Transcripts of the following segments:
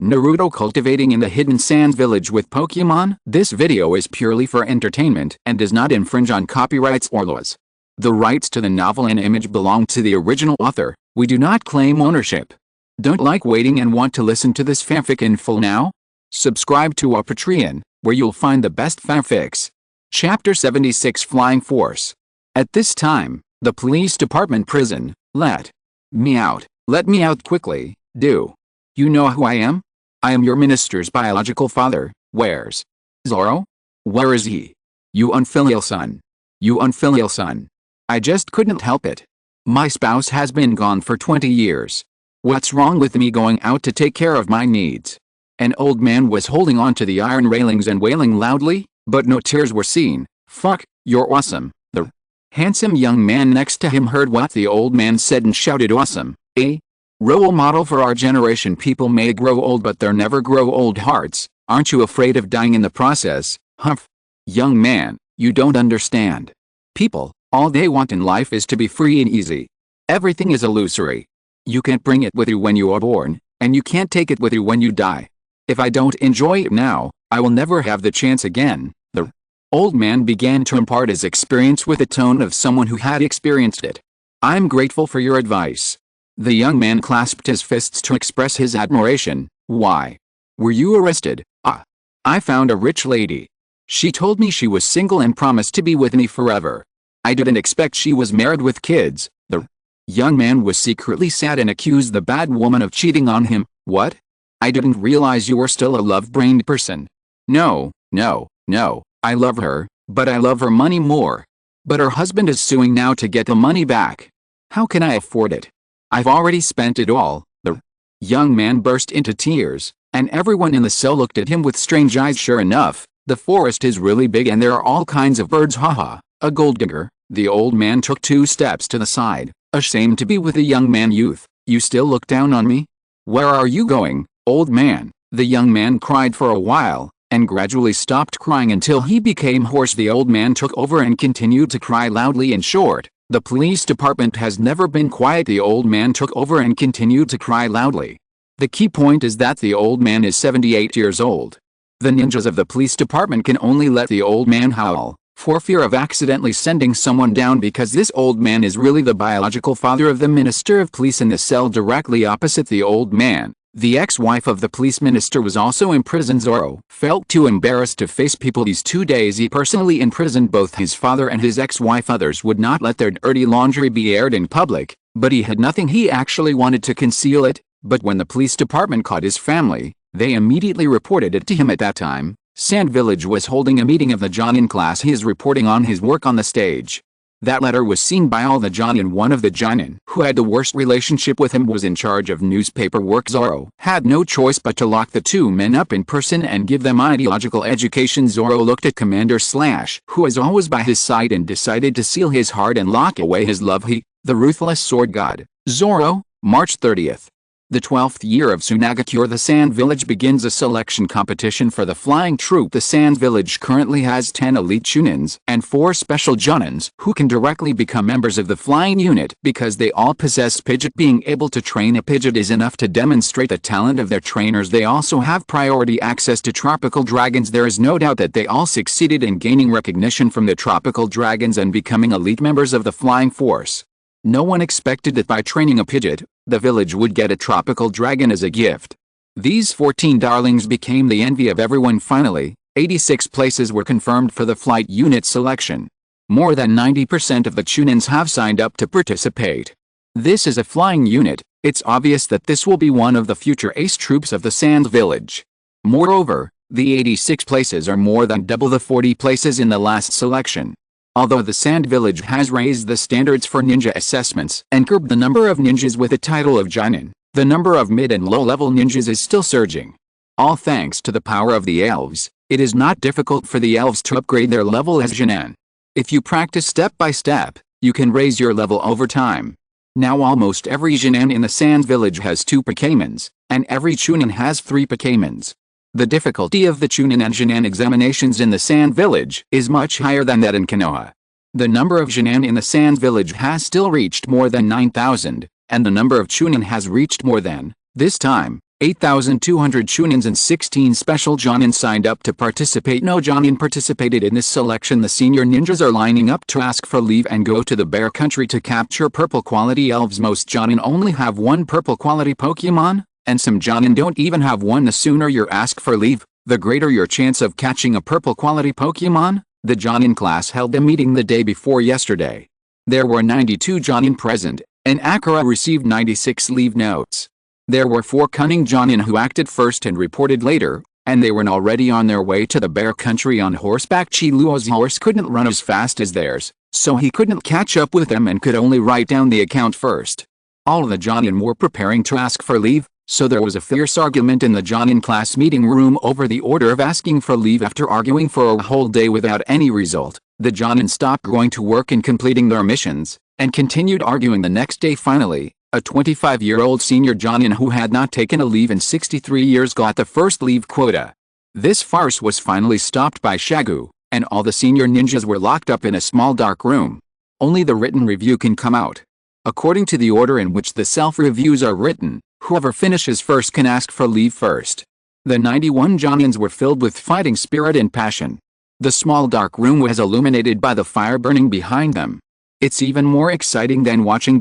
Naruto Cultivating in the Hidden Sand Village with Pokémon. This video is purely for entertainment and does not infringe on copyrights or laws. The rights to the novel and image belong to the original author. We do not claim ownership. Don't like waiting and want to listen to this fanfic in full now? Subscribe to our Patreon, where you'll find the best fanfics. Chapter 76 Flying Force. At this time, the police department prison. Let me out. Let me out quickly. Do you know who I am? I am your minister's biological father. Where's Zoro? Where is he? You unfilial son. You unfilial son. I just couldn't help it. My spouse has been gone for 20 years. What's wrong with me going out to take care of my needs? An old man was holding on to the iron railings and wailing loudly, but no tears were seen. Fuck, you're awesome. The handsome young man next to him heard what the old man said and shouted awesome. A role model for our generation. People may grow old but they'll never grow old hearts. Aren't you afraid of dying in the process? Humph. Young man, you don't understand. People, all they want in life is to be free and easy. Everything is illusory. You can't bring it with you when you are born, and you can't take it with you when you die. If I don't enjoy it now, I will never have the chance again. The old man began to impart his experience with the tone of someone who had experienced it. I'm grateful for your advice. The young man clasped his fists to express his admiration. Why were you arrested? I found a rich lady. She told me she was single and promised to be with me forever. I didn't expect she was married with kids. The young man was secretly sad and accused the bad woman of cheating on him. What? I didn't realize you were still a love-brained person. No, I love her, but I love her money more. But her husband is suing now to get the money back. How can I afford it? I've already spent it all. The young man burst into tears, and everyone in the cell looked at him with strange eyes. Sure enough, the forest is really big and there are all kinds of birds. Haha, a gold digger. The old man took 2 steps to the side, ashamed to be with the young man. Youth, you still look down on me? Where are you going, old man? The young man cried for a while, and gradually stopped crying until he became hoarse. The old man took over and continued to cry loudly. In short, the police department has never been quiet. The old man took over and continued to cry loudly. The key point is that the old man is 78 years old. The ninjas of the police department can only let the old man howl, for fear of accidentally sending someone down, because this old man is really the biological father of the minister of police. In the cell directly opposite the old man, the ex-wife of the police minister was also imprisoned. Zoro felt too embarrassed to face people. These 2 days he personally imprisoned both his father and his ex-wife. Others would not let their dirty laundry be aired in public, but he had nothing. He actually wanted to conceal it, but when the police department caught his family, they immediately reported it to him. At that time, Sand Village was holding a meeting of the Jonin class. He is reporting on his work on the stage. That letter was seen by all the Jonin. One of the Jonin who had the worst relationship with him was in charge of newspaper work. Zoro had no choice but to lock the 2 men up in person and give them ideological education. Zoro looked at Commander Slash, who was always by his side, and decided to seal his heart and lock away his love. He, the ruthless sword god. Zoro, March 30th. The 12th year of Tsunagakure. The Sand Village begins a selection competition for the flying troop. The Sand Village currently has 10 elite Chunins and 4 special Jonins who can directly become members of the flying unit because they all possess Pidgeot. Being able to train a Pidgeot is enough to demonstrate the talent of their trainers. They also have priority access to tropical dragons. There is no doubt that they all succeeded in gaining recognition from the tropical dragons and becoming elite members of the flying force. No one expected that by training a Pidgeot, the village would get a tropical dragon as a gift. These 14 darlings became the envy of everyone. Finally, 86 places were confirmed for the flight unit selection. More than 90% of the Chunins have signed up to participate. This is a flying unit. It's obvious that this will be one of the future ace troops of the Sand Village. Moreover, the 86 places are more than double the 40 places in the last selection. Although the Sand Village has raised the standards for ninja assessments and curbed the number of ninjas with the title of Jonin, the number of mid and low-level ninjas is still surging. All thanks to the power of the elves, it is not difficult for the elves to upgrade their level as Jonin. If you practice step by step, you can raise your level over time. Now almost every Jonin in the Sand Village has 2 Pokémons, and every Chunin has 3 Pokémons. The difficulty of the Chunin and Jonin examinations in the Sand Village is much higher than that in Konoha. The number of Jonin in the Sand Village has still reached more than 9,000, and the number of Chunin has reached more than, this time, 8,200 shunins and 16 special jonin signed up to participate. No jonin participated in this selection. The senior ninjas are lining up to ask for leave and go to the bear country to capture purple quality elves. Most jonin only have one purple quality Pokemon, and some jonin don't even have one. The sooner you ask for leave, the greater your chance of catching a purple quality Pokemon. The jonin class held a meeting the day before yesterday. There were 92 jonin present, and Akira received 96 leave notes. There were 4 cunning jonin who acted first and reported later, and they were already on their way to the bear country on horseback. Luo's horse couldn't run as fast as theirs, so he couldn't catch up with them and could only write down the account first. All the jonin were preparing to ask for leave, so there was a fierce argument in the jonin class meeting room over the order of asking for leave. After arguing for a whole day without any result, the jonin stopped going to work and completing their missions, and continued arguing the next day. Finally, a 25-year-old senior jonin who had not taken a leave in 63 years got the first leave quota. This farce was finally stopped by Shagu, and all the senior ninjas were locked up in a small dark room. Only the written review can come out. According to the order in which the self-reviews are written, whoever finishes first can ask for leave first. The 91 jonins were filled with fighting spirit and passion. The small dark room was illuminated by the fire burning behind them. It's even more exciting than watching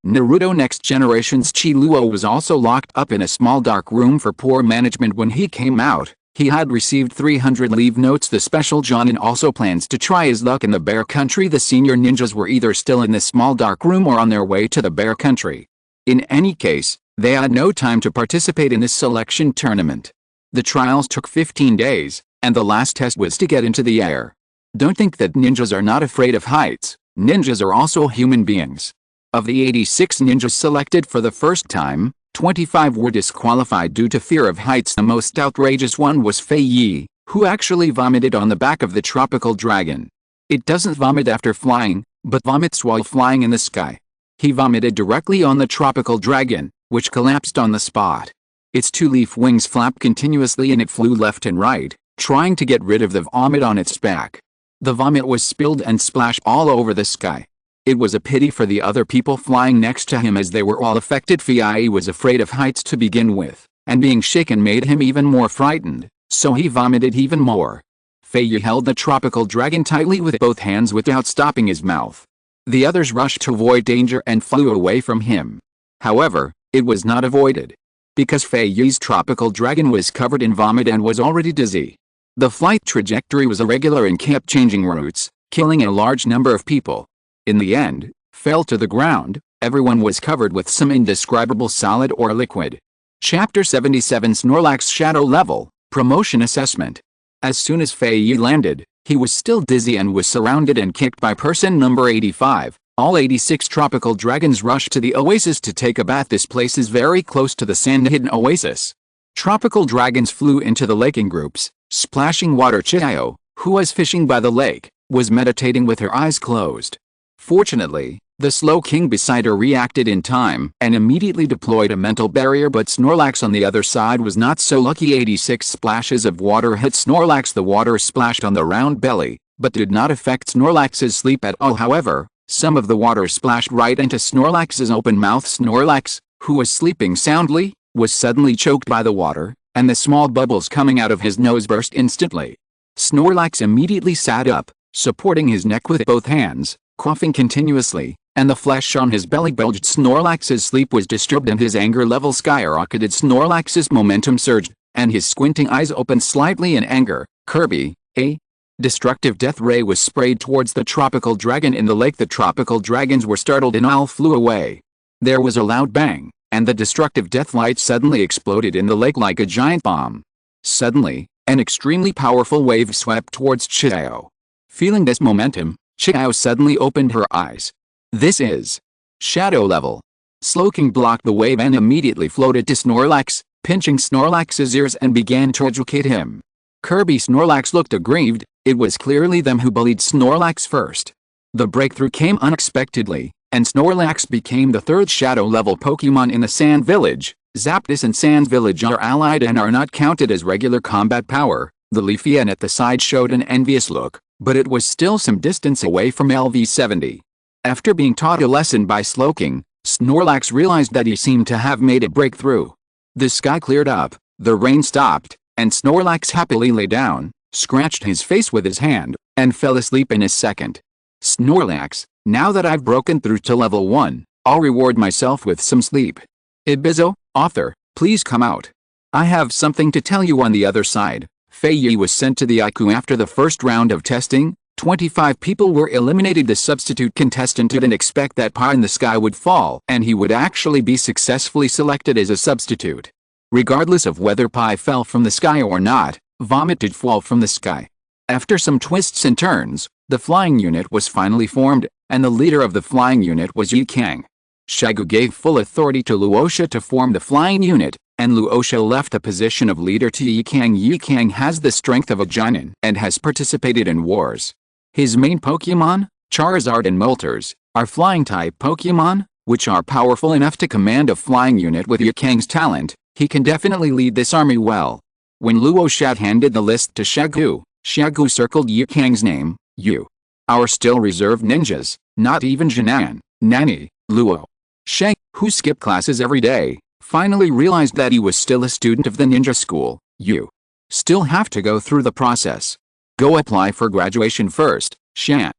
Naruto Next Generation's Luo was also locked up in a small dark room for poor management. When he came out, he had received 300 leave notes. The special jonin also plans to try his luck in the bear country. The senior ninjas were either still in the small dark room or on their way to the bear country. In any case, they had no time to participate in this selection tournament. The trials took 15 days, and the last test was to get into the air. Don't think that ninjas are not afraid of heights. Ninjas are also human beings. Of the 86 ninjas selected for the first time, 25 were disqualified due to fear of heights. The most outrageous one was Fei Yi, who actually vomited on the back of the tropical dragon. It doesn't vomit after flying, but vomits while flying in the sky. He vomited directly on the tropical dragon, which collapsed on the spot. Its 2-leaf wings flapped continuously and it flew left and right, trying to get rid of the vomit on its back. The vomit was spilled and splashed all over the sky. It was a pity for the other people flying next to him as they were all affected. Fei Yi was afraid of heights to begin with, and being shaken made him even more frightened, so he vomited even more. Fei Yi held the tropical dragon tightly with both hands without stopping his mouth. The others rushed to avoid danger and flew away from him. However, it was not avoided, because Fei Yi's tropical dragon was covered in vomit and was already dizzy. The flight trajectory was irregular and kept changing routes, killing a large number of people. In the end, fell to the ground. Everyone was covered with some indescribable solid or liquid. Chapter 77 Snorlax Shadow Level, Promotion Assessment. As soon as Fei Yi landed, he was still dizzy and was surrounded and kicked by person number 85. All 86 tropical dragons rushed to the oasis to take a bath. This place is very close to the sand-hidden oasis. Tropical dragons flew into the lake in groups, splashing water. Xiao, who was fishing by the lake, was meditating with her eyes closed. Fortunately, the slow king beside her reacted in time and immediately deployed a mental barrier, but Snorlax on the other side was not so lucky. 86 splashes of water hit Snorlax. The water splashed on the round belly, but did not affect Snorlax's sleep at all. However, some of the water splashed right into Snorlax's open mouth. Snorlax, who was sleeping soundly, was suddenly choked by the water, and the small bubbles coming out of his nose burst instantly. Snorlax immediately sat up, supporting his neck with both hands, coughing continuously, and the flesh on his belly bulged. Snorlax's sleep was disturbed and his anger level skyrocketed. Snorlax's momentum surged, and his squinting eyes opened slightly in anger. Kirby, a destructive death ray was sprayed towards the tropical dragon in the lake. The tropical dragons were startled and all flew away. There was a loud bang, and the destructive death light suddenly exploded in the lake like a giant bomb. Suddenly, an extremely powerful wave swept towards Xiao. Feeling this momentum, Xiao suddenly opened her eyes. This is Shadow Level. Slowking blocked the wave and immediately floated to Snorlax, pinching Snorlax's ears and began to educate him. Kirby Snorlax looked aggrieved. It was clearly them who bullied Snorlax first. The breakthrough came unexpectedly, and Snorlax became the 3rd Shadow Level Pokemon in the Sand Village. Zapdos and Sand Village are allied and are not counted as regular combat power. The Leafeon at the side showed an envious look, but it was still some distance away from LV70. After being taught a lesson by Slowking, Snorlax realized that he seemed to have made a breakthrough. The sky cleared up, the rain stopped, and Snorlax happily lay down, scratched his face with his hand, and fell asleep in a second. Snorlax, now that I've broken through to level 1, I'll reward myself with some sleep. Ibizo, author, please come out. I have something to tell you on the other side. Fei Yi was sent to the IQ after the first round of testing. 25 people were eliminated. The substitute contestant didn't expect that pie in the sky would fall, and he would actually be successfully selected as a substitute. Regardless of whether pie fell from the sky or not, vomit did fall from the sky. After some twists and turns, the flying unit was finally formed, and the leader of the flying unit was Yikang. Shagu gave full authority to Luo Sha to form the flying unit, and Luo Sha left the position of leader to Yikang. Yikang has the strength of a giant and has participated in wars. His main Pokémon, Charizard and Moltres, are flying-type Pokémon, which are powerful enough to command a flying unit. With Yikang's talent, he can definitely lead this army well. When Luo Sha handed the list to Shagu, Shagu circled Yikang's name. You. Our still reserved ninjas, not even Jinan, Nani, Luo Sha, who skipped classes every day, finally realized that he was still a student of the ninja school. You still have to go through the process. Go apply for graduation first, Shagu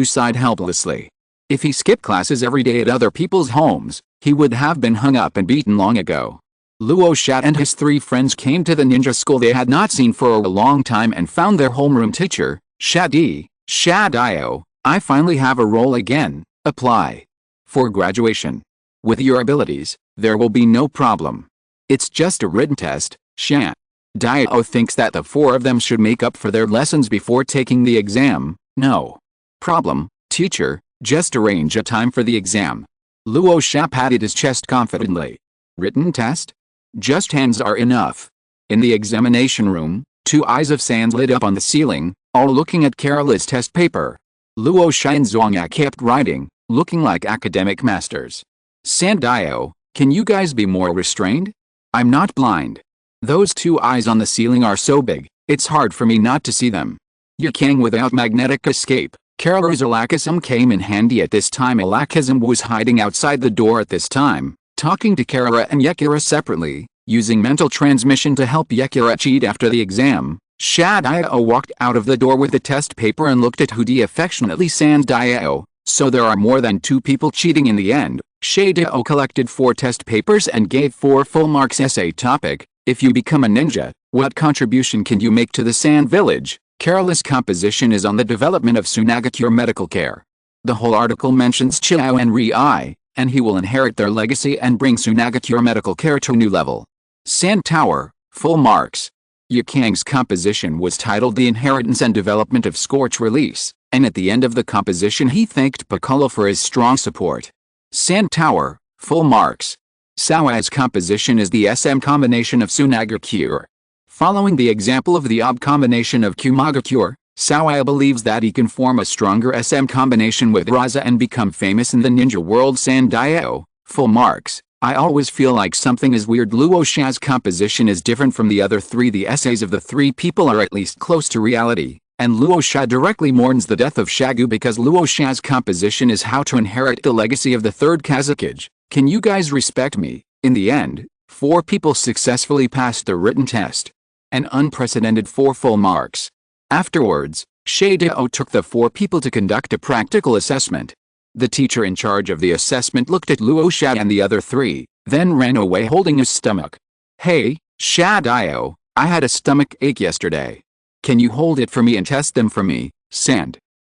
sighed helplessly. If he skipped classes every day at other people's homes, he would have been hung up and beaten long ago. Luo Sha and his 3 friends came to the ninja school they had not seen for a long time and found their homeroom teacher, Shadio. I finally have a role again. Apply for graduation. With your abilities, there will be no problem. It's just a written test. Shadio thinks that the 4 of them should make up for their lessons before taking the exam. No problem, teacher, just arrange a time for the exam. Luo Sha patted his chest confidently. Written test? Just hands are enough. In the examination room, 2 eyes of sand lit up on the ceiling, all looking at Karula's test paper. Luo Sha and Zhuangya kept writing, looking like academic masters. Sandio, can you guys be more restrained? I'm not blind. Those 2 eyes on the ceiling are so big, it's hard for me not to see them. Yikang without magnetic escape. Karula's Alakazam came in handy at this time. Alakazam was hiding outside the door at this time, talking to Karula and Yukira separately, using mental transmission to help Yukira cheat after the exam. Shadio walked out of the door with the test paper and looked at Hudi affectionately. Sandio, so there are more than 2 people cheating in the end. Shadio collected 4 test papers and gave 4 full marks. Essay topic: if you become a ninja, what contribution can you make to the Sand Village? Karula's composition is on the development of Sunagakure medical care. The whole article mentions Xiao Ai, and he will inherit their legacy and bring Sunagakure medical care to a new level. Sand Tower, full marks. Yikang's composition was titled The Inheritance and Development of Scorch Release, and at the end of the composition he thanked Piccolo for his strong support. Sand Tower, full marks. Xiao Ai's composition is the SM combination of Sunagakure. Following the example of the OB combination of Kumagakure, Xiao Ai believes that he can form a stronger SM combination with Rasa and become famous in the ninja world. Sandio, full marks. I always feel like something is weird. Luo Sha's composition is different from the other 3. The essays of the 3 people are at least close to reality, and Luo Sha directly mourns the death of Shagu because Luo Sha's composition is how to inherit the legacy of the Third Kazekage. Can you guys respect me? In the end, 4 people successfully passed the written test. An unprecedented 4 full marks. Afterwards, Shadio took the 4 people to conduct a practical assessment. The teacher in charge of the assessment looked at Luo Sha and the other 3, then ran away holding his stomach. Hey, Shadio, I had a stomach ache yesterday. Can you hold it for me and test them for me?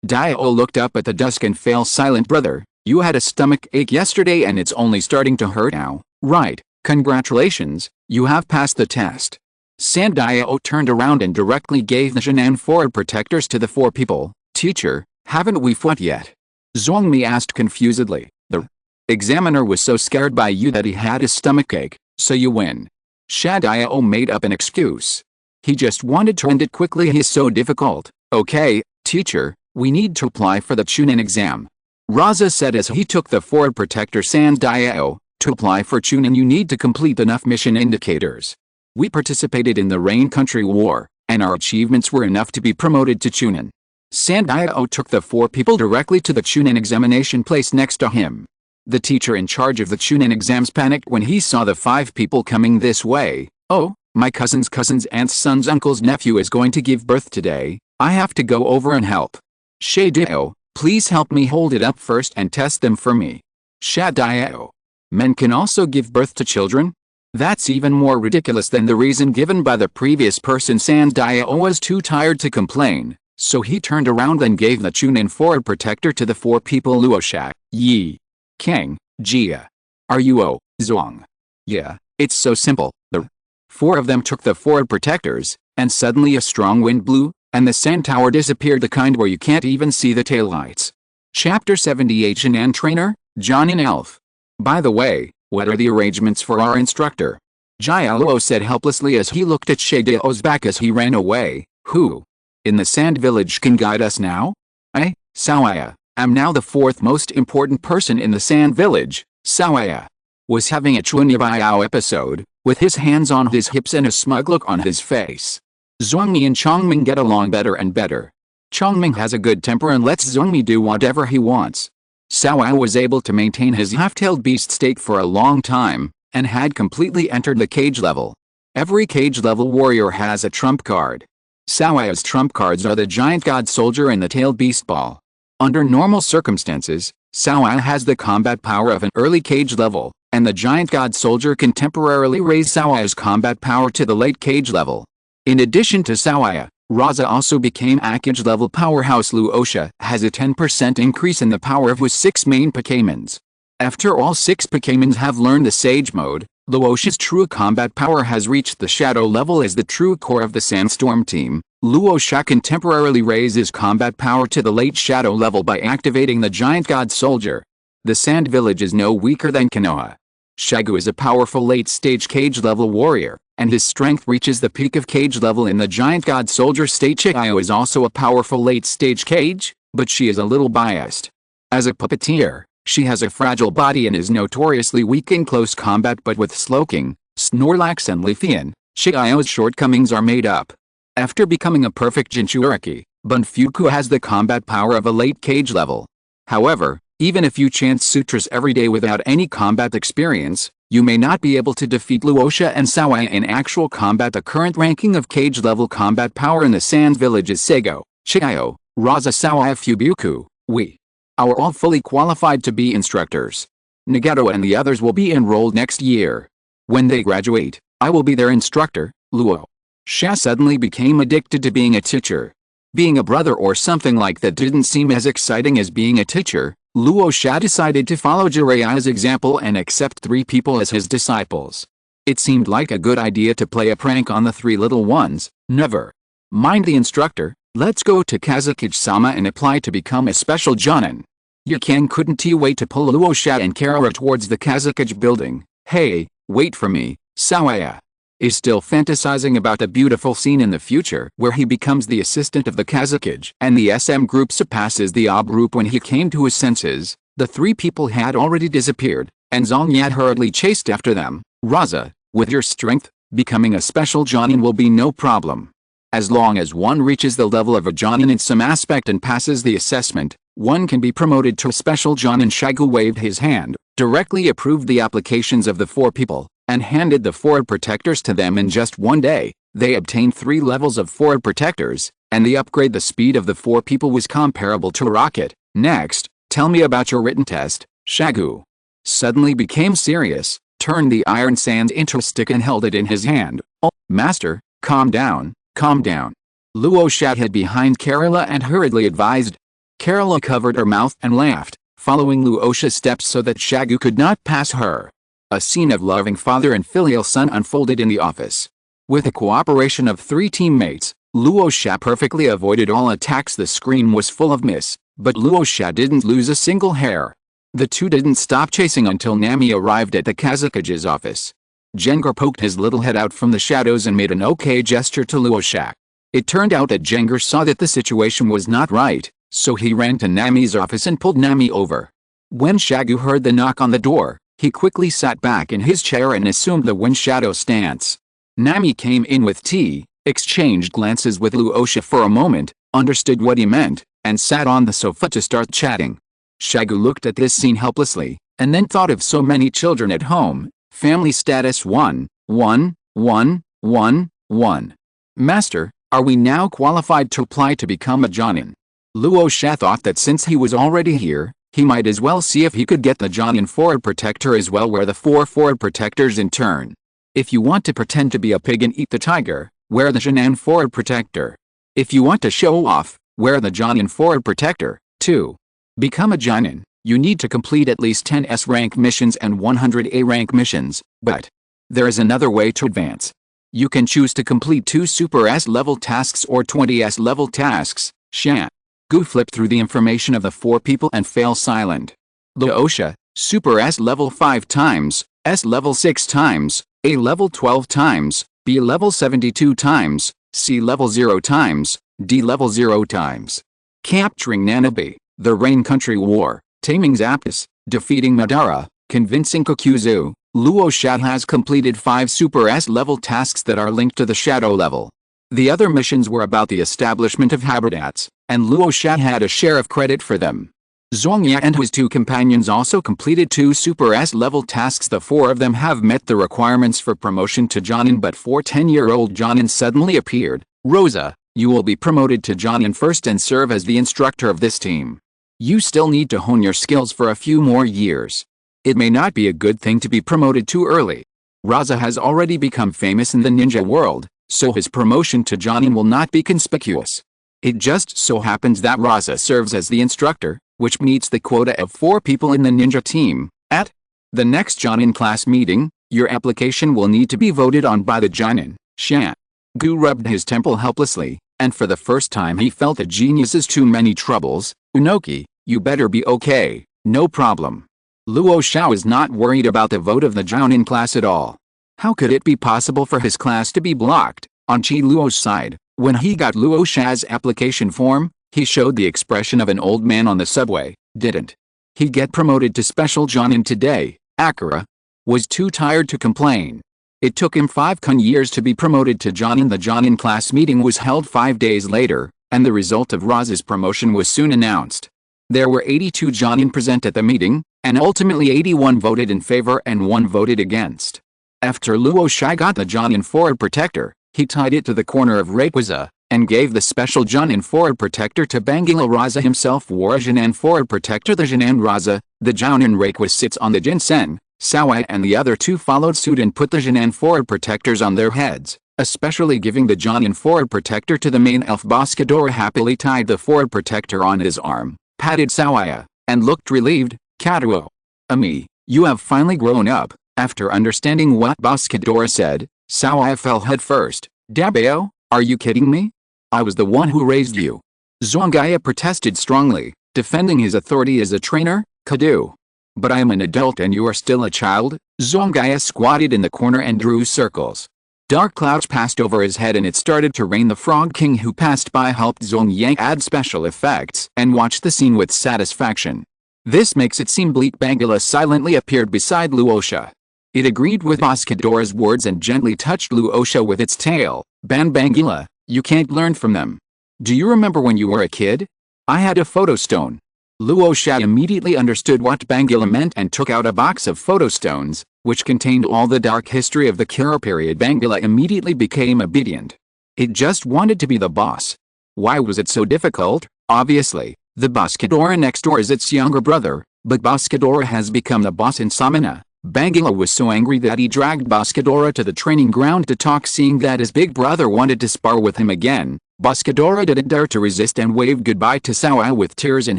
Dio looked up at the dusk and fell silent. Brother, you had a stomach ache yesterday and it's only starting to hurt now, right? Congratulations, you have passed the test. Sandio turned around and directly gave the Jinan forward protectors to the 4 people. Teacher, haven't we fought yet? Zhuangmi asked confusedly. The examiner was so scared by you that he had a stomachache, so you win. Shadio made up an excuse. He just wanted to end it quickly. He's so difficult. Okay, teacher, we need to apply for the Chunin exam. Rasa said as he took the forward protector. Sandio, to apply for Chunin you need to complete enough mission indicators. We participated in the Rain Country War, and our achievements were enough to be promoted to Chunin. Sandio took the 4 people directly to the Chunin examination place next to him. The teacher in charge of the Chunin exams panicked when he saw the 5 people coming this way. "Oh, my cousin's aunt's son's uncle's nephew is going to give birth today. I have to go over and help. Shadao, please help me hold it up first and test them for me." Shadao. Men can also give birth to children? That's even more ridiculous than the reason given by the previous person. Sandao was too tired to complain, so he turned around and gave the Chunin forward protector to the 4 people: Luo Sha, Yi, Kang, Jia. Are you Zhuang? Yeah, it's so simple. The 4 of them took the forward protectors, and suddenly a strong wind blew, and the sand tower disappeared, the kind where you can't even see the taillights. Chapter 78 Shinan Trainer, Jonin Elf. By the way, what are the arrangements for our instructor? Jialuo said helplessly as he looked at Shadao's back as he ran away. Who? In the sand village can guide us now? Xiao I'm now the 4th most important person in the sand village. Xiao was having a Chunyabiao episode, with his hands on his hips and a smug look on his face. Zhuangmi and Chongming get along better and better. Chongming has a good temper and lets Zhuangmi do whatever he wants. Xiao was able to maintain his half-tailed beast state for a long time, and had completely entered the cage level. Every cage level warrior has a trump card. Xiao's trump cards are the giant god soldier and the tailed beast ball. Under normal circumstances, Xiao has the combat power of an early cage level, and the giant god soldier can temporarily raise Xiao's combat power to the late cage level. In addition to Xiao, Rasa also became a cage level powerhouse. Luo Sha has a 10% increase in the power of his 6 main Pokémons. After all 6 Pokémons have learned the Sage mode, Luo Sha's true combat power has reached the Shadow level. As the true core of the Sandstorm team, Luo Sha can temporarily raise his combat power to the late Shadow level by activating the Giant God Soldier. The Sand Village is no weaker than Konoha. Shagu is a powerful late-stage cage level warrior, and his strength reaches the peak of cage level in the Giant God Soldier state. Xiao is also a powerful late-stage cage, but she is a little biased. As a puppeteer, she has a fragile body and is notoriously weak in close combat, but with Slowking, Snorlax and Leafeon, Xiao's shortcomings are made up. After becoming a perfect Jinchuriki, Bunfuku has the combat power of a late cage level. However, even if you chant sutras every day without any combat experience, you may not be able to defeat Luo Sha and Xiao in actual combat. The current ranking of cage level combat power in the Sand Village is Sego, Xiao, Rasa, Xiao, Fubuku. We are all fully qualified to be instructors. Nagato and the others will be enrolled next year. When they graduate, I will be their instructor. Luo Sha suddenly became addicted to being a teacher. Being a brother or something like that didn't seem as exciting as being a teacher. Luo Sha decided to follow Jiraiya's example and accept 3 people as his disciples. It seemed like a good idea to play a prank on the 3 little ones. Never mind the instructor, let's go to Kazekage-sama and apply to become a special Jonin. Yukang couldn't wait to pull Luo Sha and Karula towards the Kazekage building. Hey, wait for me. Xiao is still fantasizing about the beautiful scene in the future where he becomes the assistant of the Kazekage and the SM group surpasses the OB group. When he came to his senses, the 3 people had already disappeared, and Zongyat hurriedly chased after them. Rasa, with your strength, becoming a special Jonin will be no problem. As long as one reaches the level of a Jonin in some aspect and passes the assessment, one can be promoted to a special Jonin. Shagu waved his hand, directly approved the applications of the 4 people, and handed the forward protectors to them. In just one day, they obtained 3 levels of forward protectors, and the upgrade the speed of the 4 people was comparable to a rocket. Next, tell me about your written test. Shagu suddenly became serious, turned the iron sand into a stick and held it in his hand. Oh, master, calm down, calm down. Luo Sha hid behind Karula and hurriedly advised. Karula covered her mouth and laughed, following Luo Sha's steps so that Shagu could not pass her. A scene of loving father and filial son unfolded in the office. With the cooperation of 3 teammates, Luo Sha perfectly avoided all attacks. The screen was full of mist, but Luo Sha didn't lose a single hair. The 2 didn't stop chasing until Nami arrived at the Kazekage's office. Jengar poked his little head out from the shadows and made an okay gesture to Luo Sha. It turned out that Jengar saw that the situation was not right, so he ran to Nami's office and pulled Nami over. When Shagu heard the knock on the door, he quickly sat back in his chair and assumed the wind shadow stance. Nami came in with tea, exchanged glances with Luo Sha for a moment, understood what he meant, and sat on the sofa to start chatting. Shagu looked at this scene helplessly, and then thought of so many children at home. Family status 1, 1, 1, 1, 1. Master, are we now qualified to apply to become a Jonin? Luo Sha thought that since he was already here, he might as well see if he could get the Jonin Forward Protector as well, wear the 4 Forward Protectors in turn. If you want to pretend to be a pig and eat the tiger, wear the Jonin Forward Protector. If you want to show off, wear the Jonin Forward Protector. 2. Become a Jonin, you need to complete at least 10 S rank missions and 100 A rank missions, but there is another way to advance. You can choose to complete 2 Super S level tasks or 20 S level tasks. Shagu flipped through the information of the 4 people and fell silent. Luo Sha, Super S level 5 times, S level 6 times, A level 12 times, B level 72 times, C level 0 times, D level 0 times. Capturing Nanabe, the Rain Country War, taming Zapdos, defeating Madara, convincing Kokuzu. Luo Sha has completed 5 Super S level tasks that are linked to the Shadow level. The other missions were about the establishment of habitats, and Luo Sha had a share of credit for them. Zhongya and his 2 companions also completed 2 Super S level tasks. The 4 of them have met the requirements for promotion to Jonin, but 4 10-year-old Jonin suddenly appeared. Rosa, you will be promoted to Jonin first and serve as the instructor of this team. You still need to hone your skills for a few more years. It may not be a good thing to be promoted too early. Rasa has already become famous in the ninja world, so his promotion to Jonin will not be conspicuous. It just so happens that Rasa serves as the instructor, which meets the quota of 4 people in the ninja team. At the next Jonin class meeting, your application will need to be voted on by the Jonin. Shagu rubbed his temple helplessly, and for the first time he felt a genius's too many troubles. Unoki, you better be okay. No problem. Luo Sha is not worried about the vote of the Jonin class at all. How could it be possible for his class to be blocked? On Chi Luo's side, when he got Luo Sha's application form, he showed the expression of an old man on the subway. Didn't he get promoted to Special Jonin today? Akira was too tired to complain. It took him 5 years to be promoted to Jonin. The Jonin class meeting was held 5 days later, and the result of Rasa's promotion was soon announced. There were 82 Jonin present at the meeting, and ultimately 81 voted in favor and 1 voted against. After Luo Sha got the Jonin Forward Protector, he tied it to the corner of Rayquaza, and gave the special Jonin Forward Protector to Bangila. Rasa himself wore a Jonin Forward Protector. The Jonin Rasa, the Jonin Rayquaza sits on the Jinsen. Xiao Ai and the other 2 followed suit and put the Jonin Forward Protectors on their heads, especially giving the Jonin Forward Protector to the main elf. Boscadora happily tied the Forward Protector on his arm, patted Xiao Ai, and looked relieved. Karuo, Ami, you have finally grown up. After understanding what Boscadora said, Xiao Ai fell headfirst. Dabeo, are you kidding me? I was the one who raised you. Zhongya protested strongly, defending his authority as a trainer. Kadu. But I am an adult and you are still a child. Zhongya squatted in the corner and drew circles. Dark clouds passed over his head and it started to rain. The Frog King who passed by helped Zhongya add special effects and watched the scene with satisfaction. This makes it seem bleak. Bangila silently appeared beside Luo Sha. It agreed with Boscadora's words and gently touched Luo Sha with its tail. Bangila, you can't learn from them. Do you remember when you were a kid? I had a photo stone. Luo Sha immediately understood what Bangila meant and took out a box of photo stones, which contained all the dark history of the Kira period. Bangila immediately became obedient. It just wanted to be the boss. Why was it so difficult? Obviously, the Boscadora next door is its younger brother, but Boscadora has become the boss in Samana. Bangila was so angry that he dragged Boscadora to the training ground to talk. Seeing that his big brother wanted to spar with him again, Boscadora didn't dare to resist and waved goodbye to Xiao Ai with tears in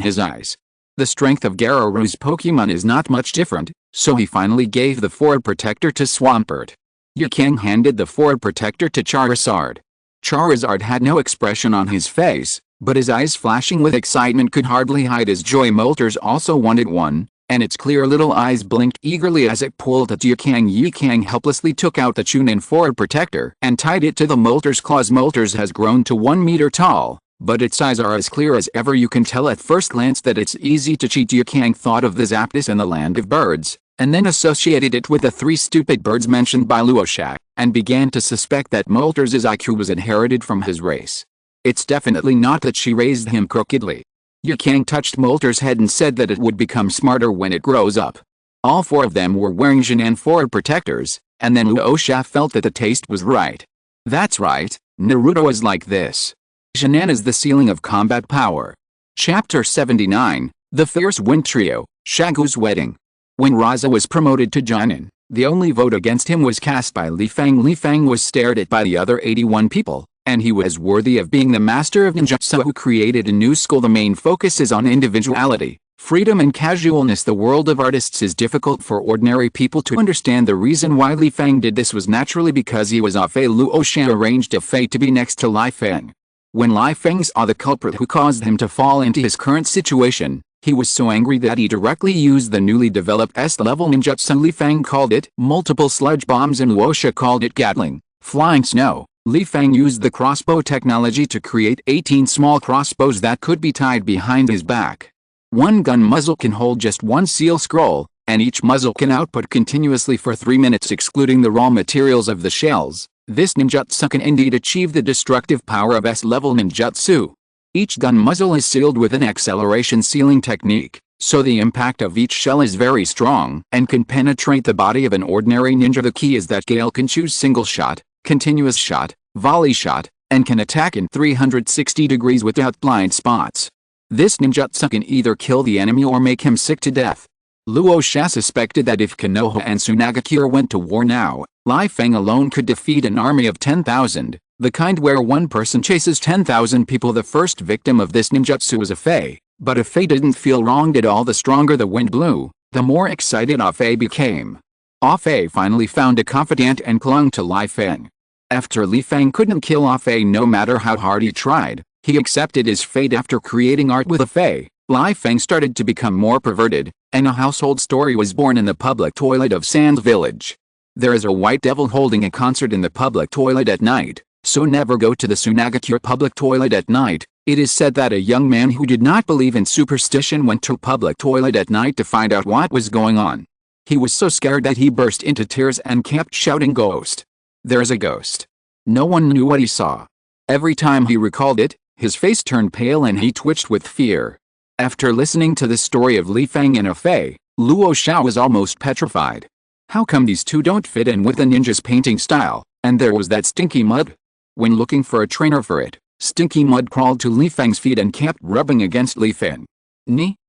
his eyes. The strength of Garou's Pokemon is not much different, so he finally gave the Forward Protector to Swampert. Yukang handed the Forward Protector to Charizard. Charizard had no expression on his face, but his eyes flashing with excitement could hardly hide his joy. Moltres also wanted one, and its clear little eyes blinked eagerly as it pulled at Yukang. Yukang helplessly took out the Chunin Forward Protector and tied it to the Moltres' claws. Moltres has grown to 1 meter tall, but its eyes are as clear as ever. You can tell at first glance that it's easy to cheat. Yukang thought of the Zapdos in the land of birds, and then associated it with the 3 stupid birds mentioned by Luo Sha, and began to suspect that Moltres' IQ was inherited from his race. It's definitely not that she raised him crookedly. Yukang touched Moltres' head and said that it would become smarter when it grows up. All four of them were wearing Jinan forward protectors, and then Luo Sha felt that the taste was right. That's right, Naruto is like this. Jinan is the ceiling of combat power. Chapter 79, The Fierce Wind Trio, Shagu's Wedding. When Rasa was promoted to Jonin, the only vote against him was cast by Li Fang. Li Fang was stared at by the other 81 people, and he was worthy of being the master of ninjutsu who created a new school. The main focus is on individuality, freedom and casualness. The world of artists is difficult for ordinary people to understand. The reason why Li Fang did this was naturally because he was off. Luo Sha arranged a fate to be next to Li Fang. When Li Fang saw the culprit who caused him to fall into his current situation, he was so angry that he directly used the newly developed S-level ninjutsu. Li Fang called it multiple sludge bombs and Luo Sha called it Gatling, flying snow. Li Fang used the crossbow technology to create 18 small crossbows that could be tied behind his back. One gun muzzle can hold just one seal scroll, and each muzzle can output continuously for 3 minutes excluding the raw materials of the shells. This ninjutsu can indeed achieve the destructive power of S-level ninjutsu. Each gun muzzle is sealed with an acceleration sealing technique, so the impact of each shell is very strong and can penetrate the body of an ordinary ninja. The key is that Gale can choose single shot, continuous shot, volley shot, and can attack in 360 degrees without blind spots. This ninjutsu can either kill the enemy or make him sick to death. Luo Sha suspected that if Konoha and Tsunagakure went to war now, Li Fang alone could defeat an army of 10,000, the kind where one person chases 10,000 people. The first victim of this ninjutsu was Afe, but Afe didn't feel wronged at all. The stronger the wind blew, the more excited Afe became. Afe finally found a confidant and clung to Li Fang. After Li Fang couldn't kill Afe no matter how hard he tried, he accepted his fate. After creating art with Afe, Li Fang started to become more perverted, and a household story was born in the public toilet of Sand Village. There is a white devil holding a concert in the public toilet at night, so never go to the Tsunagakure public toilet at night. It is said that a young man who did not believe in superstition went to public toilet at night to find out what was going on. He was so scared that he burst into tears and kept shouting, "Ghost! There's a ghost!" No one knew what he saw. Every time he recalled it, his face turned pale and he twitched with fear. After listening to the story of Li Fang and Afe, Luo Sha was almost petrified. How come these two don't fit in with the ninja's painting style? And there was that Stinky Mud. When looking for a trainer for it, Stinky Mud crawled to Li Fang's feet and kept rubbing against Li Fang.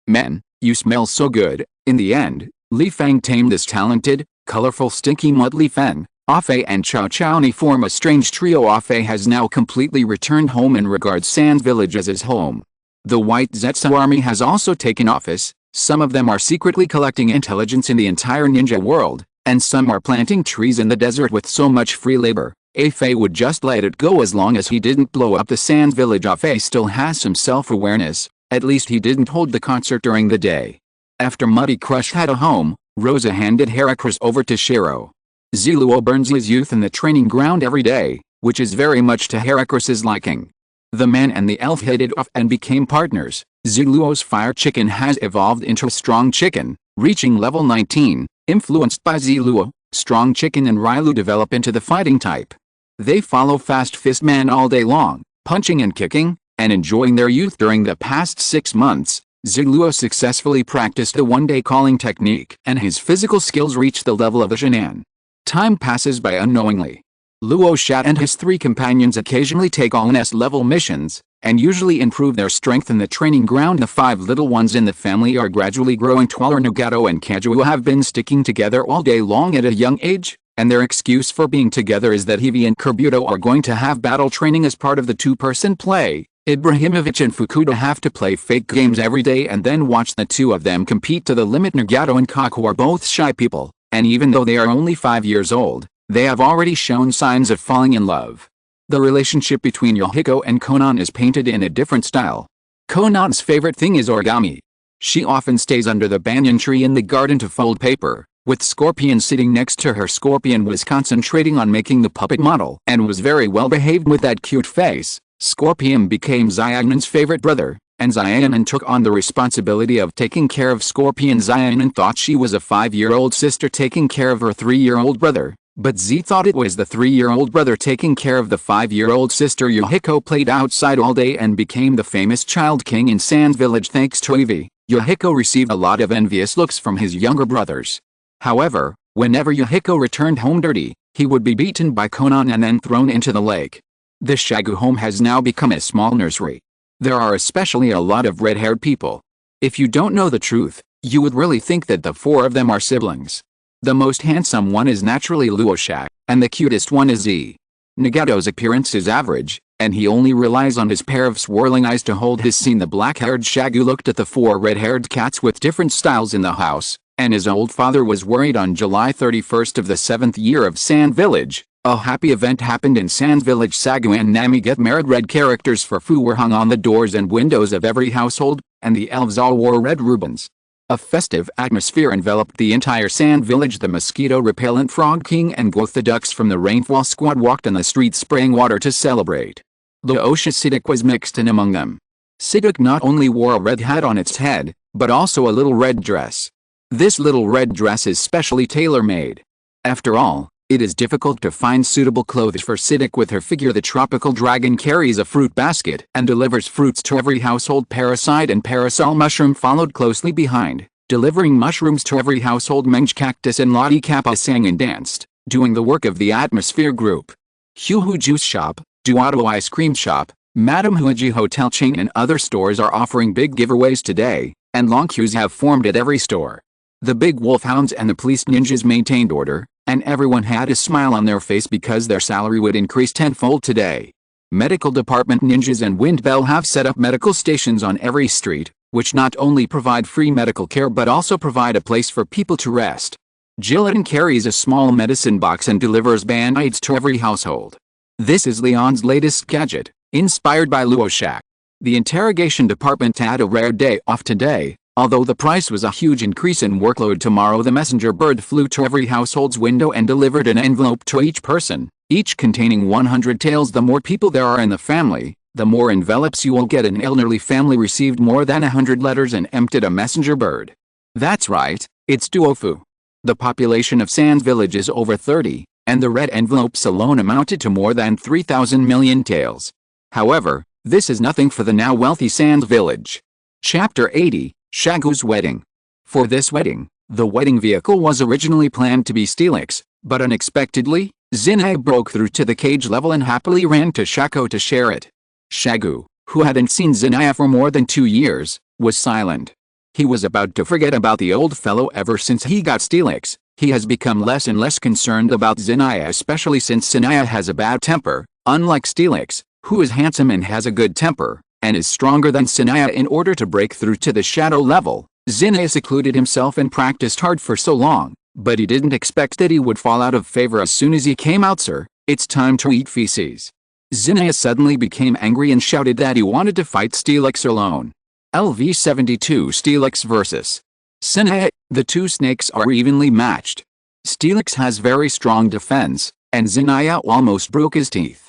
Man, you smell so good." In the end, Li Fang tamed this talented, colorful Stinky Mud. Li Fang, Afe and Cao Caoni form a strange trio. Afe has now completely returned home and regards Sand Village as his home. The White Zetsu army has also taken office. Some of them are secretly collecting intelligence in the entire ninja world, and some are planting trees in the desert. With so much free labor, Afe would just let it go as long as he didn't blow up the Sand Village. Afe still has some self-awareness, at least he didn't hold the concert during the day. After Muddy Crush had a home, Rosa handed Heracles over to Shiro. Ziluo burns his youth in the training ground every day, which is very much to Heracles' liking. The man and the elf hit it off and became partners. Ziluo's fire chicken has evolved into a strong chicken, reaching level 19, influenced by Ziluo. Strong chicken and Rylu develop into the fighting type. They follow Fast Fist Man all day long, punching and kicking, and enjoying their youth. During the past 6 months, Ziluo successfully practiced the one-day calling technique, and his physical skills reached the level of a Jinan. Time passes by unknowingly. Luo Sha and his 3 companions occasionally take on S-level missions, and usually improve their strength in the training ground. The 5 little ones in the family are gradually growing taller. Nagato and Kazuo have been sticking together all day long at a young age, and their excuse for being together is that Hivi and Kabuto are going to have battle training as part of the 2-person play. Ibrahimovic and Fukuda have to play fake games every day and then watch the 2 of them compete to the limit. Nagato and Kaku are both shy people, and even though they are only 5 years old, they have already shown signs of falling in love. The relationship between Yohiko and Konan is painted in a different style. Konan's favorite thing is origami. She often stays under the banyan tree in the garden to fold paper, with Scorpion sitting next to her. Scorpion was concentrating on making the puppet model and was very well behaved with that cute face. Scorpion became Xiaonin's favorite brother, and Xiaonin took on the responsibility of taking care of Scorpion. Xiaonin thought she was a 5-year-old sister taking care of her 3-year-old brother, But Z thought it was the 3-year-old brother taking care of the 5-year-old sister. Yohiko played outside all day and became the famous child king in Sand Village thanks to Evie. Yohiko received a lot of envious looks from his younger brothers. However, whenever Yohiko returned home dirty, he would be beaten by Konan and then thrown into the lake. The Shagu home has now become a small nursery. There are especially a lot of red-haired people. If you don't know the truth, you would really think that the 4 of them are siblings. The most handsome one is naturally Luo Sha, and the cutest one is Z. Nagato's appearance is average, and he only relies on his pair of swirling eyes to hold his scene. The black-haired Shagu looked at the 4 red-haired cats with different styles in the house, and his old father was worried. On July 31st of the 7th year of Sand Village, a happy event happened in Sand Village. Shagu and Nami get married. Red characters for Fu were hung on the doors and windows of every household, and the elves all wore red ribbons. A festive atmosphere enveloped the entire Sand Village. The mosquito-repellent Frog King and both the ducks from the Rainfall Squad walked on the streets spraying water to celebrate. Luo Sha was mixed in among them. Siduk not only wore a red hat on its head, but also a little red dress. This little red dress is specially tailor-made. After all, it is difficult to find suitable clothes for Siduk with her figure. The tropical dragon carries a fruit basket and delivers fruits to every household. Parasite and Parasol Mushroom followed closely behind, delivering mushrooms to every household. Menge Cactus and Lottie Kappa sang and danced, doing the work of the Atmosphere Group. Huhu Juice Shop, Duato Ice Cream Shop, Madame Huiji Hotel Chain and other stores are offering big giveaways today, and long queues have formed at every store. The big wolfhounds and the police ninjas maintained order, and everyone had a smile on their face because their salary would increase tenfold today. Medical department ninjas and Windbell have set up medical stations on every street, which not only provide free medical care but also provide a place for people to rest. Gillian carries a small medicine box and delivers band-aids to every household. This is Leon's latest gadget, inspired by Luo Sha. The interrogation department had a rare day off today. Although the price was a huge increase in workload. Tomorrow the messenger bird flew to every household's window and delivered an envelope to each person, each containing 100 taels. The more people there are in the family, the more envelopes you will get. An elderly family received more than 100 letters and emptied a messenger bird. That's right, it's Duofu. The population of Sand Village is over 30, and the red envelopes alone amounted to more than 3,000 million taels. However, this is nothing for the now wealthy Sand Village. Chapter 80. Shagu's wedding. For this wedding, the wedding vehicle was originally planned to be Steelix, but unexpectedly, Xiao broke through to the cage level and happily ran to Shagu to share it. Shagu, who hadn't seen Xiao for more than 2 years, was silent. He was about to forget about the old fellow. Ever since he got Steelix, he has become less and less concerned about Xiao, especially since Xiao has a bad temper, unlike Steelix, who is handsome and has a good temper, and is stronger than Xiao. In order to break through to the shadow level, Xiao secluded himself and practiced hard for so long, but he didn't expect that he would fall out of favor as soon as he came out. Sir, it's time to eat feces. Xiao suddenly became angry and shouted that he wanted to fight Steelix alone. LV72 Steelix vs. Xiao. The two snakes are evenly matched. Steelix has very strong defense, and Xiao almost broke his teeth.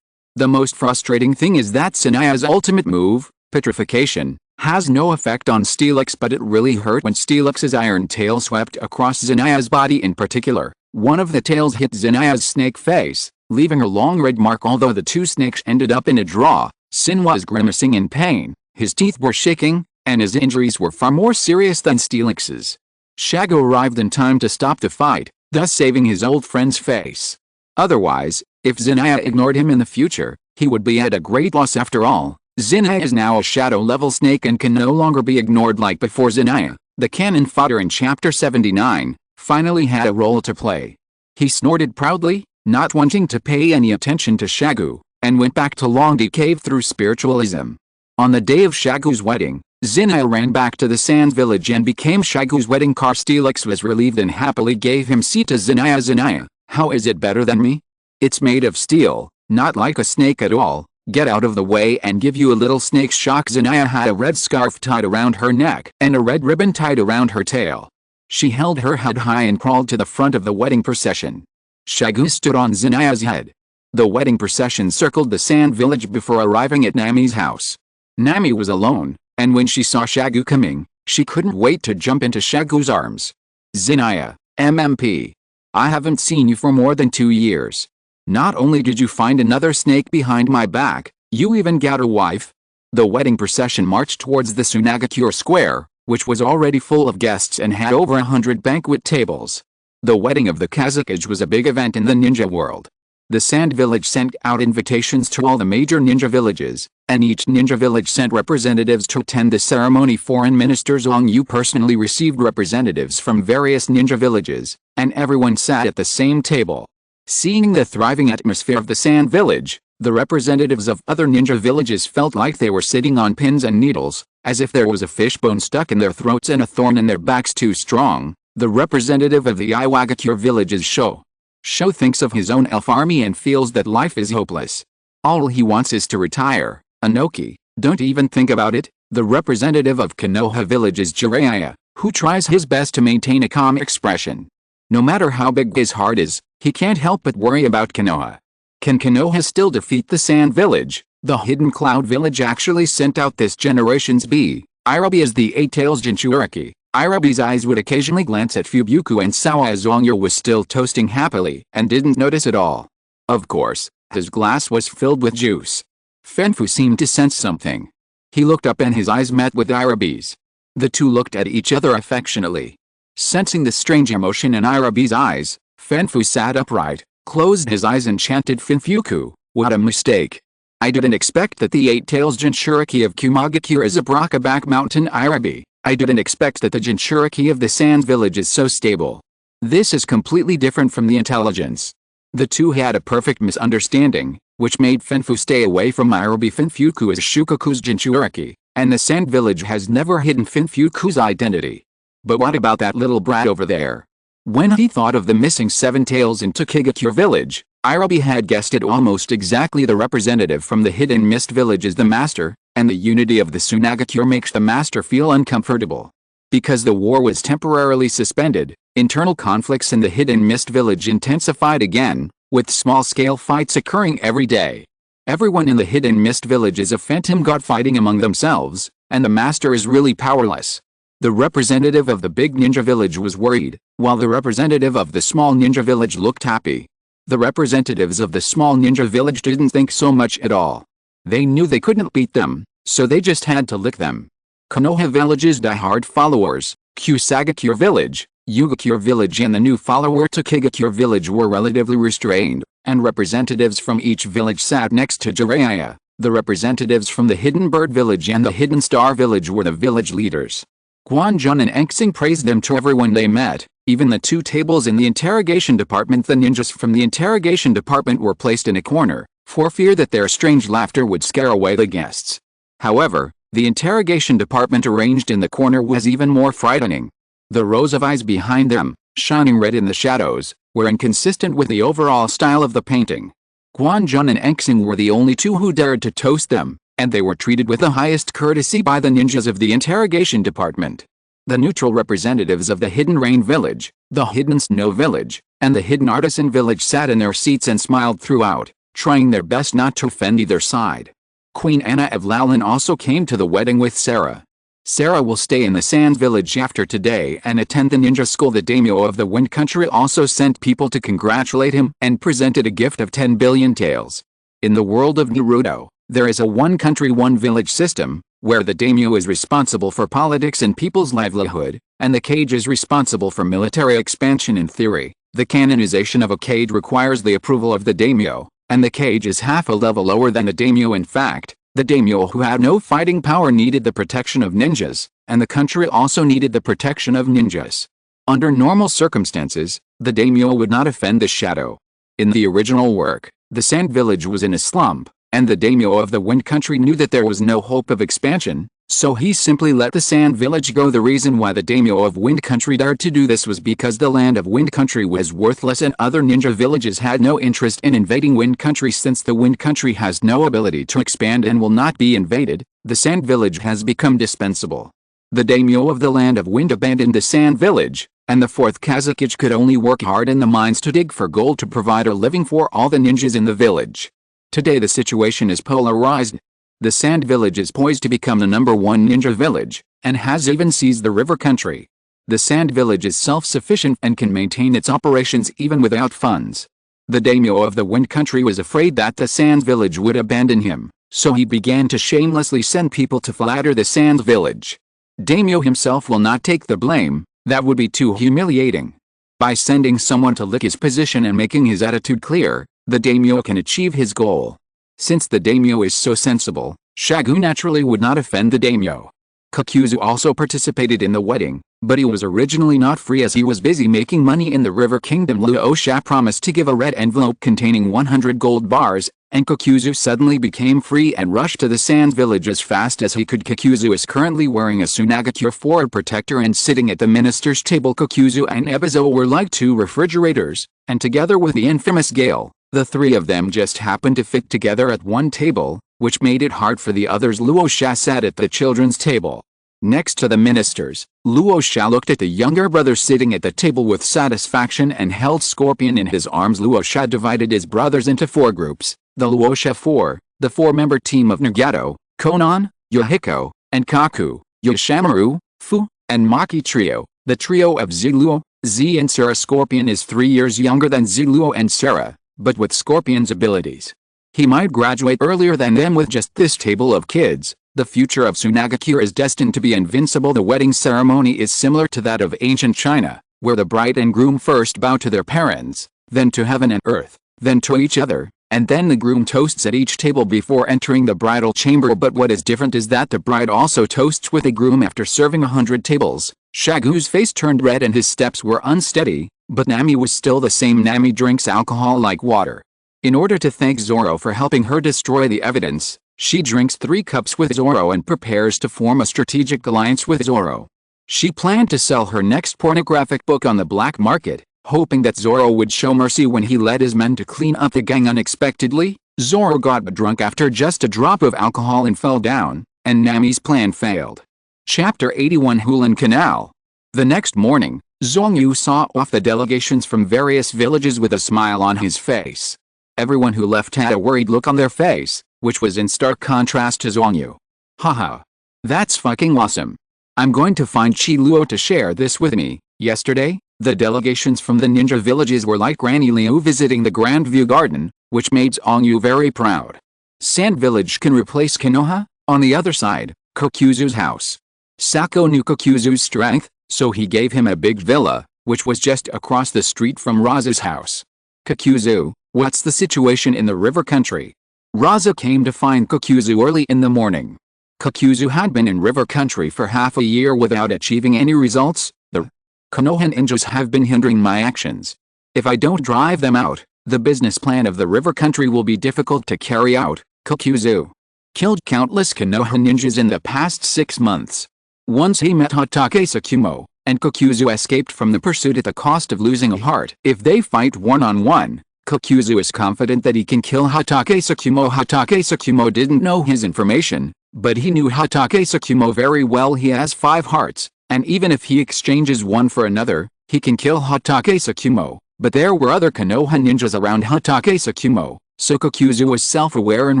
The most frustrating thing is that Xiao's ultimate move, Petrification, has no effect on Steelix, but it really hurt when Steelix's iron tail swept across Xiao's body. In particular, one of the tails hit Xiao's snake face, leaving a long red mark. Although the two snakes ended up in a draw, Xin was grimacing in pain, his teeth were shaking, and his injuries were far more serious than Steelix's. Shagu arrived in time to stop the fight, thus saving his old friend's face. Otherwise, if Xiao ignored him in the future, he would be at a great loss. After all, Xiao is now a shadow-level snake and can no longer be ignored like before. Xiao, the cannon fodder in Chapter 79, finally had a role to play. He snorted proudly, not wanting to pay any attention to Shagu, and went back to Longdi Cave through spiritualism. On the day of Shagu's wedding, Xiao ran back to the Sand Village and became Shagu's wedding car. Steelix was relieved and happily gave him seat to Xiao. Xiao, how is it better than me? It's made of steel, not like a snake at all. Get out of the way and give you a little snake shock. Xiao had a red scarf tied around her neck and a red ribbon tied around her tail. She held her head high and crawled to the front of the wedding procession. Shagu stood on Xiao's head. The wedding procession circled the Sand Village before arriving at Nami's house. Nami was alone, and when she saw Shagu coming, she couldn't wait to jump into Shagu's arms. Xiao, MMP. I haven't seen you for more than 2 years. Not only did you find another snake behind my back, you even got a wife?" The wedding procession marched towards the Sunagakure Square, which was already full of guests and had over 100 banquet tables. The wedding of the Kazekage was a big event in the ninja world. The Sand Village sent out invitations to all the major ninja villages, and each ninja village sent representatives to attend the ceremony. Foreign Minister Zhang Yu personally received representatives from various ninja villages, and everyone sat at the same table. Seeing the thriving atmosphere of the Sand Village, the representatives of other ninja villages felt like they were sitting on pins and needles, as if there was a fishbone stuck in their throats and a thorn in their backs too strong. The representative of the Iwagakure village is Xiao. Xiao thinks of his own elf army and feels that life is hopeless. All he wants is to retire. Anoki, don't even think about it. The representative of Konoha village is Jiraiya, who tries his best to maintain a calm expression. No matter how big his heart is, he can't help but worry about Konoha. Can Konoha still defeat the Sand Village? The Hidden Cloud Village actually sent out this generation's Irabi as the Eight-Tails Jinchuriki. Irabi's eyes would occasionally glance at Fubuku and Sao as Zhongyu was still toasting happily and didn't notice at all. Of course, his glass was filled with juice. Fenfu seemed to sense something. He looked up and his eyes met with Irabi's. The two looked at each other affectionately. Sensing the strange emotion in Irabi's eyes, Fenfu sat upright, closed his eyes and chanted, "Finfuku, what a mistake. I didn't expect that the Eight-Tails Jinchuriki of Kumagakure is a Brakaback Mountain Irabi. I didn't expect that the Jinchuriki of the Sand Village is so stable. This is completely different from the intelligence." The two had a perfect misunderstanding, which made Fenfu stay away from Irabi. Finfuku is Shukaku's Jinchuriki, and the Sand Village has never hidden Finfuku's identity. But what about that little brat over there? When he thought of the missing 7 tails in Tokigakure village, Irabi had guessed it almost exactly. The representative from the Hidden Mist village is the master, and the unity of the Sunagakure makes the master feel uncomfortable. Because the war was temporarily suspended, internal conflicts in the Hidden Mist village intensified again, with small-scale fights occurring every day. Everyone in the Hidden Mist village is a phantom god fighting among themselves, and the master is really powerless. The representative of the big ninja village was worried, while the representative of the small ninja village looked happy. The representatives of the small ninja village didn't think so much at all. They knew they couldn't beat them, so they just had to lick them. Konoha village's die-hard followers, Kusagakure village, Yugakure village and the new follower Tokigakure village were relatively restrained, and representatives from each village sat next to Jiraiya. The representatives from the Hidden Bird village and the Hidden Star village were the village leaders. Guanjun and Engsing praised them to everyone they met, even the 2 tables in the interrogation department. The ninjas from the interrogation department were placed in a corner, for fear that their strange laughter would scare away the guests. However, the interrogation department arranged in the corner was even more frightening. The rows of eyes behind them, shining red in the shadows, were inconsistent with the overall style of the painting. Guanjun and Engsing were the only 2 who dared to toast them, and they were treated with the highest courtesy by the ninjas of the interrogation department. The neutral representatives of the Hidden Rain village, the Hidden Snow village, and the Hidden Artisan village sat in their seats and smiled throughout, trying their best not to offend either side. Queen Anna of Lalin also came to the wedding with Sarah. Sarah will stay in the Sand Village after today and attend the ninja school. The daimyo of the Wind Country also sent people to congratulate him and presented a gift of 10 billion taels. In the world of Naruto, there is a one country one village system, where the daimyo is responsible for politics and people's livelihood, and the Kage is responsible for military expansion. In theory, the canonization of a Kage requires the approval of the daimyo, and the Kage is half a level lower than the daimyo. In fact, the daimyo who had no fighting power needed the protection of ninjas, and the country also needed the protection of ninjas. Under normal circumstances, the daimyo would not offend the shadow. In the original work, the Sand Village was in a slump, and the daimyo of the Wind Country knew that there was no hope of expansion, so he simply let the Sand Village go. The reason why the daimyo of Wind Country dared to do this was because the land of Wind Country was worthless and other ninja villages had no interest in invading Wind Country. Since the Wind Country has no ability to expand and will not be invaded, the Sand Village has become dispensable. The daimyo of the land of Wind abandoned the Sand Village, and the Fourth Kazekage could only work hard in the mines to dig for gold to provide a living for all the ninjas in the village. Today the situation is polarized. The Sand Village is poised to become the #1 ninja village, and has even seized the river country. The sand village is self-sufficient and can maintain its operations even without funds. The daimyo of the Wind Country was afraid that the sand village would abandon him, so he began to shamelessly send people to flatter the sand village. Daimyo himself will not take the blame, that would be too humiliating. By sending someone to lick his position and making his attitude clear, the daimyo can achieve his goal. Since the daimyo is so sensible, Shagu naturally would not offend the daimyo. Kokuzu also participated in the wedding, but he was originally not free as he was busy making money in the River Kingdom. Luo Sha promised to give a red envelope containing 100 gold bars, and Kokuzu suddenly became free and rushed to the sand village as fast as he could. Kokuzu is currently wearing a Tsunagakure forward protector and sitting at the minister's table. Kokuzu and Ebizo were like two refrigerators, and together with the infamous Gale, the three of them just happened to fit together at one table, which made it hard for the others. Luo Sha sat at the children's table. Next to the ministers, Luo Sha looked at the younger brother sitting at the table with satisfaction and held Scorpion in his arms. Luo Sha divided his brothers into 4 groups, the Luo Sha 4, the 4-member team of Nagato, Konan, Yohiko, and Kaku, Yoshimaru, Fu, and Maki trio, the trio of Ziluo, Z and Sarah. Scorpion is 3 years younger than Ziluo and Sarah, but with Scorpion's abilities, he might graduate earlier than them. With just this table of kids, the future of Tsunagakure is destined to be invincible. The wedding ceremony is similar to that of ancient China, where the bride and groom first bow to their parents, then to heaven and earth, then to each other, and then the groom toasts at each table before entering the bridal chamber. But what is different is that the bride also toasts with the groom after serving 100 tables. Shagu's face turned red and his steps were unsteady, but Nami was still the same. Nami drinks alcohol like water. In order to thank Zoro for helping her destroy the evidence, she drinks 3 cups with Zoro and prepares to form a strategic alliance with Zoro. She planned to sell her next pornographic book on the black market, hoping that Zoro would show mercy when he led his men to clean up the gang. Unexpectedly, Zoro got drunk after just a drop of alcohol and fell down, and Nami's plan failed. Chapter 81 Hulan Canal. The next morning, Zongyu saw off the delegations from various villages with a smile on his face. Everyone who left had a worried look on their face, which was in stark contrast to Zongyu. Haha. That's fucking awesome. I'm going to find Chi Luo to share this with me. Yesterday, the delegations from the ninja villages were like Granny Liu visiting the Grand View Garden, which made Zongyu very proud. Sand Village can replace Konoha. On the other side, Kokuzu's house. Sako knew Kokuzu's strength, so he gave him a big villa, which was just across the street from Rasa's house. Kokuzu, what's the situation in the river country? Rasa came to find Kokuzu early in the morning. Kokuzu had been in river country for half a year without achieving any results. The Konoha ninjas have been hindering my actions. If I don't drive them out, the business plan of the river country will be difficult to carry out. Kokuzu killed countless Konoha ninjas in the past 6 months. Once he met Hatake Tsukumo, and Kokuzu escaped from the pursuit at the cost of losing a heart. If they fight one-on-one, Kokuzu is confident that he can kill Hatake Tsukumo. Hatake Tsukumo didn't know his information, but he knew Hatake Tsukumo very well. He has 5 hearts, and even if he exchanges one for another, he can kill Hatake Tsukumo. But there were other Konoha ninjas around Hatake Tsukumo, so Kokuzu was self-aware and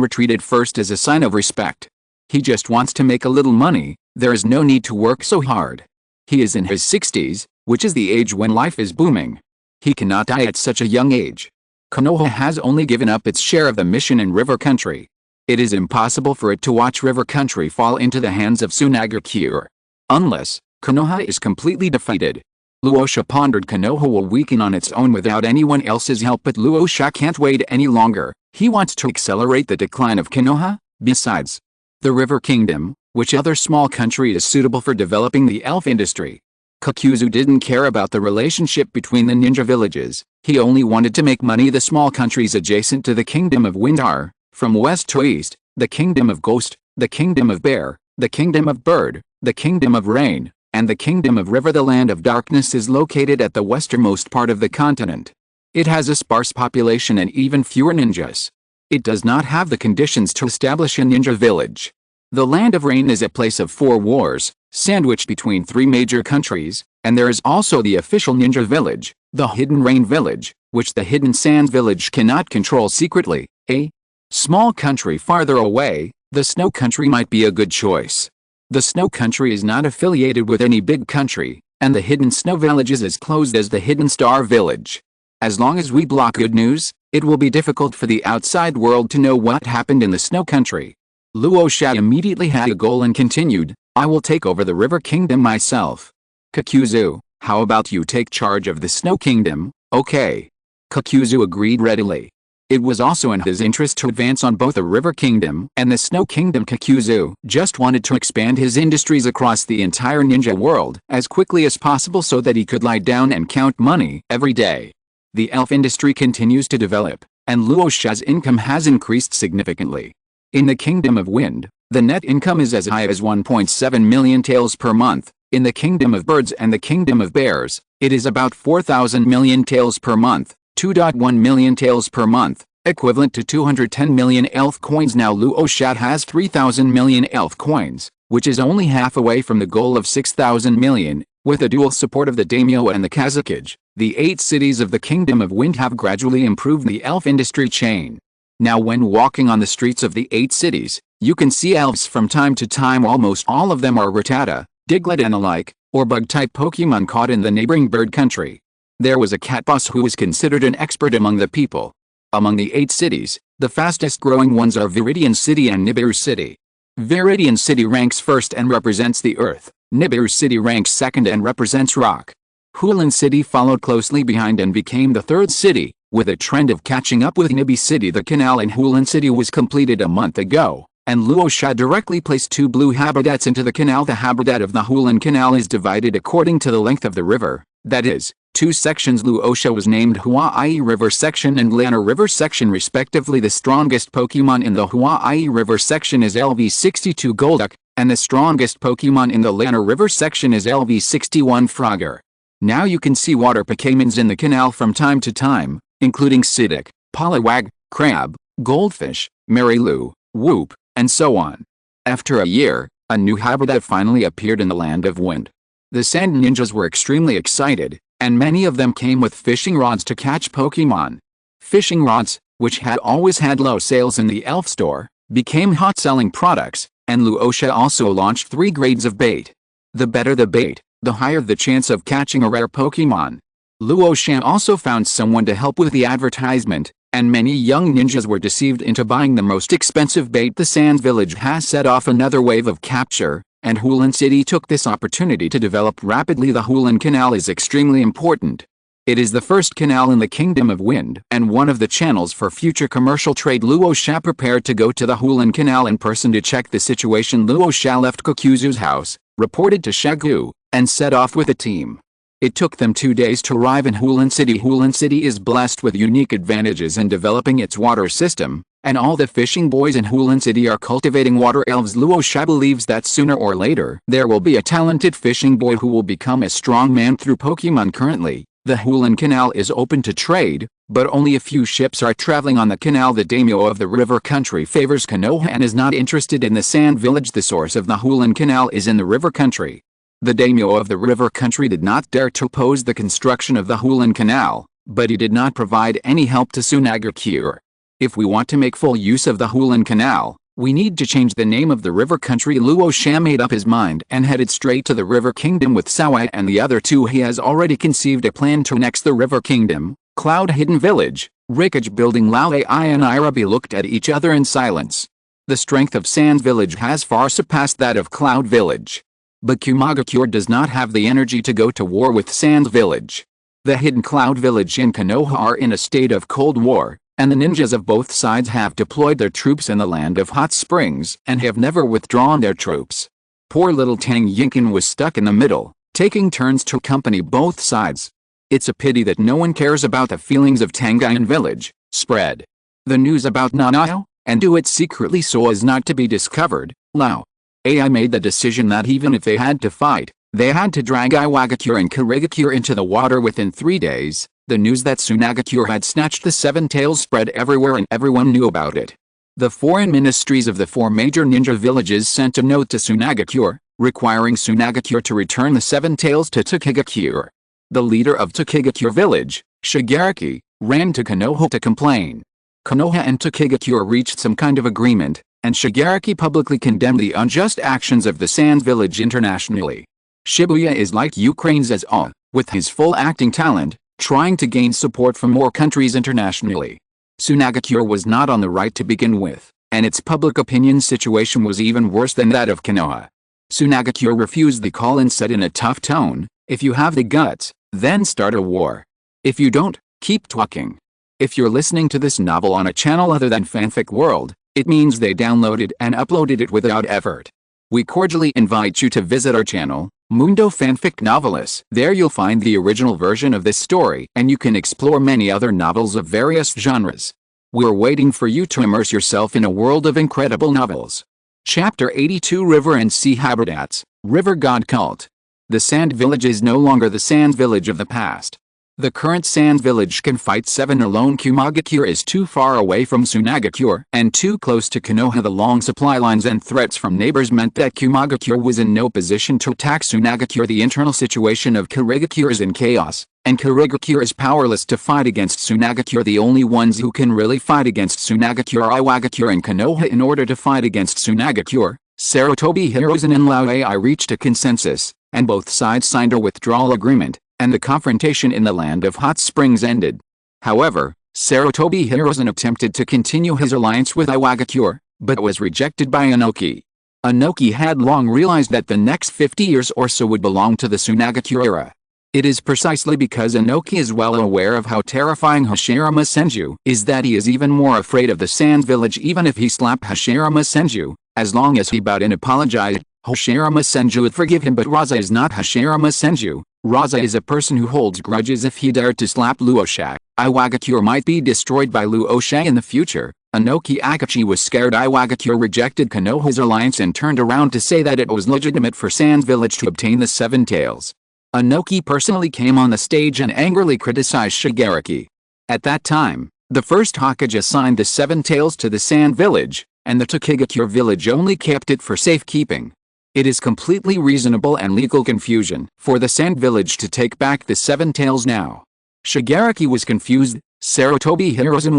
retreated first as a sign of respect. He just wants to make a little money. There is no need to work so hard. He is in his 60s, which is the age when life is booming. He cannot die at such a young age. Konoha has only given up its share of the mission in river country. It is impossible for it to watch river country fall into the hands of Tsunagakure. Unless Konoha is completely defeated. Luo Sha pondered. Konoha will weaken on its own without anyone else's help, but Luo Sha can't wait any longer. He wants to accelerate the decline of Konoha. Besides, the River Kingdom, which other small country is suitable for developing the elf industry? Kokuzu didn't care about the relationship between the ninja villages. He only wanted to make money. The small countries adjacent to the Kingdom of Wind are, from west to east, the Kingdom of Ghost, the Kingdom of Bear, the Kingdom of Bird, the Kingdom of Rain, and the Kingdom of River. The Land of Darkness is located at the westernmost part of the continent. It has a sparse population and even fewer ninjas. It does not have the conditions to establish a ninja village. The Land of Rain is a place of 4 wars, sandwiched between 3 major countries, and there is also the official ninja village, the Hidden Rain Village, which the Hidden Sand Village cannot control secretly. A small country farther away, the Snow Country might be a good choice. The Snow Country is not affiliated with any big country, and the Hidden Snow Village is as closed as the Hidden Star Village. As long as we block good news, it will be difficult for the outside world to know what happened in the Snow Country. Luo Sha immediately had a goal and continued, I will take over the River Kingdom myself. Kakuzu, how about you take charge of the Snow Kingdom? Okay. Kakuzu agreed readily. It was also in his interest to advance on both the River Kingdom and the Snow Kingdom. Kakuzu just wanted to expand his industries across the entire ninja world as quickly as possible so that he could lie down and count money every day. The elf industry continues to develop, and Luo Sha's income has increased significantly. In the Kingdom of Wind, the net income is as high as 1.7 million taels per month. In the Kingdom of Birds and the Kingdom of Bears, it is about 4,000 million taels per month. 2.1 million taels per month, equivalent to 210 million elf coins. Now Luo Sha has 3,000 million elf coins, which is only half away from the goal of 6,000 million. With the dual support of the daimyo and the Kazekage, the 8 cities of the Kingdom of Wind have gradually improved the elf industry chain. Now when walking on the streets of the 8 cities, you can see elves from time to time. Almost all of them are Rattata, Diglett and the like, or bug-type Pokemon caught in the neighboring bird country. There was a cat boss who was considered an expert among the people. Among the 8 cities, the fastest growing ones are Viridian City and Nibiru City. Viridian City ranks first and represents the earth. Nibiru City ranks second and represents rock. Hulan City followed closely behind and became the third city, with a trend of catching up with Nibi City. The canal in Hulan City was completed a month ago, and Luo Sha directly placed 2 blue habitats into the canal. The habitat of the Hulan Canal is divided according to the length of the river, that is, 2 sections. Luo Sha was named Xiao Ai River Section and Lana River Section respectively. The strongest Pokemon in the Xiao Ai River Section is LV62 Golduck, and the strongest Pokemon in the Lana River Section is LV61 Frogger. Now you can see water Pokemons in the canal from time to time, including Psyduck, Poliwag, Crab, Goldfish, Marilu, Whoop, and so on. After a year, a new habitat finally appeared in the Land of Wind. The Sand Ninjas were extremely excited, and many of them came with fishing rods to catch Pokemon. Fishing rods, which had always had low sales in the elf store, became hot-selling products, and Luo Sha also launched 3 grades of bait. The better the bait, the higher the chance of catching a rare Pokemon. Luo Sha also found someone to help with the advertisement, and many young ninjas were deceived into buying the most expensive bait. The Sand Village has set off another wave of capture, and Hulan City took this opportunity to develop rapidly. The Hulan Canal is extremely important. It is the first canal in the Kingdom of Wind and one of the channels for future commercial trade. Luo Sha prepared to go to the Hulan Canal in person to check the situation. Luo Sha left Kakuzu's house, reported to Shagu, and set off with a team. It took them 2 days to arrive in Hulan City. Hulan City is blessed with unique advantages in developing its water system, and all the fishing boys in Hulan City are cultivating water elves. Luo Sha believes that sooner or later there will be a talented fishing boy who will become a strong man through Pokemon. Currently, the Hulan Canal is open to trade, but only a few ships are traveling on the canal. The daimyo of the river country favors Konoha and is not interested in the Sand Village. The source of the Hulan Canal is in the river country. The daimyo of the river country did not dare to oppose the construction of the Hulan Canal, but he did not provide any help to Sunagakure. If we want to make full use of the Hulan Canal, we need to change the name of the river country. Luo Sha made up his mind and headed straight to the River Kingdom with Xiao Ai and the other 2. He has already conceived a plan to annex the River Kingdom, Cloud Hidden Village, Rikage Building. Luo Ai and Irabi looked at each other in silence. The strength of Sand Village has far surpassed that of Cloud Village. But Kumagakure does not have the energy to go to war with Sand Village. The Hidden Cloud Village and Konoha are in a state of cold war, and the ninjas of both sides have deployed their troops in the Land of Hot Springs and have never withdrawn their troops. Poor little Tang Yinkin was stuck in the middle, taking turns to accompany both sides. It's a pity that no one cares about the feelings of Tangayan Village. Spread the news about Nanao, and do it secretly so as not to be discovered. Luo Ai made the decision that even if they had to fight, they had to drag Iwagakure and Karigakure into the water within 3 days. The news that Sunagakure had snatched the 7 tails spread everywhere and everyone knew about it. The foreign ministries of the 4 major ninja villages sent a note to Sunagakure, requiring Sunagakure to return the 7 tails to Takigakure. The leader of Takigakure village, Shigaraki, ran to Konoha to complain. Konoha and Takigakure reached some kind of agreement, and Shigaraki publicly condemned the unjust actions of the Sand Village internationally. Shibuya is like Ukraine's SYNOPSIS, with his full acting talent, trying to gain support from more countries internationally. Sunagakure was not on the right to begin with, and its public opinion situation was even worse than that of Konoha. Sunagakure refused the call and said in a tough tone, "If you have the guts, then start a war. If you don't, keep talking." If you're listening to this novel on a channel other than Fanfic World, it means they downloaded and uploaded it without effort. We cordially invite you to visit our channel, Mundo Fanfic Novelists. There you'll find the original version of this story, and you can explore many other novels of various genres. We're waiting for you to immerse yourself in a world of incredible novels. Chapter 82 River and Sea Habitats, River God Cult. The Sand Village is no longer the Sand Village of the past. The current Sand Village can fight 7 alone. Kumagakure is too far away from Sunagakure and too close to Konoha. The long supply lines and threats from neighbors meant that Kumagakure was in no position to attack Sunagakure. The internal situation of Kurigakure is in chaos, and Kurigakure is powerless to fight against Sunagakure. The only ones who can really fight against Sunagakure are Iwagakure and Konoha. In order to fight against Sunagakure, Sarutobi Hiruzen and Xiao Ai reached a consensus, and both sides signed a withdrawal agreement, and the confrontation in the Land of Hot Springs ended. However, Sarutobi Hiruzen attempted to continue his alliance with Iwagakure, but was rejected by Inoki. Inoki had long realized that the next 50 years or so would belong to the Sunagakure era. It is precisely because Inoki is well aware of how terrifying Hashirama Senju is that he is even more afraid of the Sand Village. Even if he slapped Hashirama Senju, as long as he bowed and apologized, Hashirama Senju would forgive him. But Rasa is not Hashirama Senju. Rasa is a person who holds grudges. If he dared to slap Luo Sha, Iwagakure might be destroyed by Luo Sha in the future. Inoki Akachi was scared. Iwagakure rejected Konoha's alliance and turned around to say that it was legitimate for Sand Village to obtain the 7 tails. Inoki personally came on the stage and angrily criticized Shigaraki. At that time, the first Hokage assigned the 7 tails to the Sand Village, and the Tokigakure village only kept it for safekeeping. It is completely reasonable and legal confusion for the Sand Village to take back the 7 tails now. Shigaraki was confused, Sarutobi Hiruzen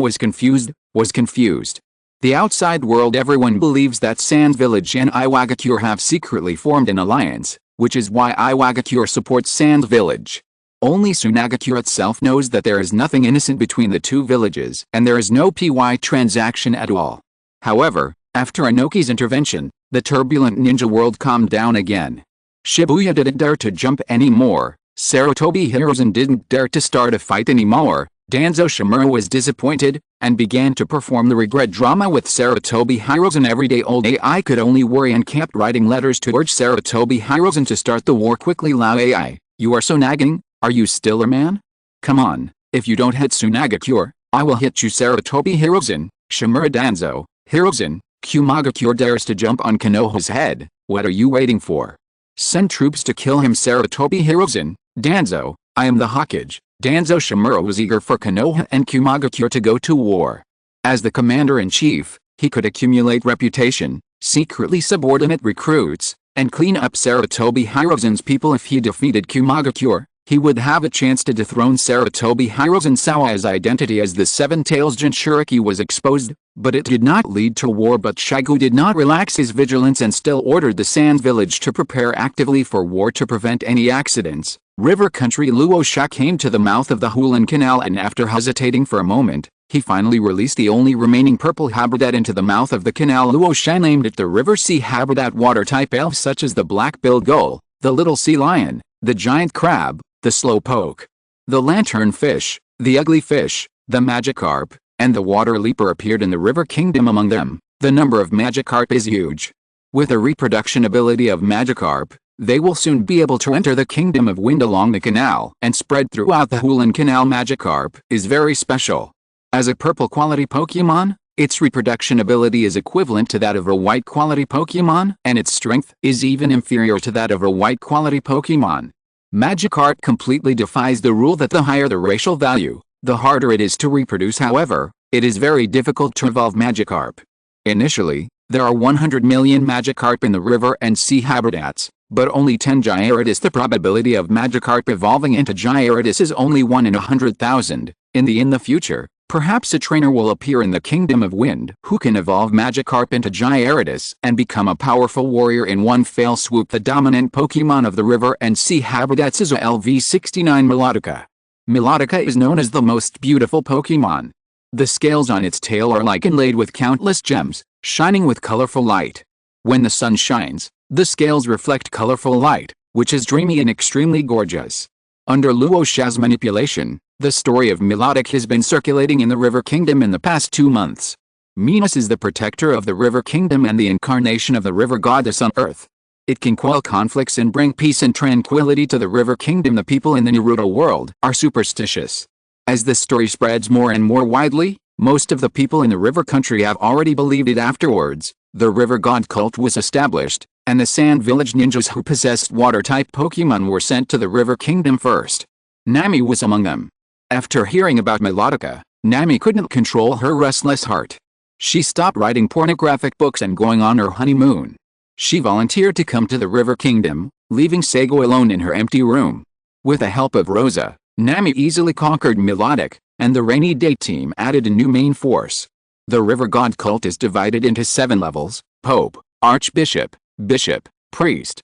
was confused. The outside world, everyone believes that Sand Village and Iwagakure have secretly formed an alliance, which is why Iwagakure supports Sand Village. Only Sunagakure itself knows that there is nothing innocent between the two villages, and there is no PY transaction at all. However, after Inoki's intervention, the turbulent ninja world calmed down again. Shibuya didn't dare to jump anymore, Sarutobi Hiruzen didn't dare to start a fight anymore, Danzo Shimaru was disappointed, and began to perform the regret drama with Sarutobi Hiruzen. Everyday old AI could only worry and kept writing letters to urge Sarutobi Hiruzen to start the war quickly. Xiao Ai, you are so nagging, are you still a man? Come on, if you don't hit Sunagakure, I will hit you. Sarutobi Hiruzen, Shimaru Danzo, Hiruzen, Kumagakure dares to jump on Konoha's head, what are you waiting for? Send troops to kill him. Sarutobi Hiruzen, Danzo, I am the Hokage. Danzo Shimaru was eager for Konoha and Kumagakure to go to war. As the commander-in-chief, he could accumulate reputation, secretly subordinate recruits, and clean up Sarutobi Hiruzen's people. If he defeated Kumagakure, he would have a chance to dethrone Sarutobi Hiruzen. Xiao Ai's identity as the 7 tails Jinchuriki was exposed, but it did not lead to war. But Shagu did not relax his vigilance and still ordered the Sand Village to prepare actively for war to prevent any accidents. River country. Luo Sha came to the mouth of the Hulan Canal, and after hesitating for a moment, he finally released the only remaining purple habitat into the mouth of the canal. Luo Sha named it the River Sea Habitat. Water-type elves such as the black-billed gull, the little sea lion, the giant crab, the slowpoke, the lantern fish, the ugly fish, the Magikarp, and the water leaper appeared in the river kingdom. Among them, the number of Magikarp is huge. With the reproduction ability of Magikarp, they will soon be able to enter the kingdom of wind along the canal and spread throughout the Hulan Canal. Magikarp is very special. As a purple quality Pokemon, its reproduction ability is equivalent to that of a white quality Pokemon, and its strength is even inferior to that of a white quality Pokemon. Magikarp completely defies the rule that the higher the racial value, the harder it is to reproduce. However, it is very difficult to evolve Magikarp. Initially, there are 100 million Magikarp in the river and sea habitats, but only 10 Gyarados. The probability of Magikarp evolving into Gyarados is only 1 in 100,000. In the future, Perhaps a trainer will appear in the Kingdom of Wind who can evolve Magikarp into Gyarados and become a powerful warrior in one fell swoop. The dominant Pokemon of the river and sea habitats is a LV69 Melodica. Melodica is known as the most beautiful Pokemon. The scales on its tail are like inlaid with countless gems, shining with colorful light. When the sun shines, the scales reflect colorful light, which is dreamy and extremely gorgeous. Under Luo Sha's manipulation, the story of Melodic has been circulating in the River Kingdom in the past 2 months. Minas is the protector of the River Kingdom and the incarnation of the river goddess on Earth. It can quell conflicts and bring peace and tranquility to the River Kingdom. The people in the Naruto world are superstitious. As the story spreads more and more widely, most of the people in the river country have already believed it. Afterwards, the river god cult was established, and the Sand Village ninjas who possessed water-type Pokemon were sent to the River Kingdom first. Nami was among them. After hearing about Melodica, Nami couldn't control her restless heart. She stopped writing pornographic books and going on her honeymoon. She volunteered to come to the River Kingdom, leaving Shagu alone in her empty room. With the help of Rasa, Nami easily conquered Melodic, and the Rainy Day team added a new main force. The river god cult is divided into 7 levels: Pope, Archbishop, Bishop, Priest,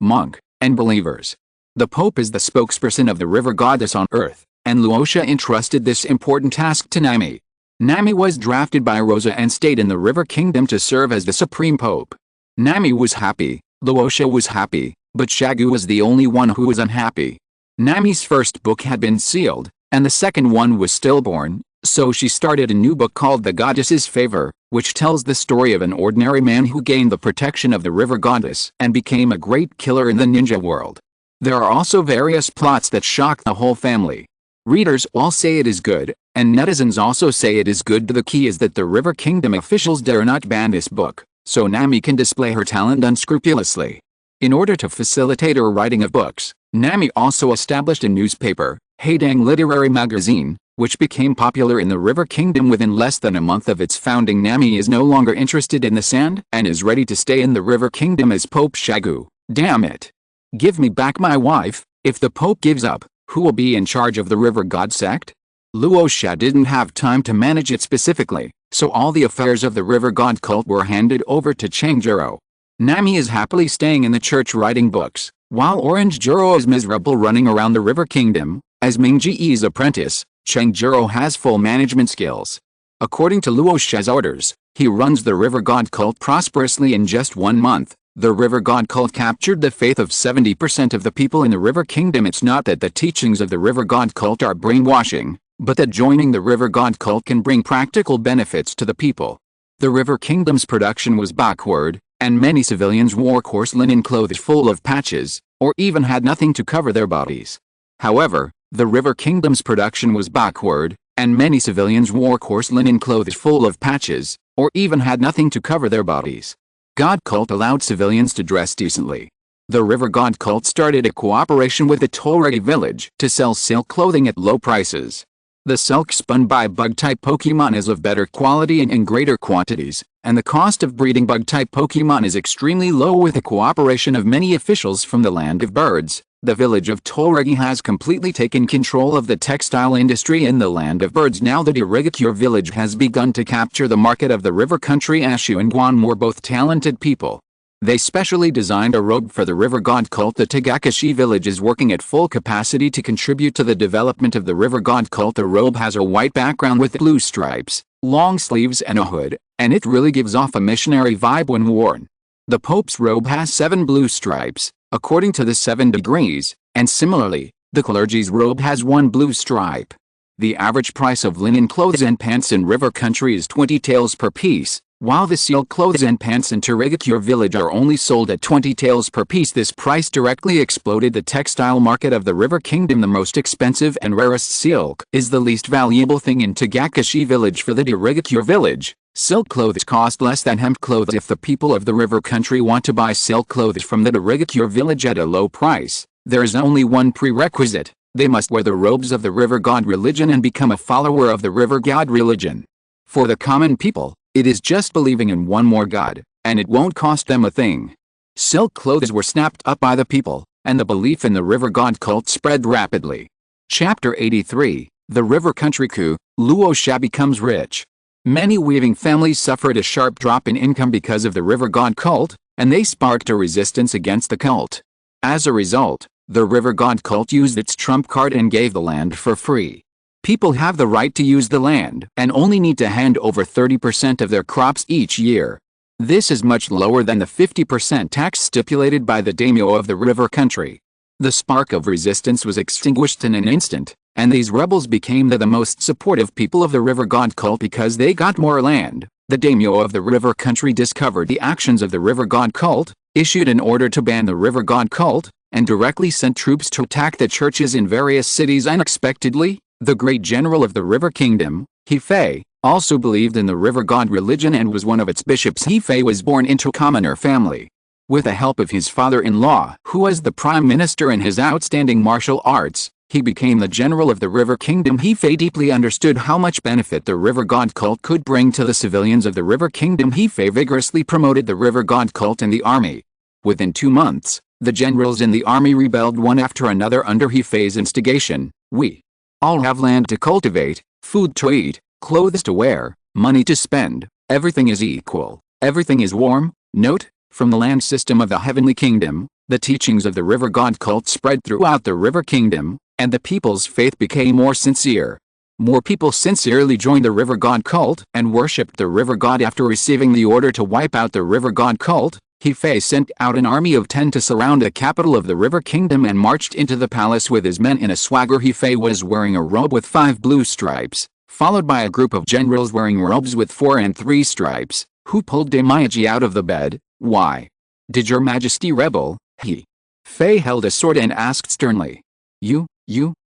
Monk, and Believers. The Pope is the spokesperson of the river goddess on Earth, and Luo Sha entrusted this important task to Nami. Nami was drafted by Rasa and stayed in the River Kingdom to serve as the Supreme Pope. Nami was happy, Luo Sha was happy, but Shagu was the only one who was unhappy. Nami's first book had been sealed, and the second one was stillborn, so she started a new book called The Goddess's Favor, which tells the story of an ordinary man who gained the protection of the river goddess and became a great killer in the ninja world. There are also various plots that shock the whole family. Readers all say it is good, and netizens also say it is good. The key is that the River Kingdom officials dare not ban this book, so Nami can display her talent unscrupulously. In order to facilitate her writing of books, Nami also established a newspaper, Haydang Literary Magazine, which became popular in the River Kingdom within less than a month of its founding. Nami is no longer interested in the sand and is ready to stay in the River Kingdom as Pope Shagu. Damn it! Give me back my wife. If the Pope gives up, who will be in charge of the river god sect? Luo Sha didn't have time to manage it specifically, so all the affairs of the river god cult were handed over to Changjuro. Nami is happily staying in the church writing books, while Orange Juro is miserable running around the River Kingdom. As Mingji's apprentice, Changjuro has full management skills. According to Luo Sha's orders, he runs the river god cult prosperously. In just 1 month, the river god cult captured the faith of 70% of the people in the River Kingdom. It's not that the teachings of the river god cult are brainwashing, but that joining the river god cult can bring practical benefits to the people. The River Kingdom's production was backward, and many civilians wore coarse linen clothes full of patches, or even had nothing to cover their bodies. However, the River Kingdom's production was backward, and many civilians wore coarse linen clothes full of patches, or even had nothing to cover their bodies. God cult allowed civilians to dress decently. The river god cult started a cooperation with the Tolregi village to sell silk clothing at low prices. The silk spun by bug-type Pokemon is of better quality and in greater quantities, and the cost of breeding bug-type Pokemon is extremely low. With the cooperation of many officials from the land of birds, the village of Tolregi has completely taken control of the textile industry in the land of birds. Now the Irigakure village has begun to capture the market of the river country. Ashu and Guan were both talented people. They specially designed a robe for the river god cult. The Tagakashi village is working at full capacity to contribute to the development of the river god cult. The robe has a white background with blue stripes, long sleeves and a hood, and it really gives off a missionary vibe when worn. The Pope's robe has 7 blue stripes, according to the 7 degrees, and similarly, the clergy's robe has 1 blue stripe. The average price of linen clothes and pants in river country is 20 taels per piece, while the silk clothes and pants in Irigakure village are only sold at 20 taels per piece. This price directly exploded the textile market of the River Kingdom. The most expensive and rarest silk is the least valuable thing in Tagakashi village. For the Irigakure village, silk clothes cost less than hemp clothes. If the people of the river country want to buy silk clothes from the Irigakure village at a low price, there is only one prerequisite: they must wear the robes of the river god religion and become a follower of the river god religion. For the common people, it is just believing in one more god, and it won't cost them a thing. Silk clothes were snapped up by the people, and the belief in the river god cult spread rapidly. Chapter 83, The river country coup, Luo Sha becomes rich. Many weaving families suffered a sharp drop in income because of the river god cult, and they sparked a resistance against the cult. As a result, the river god cult used its trump card and gave the land for free. People have the right to use the land and only need to hand over 30% of their crops each year. This is much lower than the 50% tax stipulated by the daimyo of the river country. The spark of resistance was extinguished in an instant, and these rebels became the most supportive people of the river god cult because they got more land. The daimyo of the river country discovered the actions of the river god cult, issued an order to ban the river god cult, and directly sent troops to attack the churches in various cities unexpectedly. The great general of the river kingdom, Hefei, also believed in the river god religion and was one of its bishops. Hefei was born into a commoner family. With the help of his father-in-law, who was the prime minister and his outstanding martial arts, he became the general of the river kingdom. Hefei deeply understood how much benefit the river god cult could bring to the civilians of the river kingdom. Hefei vigorously promoted the river god cult in the army. Within 2 months, the generals in the army rebelled one after another under Hefei's instigation. We all have land to cultivate, food to eat, clothes to wear, money to spend, everything is equal, everything is warm. Note, from the land system of the heavenly kingdom, the teachings of the river god cult spread throughout the river kingdom, and the people's faith became more sincere. More people sincerely joined the river god cult and worshipped the river god. After receiving the order to wipe out the river god cult, Hefei sent out an army of 10 to surround the capital of the river kingdom and marched into the palace with his men in a swagger. Hefei was wearing a robe with 5 blue stripes, followed by a group of generals wearing robes with 4 and 3 stripes, who pulled Demaiji out of the bed. Why did your majesty rebel? Hefei held a sword and asked sternly. You,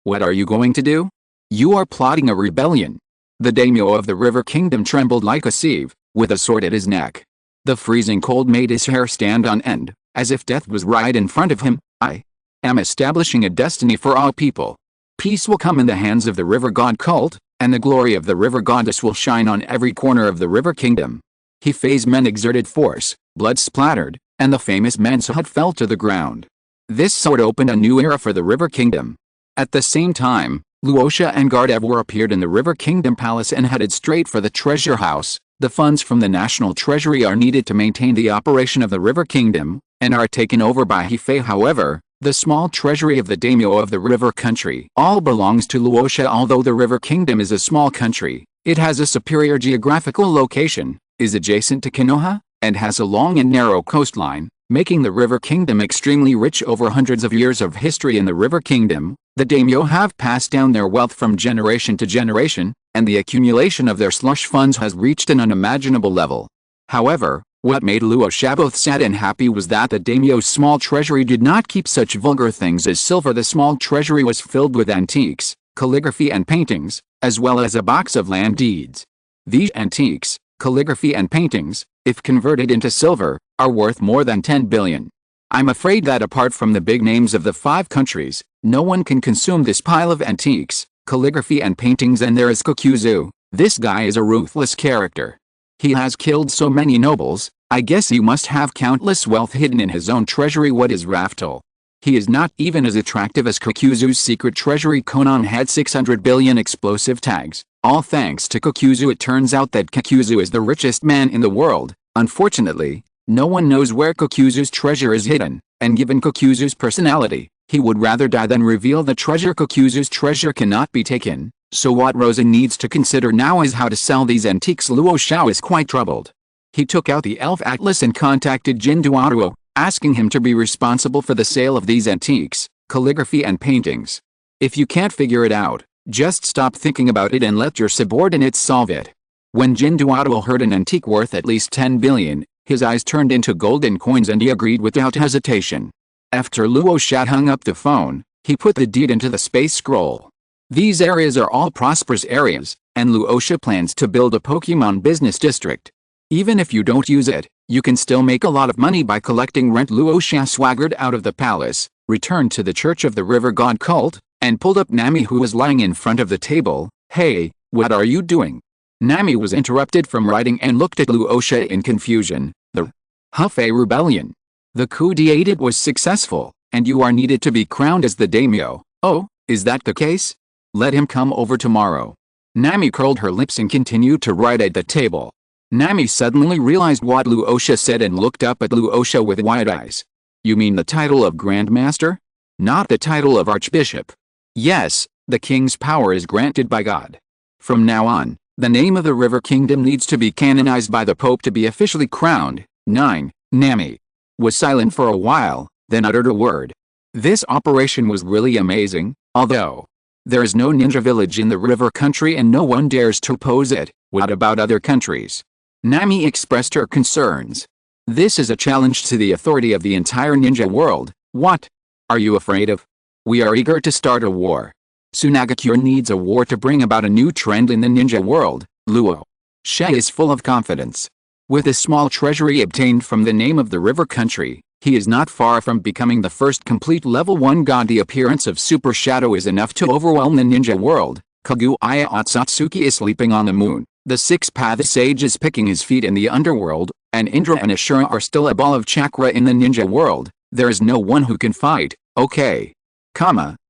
what are you going to do? You are plotting a rebellion. The daimyo of the river kingdom trembled like a sieve, with a sword at his neck. The freezing cold made his hair stand on end, as if death was right in front of him. I am establishing a destiny for all people. Peace will come in the hands of the river god cult, and the glory of the river goddess will shine on every corner of the river kingdom. Hefei's men exerted force, blood splattered, and the famous Mansa hut fell to the ground. This sword opened a new era for the river kingdom. At the same time, Luo Sha and Gardevoir appeared in the river kingdom palace and headed straight for the treasure house. The funds from the national treasury are needed to maintain the operation of the river kingdom, and are taken over by Hefei. However, the small treasury of the daimyo of the river country all belongs to Luo Sha. Although the river kingdom is a small country, it has a superior geographical location, is adjacent to Konoha, and has a long and narrow coastline, making the river kingdom extremely rich. Over hundreds of years of history in the river kingdom, the daimyo have passed down their wealth from generation to generation, and the accumulation of their slush funds has reached an unimaginable level. However, what made Luo Sha both sad and happy was that the daimyo's small treasury did not keep such vulgar things as silver. The small treasury was filled with antiques, calligraphy and paintings, as well as a box of land deeds. These antiques, calligraphy and paintings, if converted into silver, are worth more than 10 billion. I'm afraid that apart from the big names of the 5 countries, no one can consume this pile of antiques, calligraphy and paintings. And there is Kokuzu. This guy is a ruthless character. He has killed so many nobles. I guess he must have countless wealth hidden in his own treasury. What is Raftel? He is not even as attractive as Kokuzu's secret treasury. Konan had 600 billion explosive tags. All thanks to Kokuzu. It turns out that Kokuzu is the richest man in the world. Unfortunately, no one knows where Kokuzu's treasure is hidden, and given Kokuzu's personality, he would rather die than reveal the treasure. Kokuzu's treasure cannot be taken, so what Rosa needs to consider now is how to sell these antiques. Luo Sha is quite troubled. He took out the elf atlas and contacted Jinduaruo, asking him to be responsible for the sale of these antiques, calligraphy and paintings. If you can't figure it out, just stop thinking about it and let your subordinates solve it. When Jinduaruo heard an antique worth at least 10 billion, his eyes turned into golden coins and he agreed without hesitation. After Luo Sha hung up the phone, he put the deed into the space scroll. These areas are all prosperous areas, and Luo Sha plans to build a Pokémon business district. Even if you don't use it, you can still make a lot of money by collecting rent. Luo Sha swaggered out of the palace, returned to the church of the river god cult, and pulled up Nami, who was lying in front of the table. Hey, what are you doing? Nami was interrupted from writing and looked at Luo Sha in confusion. The Hefei rebellion. The coup d'état was successful, and you are needed to be crowned as the daimyo. Oh, is that the case? Let him come over tomorrow. Nami curled her lips and continued to write at the table. Nami suddenly realized what Luo Sha said and looked up at Luo Sha with wide eyes. You mean the title of Grandmaster? Not the title of Archbishop. Yes, the king's power is granted by God. From now on, the name of the River Kingdom needs to be canonized by the Pope to be officially crowned. 9. Nami was silent for a while, then uttered a word. This operation was really amazing, although there is no ninja village in the river country and no one dares to oppose it. What about other countries? Nami expressed her concerns. This is a challenge to the authority of the entire ninja world. What are you afraid of? We are eager to start a war. Sunagakure needs a war to bring about a new trend in the ninja world. Luo Sha is full of confidence. With a small treasury obtained from the name of the river country, he is not far from becoming the first complete level 1 god. The appearance of Super Shadow is enough to overwhelm the ninja world. Kaguya Otsutsuki is sleeping on the moon. The Sixth Path Sage is picking his feet in the underworld, and Indra and Ashura are still a ball of chakra in the ninja world. There is no one who can fight. Okay.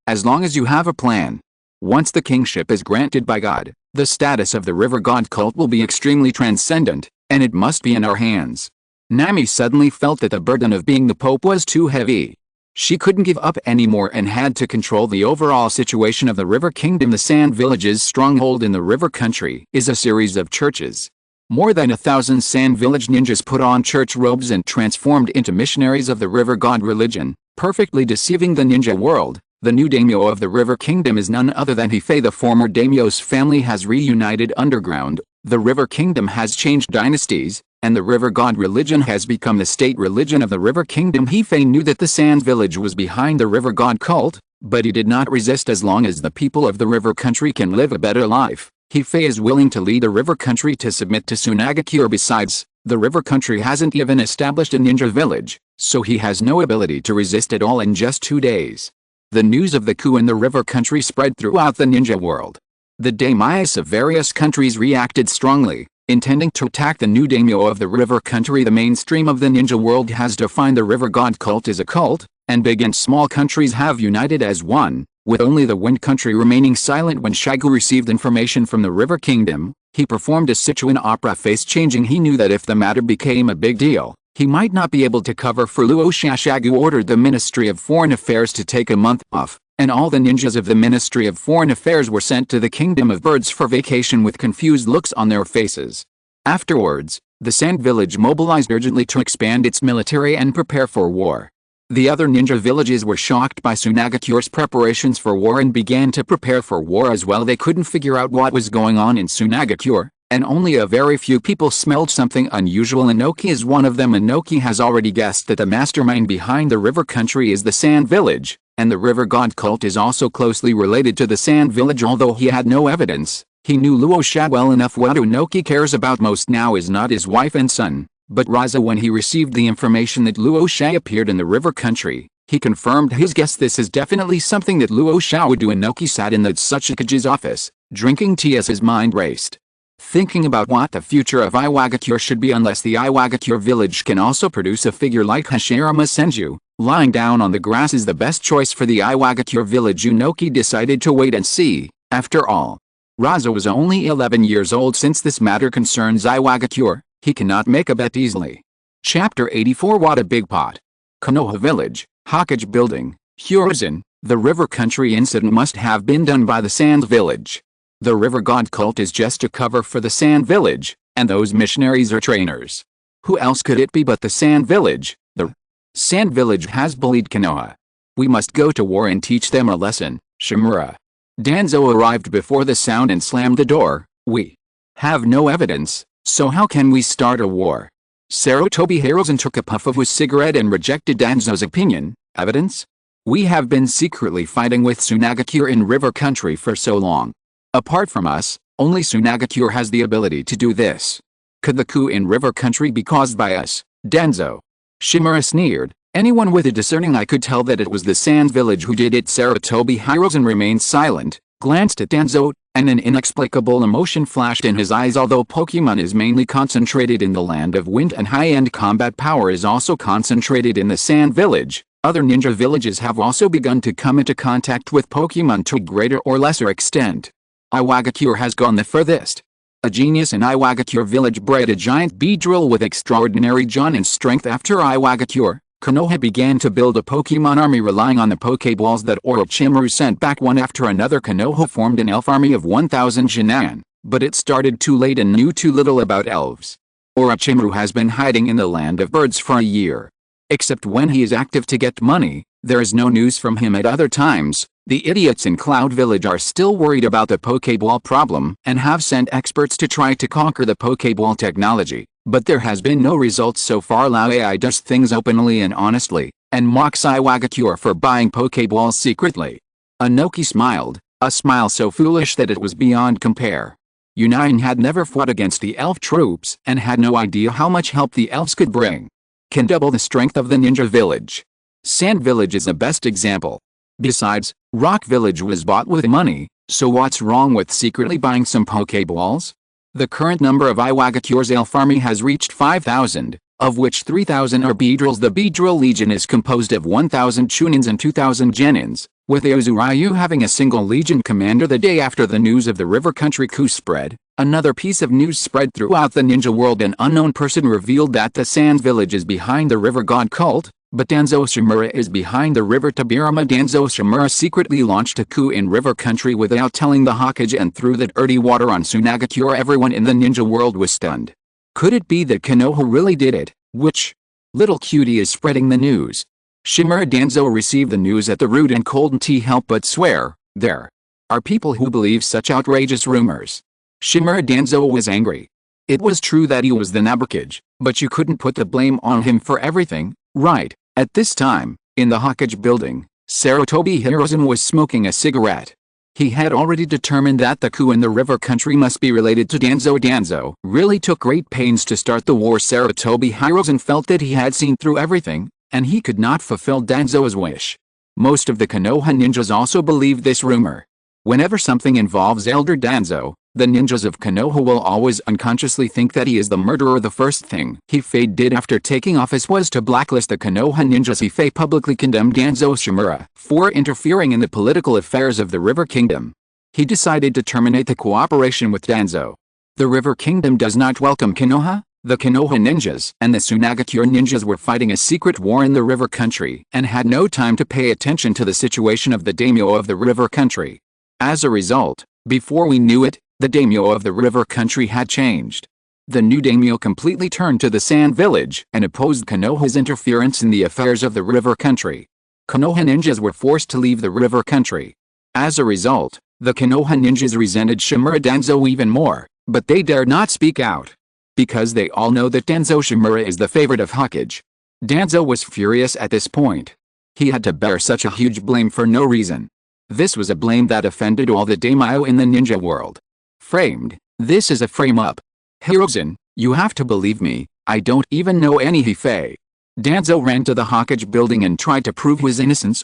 As long as you have a plan. Once the kingship is granted by God, the status of the river god cult will be extremely transcendent, and it must be in our hands. Nami suddenly felt that the burden of being the Pope was too heavy. She couldn't give up anymore and had to control the overall situation of the River Kingdom. The Sand Village's stronghold in the river country is a series of churches. More than 1,000 Sand Village ninjas put on church robes and transformed into missionaries of the river god religion, perfectly deceiving the ninja world. The new daimyo of the River Kingdom is none other than Hefei. The former daimyo's family has reunited underground. The River Kingdom has changed dynasties, and the river god religion has become the state religion of the River Kingdom. Hefei knew that the Sand Village was behind the river god cult, but he did not resist. As long as the people of the river country can live a better life, Hefei is willing to lead the river country to submit to Sunagakure. Besides, the river country hasn't even established a ninja village, so he has no ability to resist at all. In just 2 days, the news of the coup in the river country spread throughout the ninja world. The daimyos of various countries reacted strongly, intending to attack the new daimyo of the river country. The mainstream of the ninja world has defined the river god cult as a cult, and big and small countries have united as one, with only the Wind country remaining silent. When Shagu received information from the River Kingdom, he performed a Sichuan opera, face changing. He knew that if the matter became a big deal, he might not be able to cover for Luo Sha. Shagu ordered the Ministry of Foreign Affairs to take a month off, and all the ninjas of the Ministry of Foreign Affairs were sent to the Kingdom of Birds for vacation with confused looks on their faces. Afterwards, the Sand Village mobilized urgently to expand its military and prepare for war. The other ninja villages were shocked by Sunagakure's preparations for war and began to prepare for war as well. They couldn't figure out what was going on in Sunagakure, and only a very few people smelled something unusual. Inoki is one of them. Inoki has already guessed that the mastermind behind the river country is the Sand Village, and the river god cult is also closely related to the Sand Village. Although he had no evidence, he knew Luo Sha well enough. What Inoki cares about most now is not his wife and son, but Rasa. When he received the information that Luo Sha appeared in the river country, he confirmed his guess. This is definitely something that Luo Sha would do. Inoki sat in the Tsukikage's office, drinking tea as his mind raced, thinking about what the future of Iwagakure should be. Unless the Iwagakure village can also produce a figure like Hashirama Senju, lying down on the grass is the best choice for the Iwagakure village. Inoki decided to wait and see. After all, Rasa was only 11 years old. Since this matter concerns Iwagakure, he cannot make a bet easily. Chapter 84. What a big pot. Konoha Village, Hokage Building, Hiruzen. The river country incident must have been done by the Sand Village. The river god cult is just a cover for the Sand Village, and those missionaries are trainers. Who else could it be but the Sand Village? The Sand Village has bullied Konoha. We must go to war and teach them a lesson. Shimura. Danzo arrived before the sound and slammed the door. We have no evidence, so how can we start a war? Sarutobi Hiruzen took a puff of his cigarette and rejected Danzo's opinion. Evidence? We have been secretly fighting with Sunagakure in river country for so long. Apart from us, only Sunagakure has the ability to do this. Could the coup in river country be caused by us? Danzo. Shimura sneered. Anyone with a discerning eye could tell that it was the Sand Village who did it. Sarutobi Hiruzen remained silent, glanced at Danzo, and an inexplicable emotion flashed in his eyes. Although Pokémon is mainly concentrated in the Land of Wind and high-end combat power is also concentrated in the Sand Village, Other ninja villages have also begun to come into contact with Pokémon to a greater or lesser extent. Iwagakure has gone the furthest. A genius in Iwagakure village bred a giant Beedrill with extraordinary jaw and strength. After Iwagakure, Konoha began to build a Pokémon army relying on the Pokéballs that Orochimaru sent back one after another. Konoha formed an elf army of 1,000 Jinan, but it started too late and knew too little about elves. Orochimaru has been hiding in the land of birds for a year. Except when he is active to get money, there is no news from him at other times. The idiots in Cloud Village are still worried about the Pokéball problem and have sent experts to try to conquer the Pokéball technology, but there has been no results so far. Luo Ai does things openly and honestly, and mocks Iwagakure for buying Pokéballs secretly. Anoki smiled, a smile so foolish that it was beyond compare. Yunain had never fought against the elf troops and had no idea how much help the elves could bring. Can double the strength of the ninja village. Sand Village is the best example. Besides, Rock Village was bought with money, so what's wrong with secretly buying some Pokéballs? The current number of Iwagakure's elf army has reached 5,000, of which 3,000 are Beedrills. The Beedrill Legion is composed of 1,000 Chunins and 2,000 Genins, with Ozuryu having a single legion commander. The day after the news of the River Country coup spread, another piece of news spread throughout the ninja world. An unknown person revealed that the Sands Village is behind the River God cult, but Danzo Shimura is behind the River Tabirama. Danzo Shimura secretly launched a coup in River Country without telling the Hokage and threw the dirty water on Tsunagakure. Everyone in the ninja world was stunned. Could it be that Konoha really did it? Which little cutie is spreading the news? Shimura Danzo received the news at the root and couldn't help but swear, there are people who believe such outrageous rumors. Shimura Danzo was angry. It was true that he was the Nabokage, but you couldn't put the blame on him for everything, right? At this time, in the Hokage building, Sarutobi Hiruzen was smoking a cigarette. He had already determined that the coup in the River Country must be related to Danzo. Danzo really took great pains to start the war. Sarutobi Hiruzen felt that he had seen through everything, and he could not fulfill Danzo's wish. Most of the Konoha ninjas also believed this rumor. Whenever something involves Elder Danzo, the ninjas of Konoha will always unconsciously think that he is the murderer. The first thing Hifei did after taking office was to blacklist the Konoha ninjas. Hifei publicly condemned Danzo Shimura for interfering in the political affairs of the River Kingdom. He decided to terminate the cooperation with Danzo. The River Kingdom does not welcome Konoha. The Konoha ninjas and the Tsunagakure ninjas were fighting a secret war in the River Country and had no time to pay attention to the situation of the daimyo of the River Country. As a result, before we knew it, the daimyo of the River Country had changed. The new daimyo completely turned to the Sand Village and opposed Konoha's interference in the affairs of the River Country. Konoha ninjas were forced to leave the River Country. As a result, the Konoha ninjas resented Shimura Danzo even more, but they dared not speak out. Because they all know that Danzo Shimura is the favorite of Hokage. Danzo was furious at this point. He had to bear such a huge blame for no reason. This was a blame that offended all the daimyo in the ninja world. Framed, this is a frame-up. Hiruzen, you have to believe me, I don't even know any Hifei. Danzo ran to the Hokage building and tried to prove his innocence.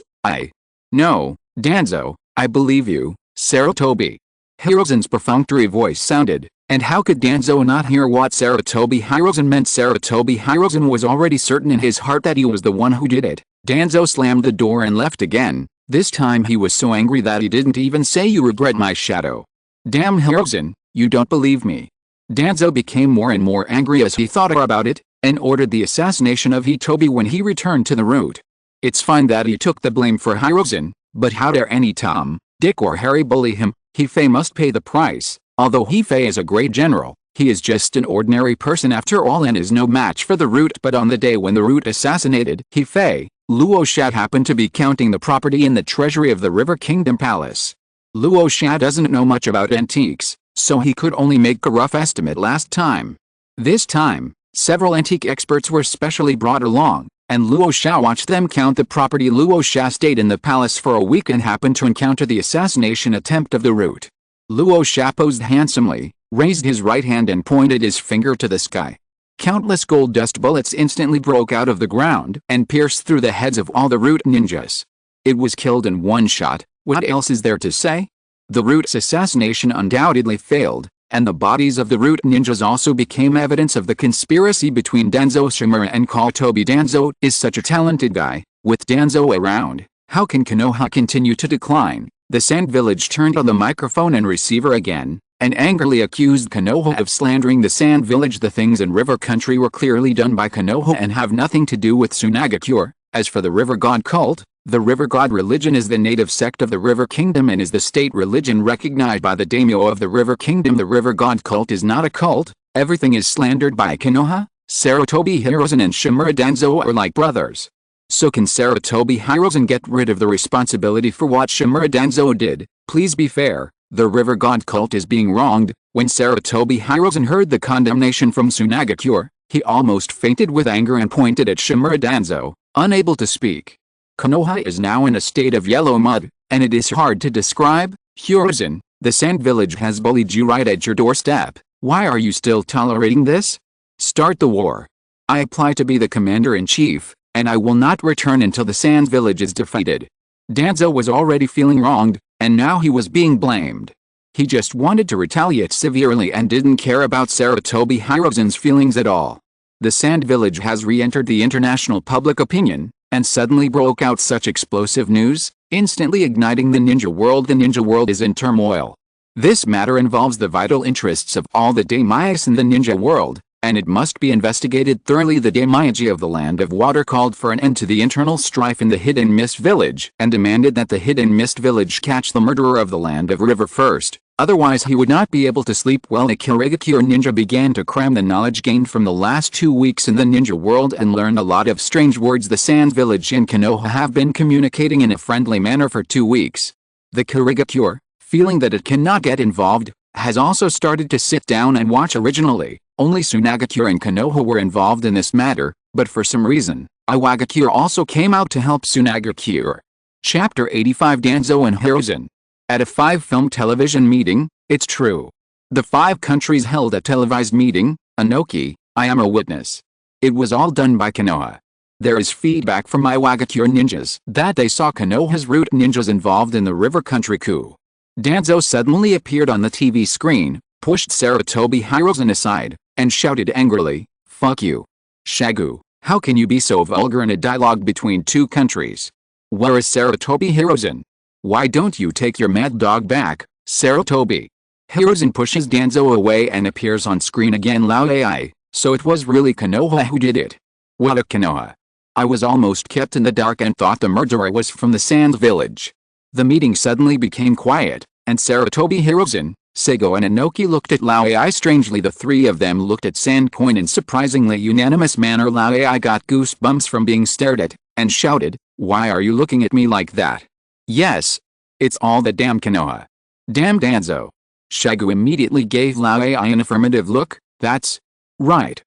No, Danzo, I believe you, Sarutobi. Hiruzen's perfunctory voice sounded, and how could Danzo not hear what Sarutobi Hiruzen meant? Sarutobi Hiruzen was already certain in his heart that he was the one who did it. Danzo slammed the door and left again. This time he was so angry that he didn't even say you regret my shadow. Damn Hiruzen, you don't believe me. Danzo became more and more angry as he thought about it, and ordered the assassination of Hitobi when he returned to the route. It's fine that he took the blame for Hiruzen, but how dare any Tom, Dick or Harry bully him? Hifei must pay the price. Although Hifei is a great general, he is just an ordinary person after all and is no match for the root. But on the day when the root assassinated Hifei, Luo Sha happened to be counting the property in the treasury of the River Kingdom Palace. Luo Sha doesn't know much about antiques, so he could only make a rough estimate last time. This time, several antique experts were specially brought along, and Luo Sha watched them count the property. Luo Sha stayed in the palace for a week and happened to encounter the assassination attempt of the root. Luo Sha posed handsomely, raised his right hand and pointed his finger to the sky. Countless gold dust bullets instantly broke out of the ground and pierced through the heads of all the root ninjas. It was killed in one shot. What else is there to say? The root's assassination undoubtedly failed, and the bodies of the root ninjas also became evidence of the conspiracy between Danzo Shimura and Kotobi. Danzo is such a talented guy, With Danzo around, how can Konoha continue to decline? The Sand Village turned on the microphone and receiver again, and angrily accused Konoha of slandering the Sand Village. The things in River Country were clearly done by Konoha and have nothing to do with Tsunagakure. As for the River God cult, the River God religion is the native sect of the River Kingdom and is the state religion recognized by the daimyo of the River Kingdom. The River God cult is not a cult. Everything is slandered by Konoha. Sarutobi Hiruzen and Shimura Danzo are like brothers. So can Sarutobi Hiruzen get rid of the responsibility for what Shimura Danzo did? Please be fair. The River God cult is being wronged. When Sarutobi Hiruzen heard the condemnation from Tsunagakure, he almost fainted with anger and pointed at Shimura Danzo, unable to speak. Konoha is now in a state of yellow mud, and it is hard to describe. Hiruzen, the Sand Village has bullied you right at your doorstep. Why are you still tolerating this? Start the war. I apply to be the commander-in-chief, and I will not return until the Sand Village is defeated. Danzo was already feeling wronged, and now he was being blamed. He just wanted to retaliate severely and didn't care about Sarutobi Hiruzen's feelings at all. The Sand Village has re-entered the international public opinion, and suddenly broke out such explosive news, instantly igniting the ninja world. The ninja world is in turmoil. This matter involves the vital interests of all the daimyos in the ninja world, and it must be investigated thoroughly. The daimyoji of the Land of Water called for an end to the internal strife in the Hidden Mist Village and demanded that the Hidden Mist Village catch the murderer of the Land of River first, otherwise he would not be able to sleep well. The Kirigakure ninja began to cram the knowledge gained from the last 2 weeks in the ninja world and learned a lot of strange words. The Sand Village and Konoha have been communicating in a friendly manner for 2 weeks. The Kirigakure, feeling that it cannot get involved, has also started to sit down and watch. Originally, only Tsunagakure and Konoha were involved in this matter, but for some reason, Iwagakure also came out to help Tsunagakure. Chapter 85 Danzo and Hiruzen. At a 5-film television meeting, it's true. The 5 countries held a televised meeting. Anoki, I am a witness. It was all done by Konoha. There is feedback from Iwagakure ninjas that they saw Konoha's root ninjas involved in the River Country coup. Danzo suddenly appeared on the TV screen, pushed Sarutobi Hiruzen aside, and shouted angrily, "Fuck you. Shagu, how can you be so vulgar in a dialogue between 2 countries? Where is Sarutobi Hiruzen? Why don't you take your mad dog back, Sarutobi?" Hiruzen pushes Danzo away and appears on screen again. Luo Ai, so it was really Konoha who did it. What a Konoha. I was almost kept in the dark and thought the murderer was from the Sand Village. The meeting suddenly became quiet, and Sarutobi Hiruzen, Seigo and Inoki looked at Luo Ai strangely. The 3 of them looked at Sandcoin in surprisingly unanimous manner. Luo Ai got goosebumps from being stared at, and shouted, "Why are you looking at me like that?" "Yes. It's all the damn Konoha. Damn Danzo." Shagu immediately gave Luo Ai an affirmative look. "That's right,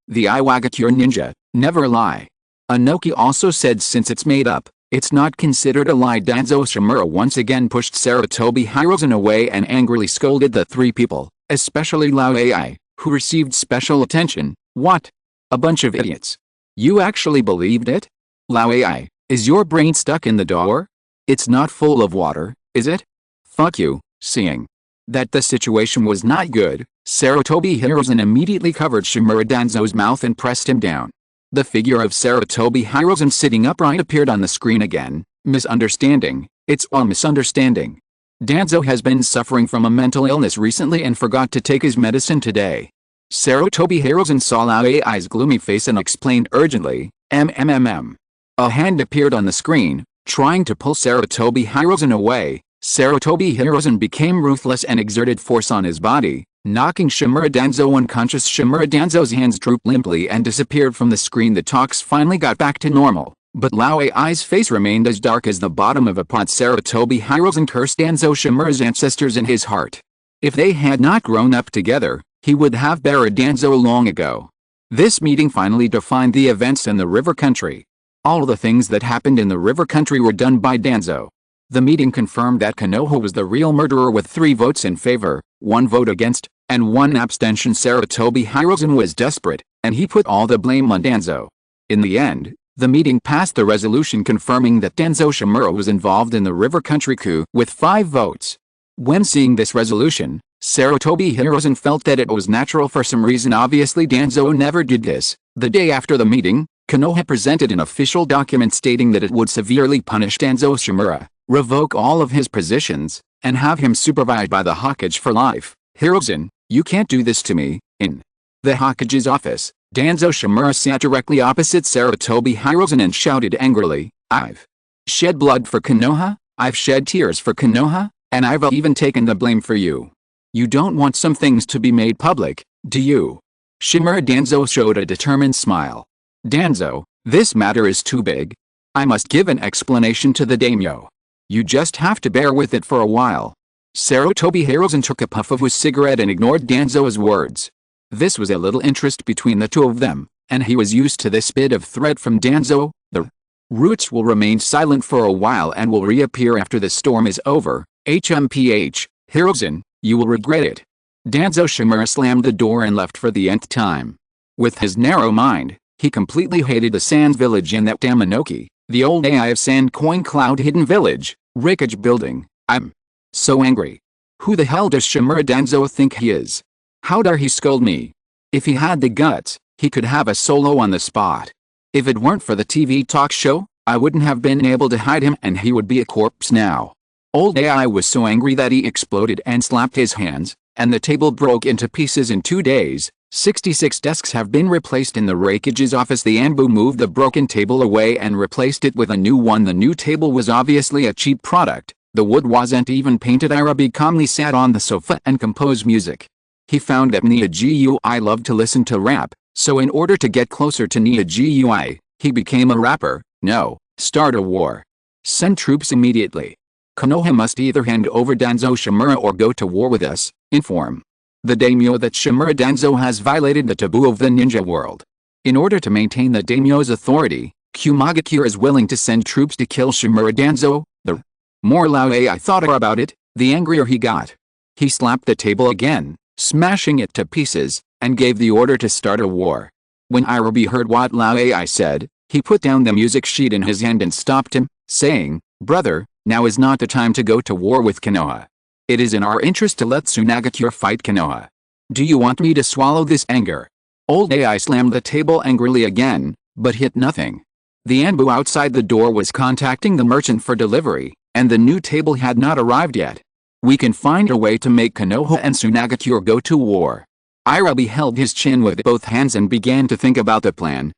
the Iwagakure ninja, never lie." Inoki also said, "Since it's made up, it's not considered a lie." Danzo Shimura once again pushed Sarutobi Hiruzen away and angrily scolded the 3 people, especially Luo Ai, who received special attention. "What? A bunch of idiots. You actually believed it? Luo Ai, is your brain stuck in the door? It's not full of water, is it? Fuck you." Seeing that the situation was not good, Sarutobi Hiruzen immediately covered Shimura Danzo's mouth and pressed him down. The figure of Sarutobi Hiruzen sitting upright appeared on the screen again. "Misunderstanding, it's all misunderstanding. Danzo has been suffering from a mental illness recently and forgot to take his medicine today." Sarutobi Hiruzen saw Luo Ai's gloomy face and explained urgently, "MMMM." A hand appeared on the screen, trying to pull Sarutobi Hiruzen away. Sarutobi Hiruzen became ruthless and exerted force on his body, knocking Shimura Danzo unconscious. Shimura Danzo's hands drooped limply and disappeared from the screen. The talks finally got back to normal, but Luo Ai's face remained as dark as the bottom of a pot. Sarutobi Hiruzen cursed Danzo Shimura's ancestors in his heart. If they had not grown up together, he would have buried Danzo long ago. This meeting finally defined the events in the River Country. All the things that happened in the River Country were done by Danzo. The meeting confirmed that Konoha was the real murderer with 3 votes in favor, 1 vote against, and 1 abstention. Sarutobi Hiruzen was desperate, and he put all the blame on Danzo. In the end, the meeting passed the resolution confirming that Danzo Shimura was involved in the River Country coup with 5 votes. When seeing this resolution, Sarutobi Hiruzen felt that it was natural for some reason. Obviously Danzo never did this. The day after the meeting, Konoha presented an official document stating that it would severely punish Danzo Shimura, revoke all of his positions, and have him supervised by the Hokage for life. Hiruzen, you can't do this to me. In the Hokage's office, Danzo Shimura sat directly opposite Sarutobi Hiruzen and shouted angrily, I've shed blood for Konoha, I've shed tears for Konoha, and I've even taken the blame for you. You don't want some things to be made public, do you? Shimura Danzo showed a determined smile. Danzo, this matter is too big. I must give an explanation to the daimyo. You just have to bear with it for a while. Sarutobi Hiruzen took a puff of his cigarette and ignored Danzo's words. This was a little interest between the two of them, and he was used to this bit of threat from Danzo. The roots will remain silent for a while and will reappear after the storm is over. HMPH, Hiruzen, you will regret it. Danzo Shimura slammed the door and left for the nth time. With his narrow mind, he completely hated the Sand Village and that Damanoki, the old AI of Sand Coin Cloud Hidden Village, Rikage Building. I'm so angry. Who the hell does Shimura Danzo think he is? How dare he scold me? If he had the guts, he could have a solo on the spot. If it weren't for the TV talk show, I wouldn't have been able to hide him and he would be a corpse now. Old AI was so angry that he exploded and slapped his hands, and the table broke into pieces in 2 days. 66 desks have been replaced in the Rikage's office. The Anbu moved the broken table away and replaced it with a new one. The new table was obviously a cheap product. The wood wasn't even painted. Irabi calmly sat on the sofa and composed music. He found that Nia Gui loved to listen to rap, so in order to get closer to Nia Gui, he became a rapper. No, start a war. Send troops immediately. Konoha must either hand over Danzo Shimura or go to war with us. Inform the daimyo that Shimura Danzo has violated the taboo of the ninja world. In order to maintain the daimyo's authority, Kumagakure is willing to send troops to kill Shimura Danzo. The more Luo Ai thought about it, the angrier he got. He slapped the table again, smashing it to pieces, and gave the order to start a war. When Irabi heard what Luo Ai said, he put down the music sheet in his hand and stopped him, saying, Brother, now is not the time to go to war with Konoha. It is in our interest to let Tsunagakure fight Konoha. Do you want me to swallow this anger? Old AI slammed the table angrily again, but hit nothing. The Anbu outside the door was contacting the merchant for delivery, and the new table had not arrived yet. We can find a way to make Konoha and Tsunagakure go to war. Irabi held his chin with both hands and began to think about the plan.